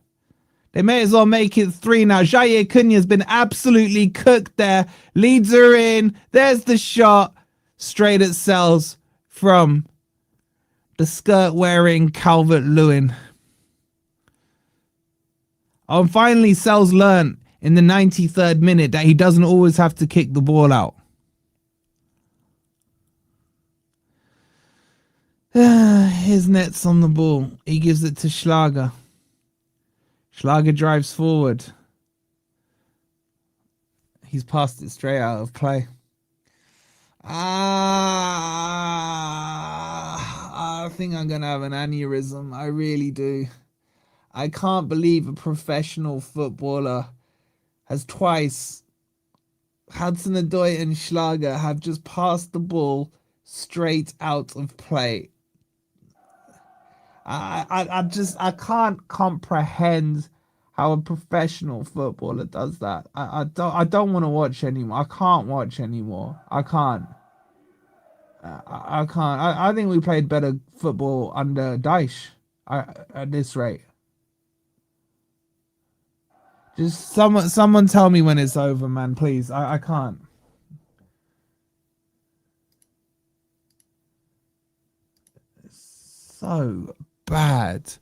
[SPEAKER 1] They may as well make it 3 now. Jair Cunha's been absolutely cooked there. Leeds are in. There's the shot. Straight at Sells from the skirt-wearing Calvert-Lewin. Oh, and finally, Sells learnt in the 93rd minute that he doesn't always have to kick the ball out. His net's on the ball. He gives it to Schlager. Schlager drives forward. He's passed it straight out of play. I think I'm going to have an aneurysm. I really do. I can't believe a professional footballer has twice, Hudson-Odoi and Schlager, have just passed the ball straight out of play. I can't comprehend how a professional footballer does that. I don't want to watch anymore. I can't watch anymore. I can't. I can't. I think we played better football under Dyche at this rate. Just someone tell me when it's over, man, please. I can't. It's so bad.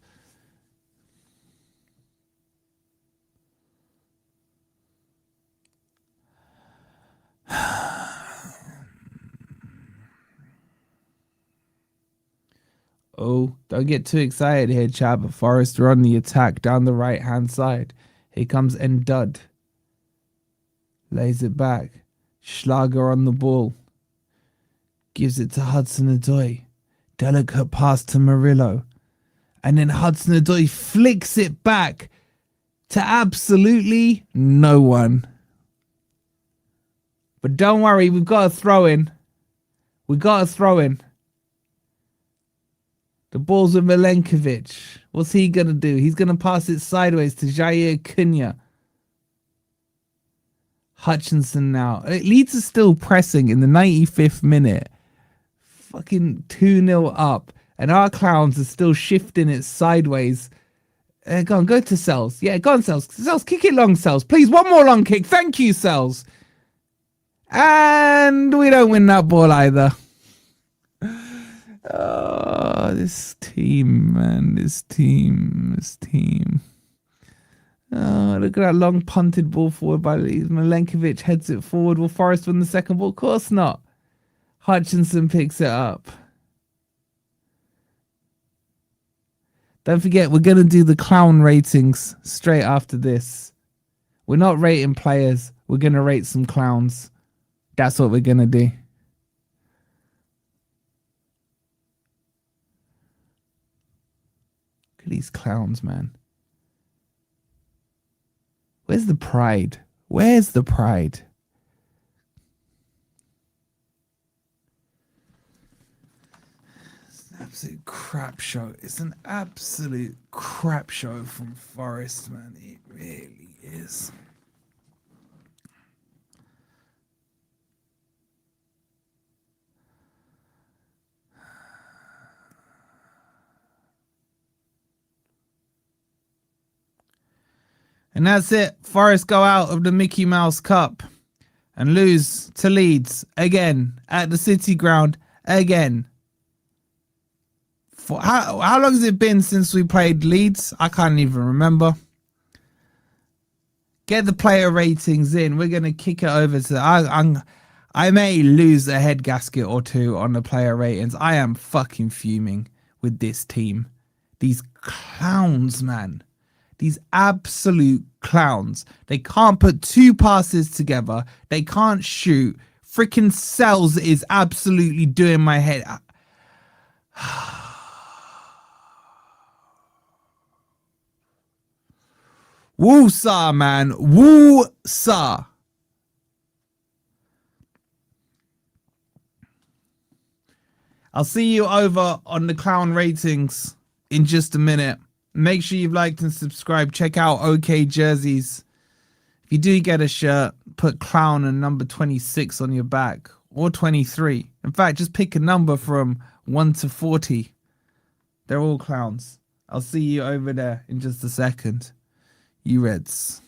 [SPEAKER 1] Oh, don't get too excited here, chap. But Forest are on the attack down the right-hand side. Here comes Ndud. Lays it back. Schlager on the ball. Gives it to Hudson-Odoi. Delicate pass to Murillo. And then Hudson-Odoi flicks it back to absolutely no one. But don't worry, we've got a throw in. We got a throw in. The ball's with Milenkovic. What's he going to do? He's going to pass it sideways to Jair Cunha. Hutchinson now. Leeds are still pressing in the 95th minute. Fucking 2-0 up. And our clowns are still shifting it sideways. Go to Sells. Yeah, go on, Sells. Sells, kick it long, Sells. Please, one more long kick. Thank you, Sells. And we don't win that ball either. Oh, this team, man. This team. Oh, look at that long punted ball forward by Leeds. Milenkovic heads it forward. Will Forest win the second ball? Of course not. Hutchinson picks it up. Don't forget, we're going to do the clown ratings straight after this. We're not rating players. We're going to rate some clowns. That's what we're going to do. Look at these clowns, man. Where's the pride? Where's the pride? It's an absolute crap show. It's an absolute crap show from Forest, man. It really is. And that's it. Forest go out of the Mickey Mouse Cup and lose to Leeds again at the City Ground again. For how long has it been since we played Leeds? I can't even remember. Get the player ratings in. We're going to kick it over to... I may lose a head gasket or two on the player ratings. I am fucking fuming with this team. These clowns, man. These absolute clowns. They can't put two passes together. They can't shoot. Freaking Sells is absolutely doing my head. Woo-sa, man. Woo-sa. I'll see you over on the clown ratings in just a minute. Make sure you've liked and subscribed. Check out OK Jerseys. If you do get a shirt, put clown and number 26 on your back, or 23. In fact, just pick a number from 1 to 40. They're all clowns. I'll see you over there in just a second. You Reds.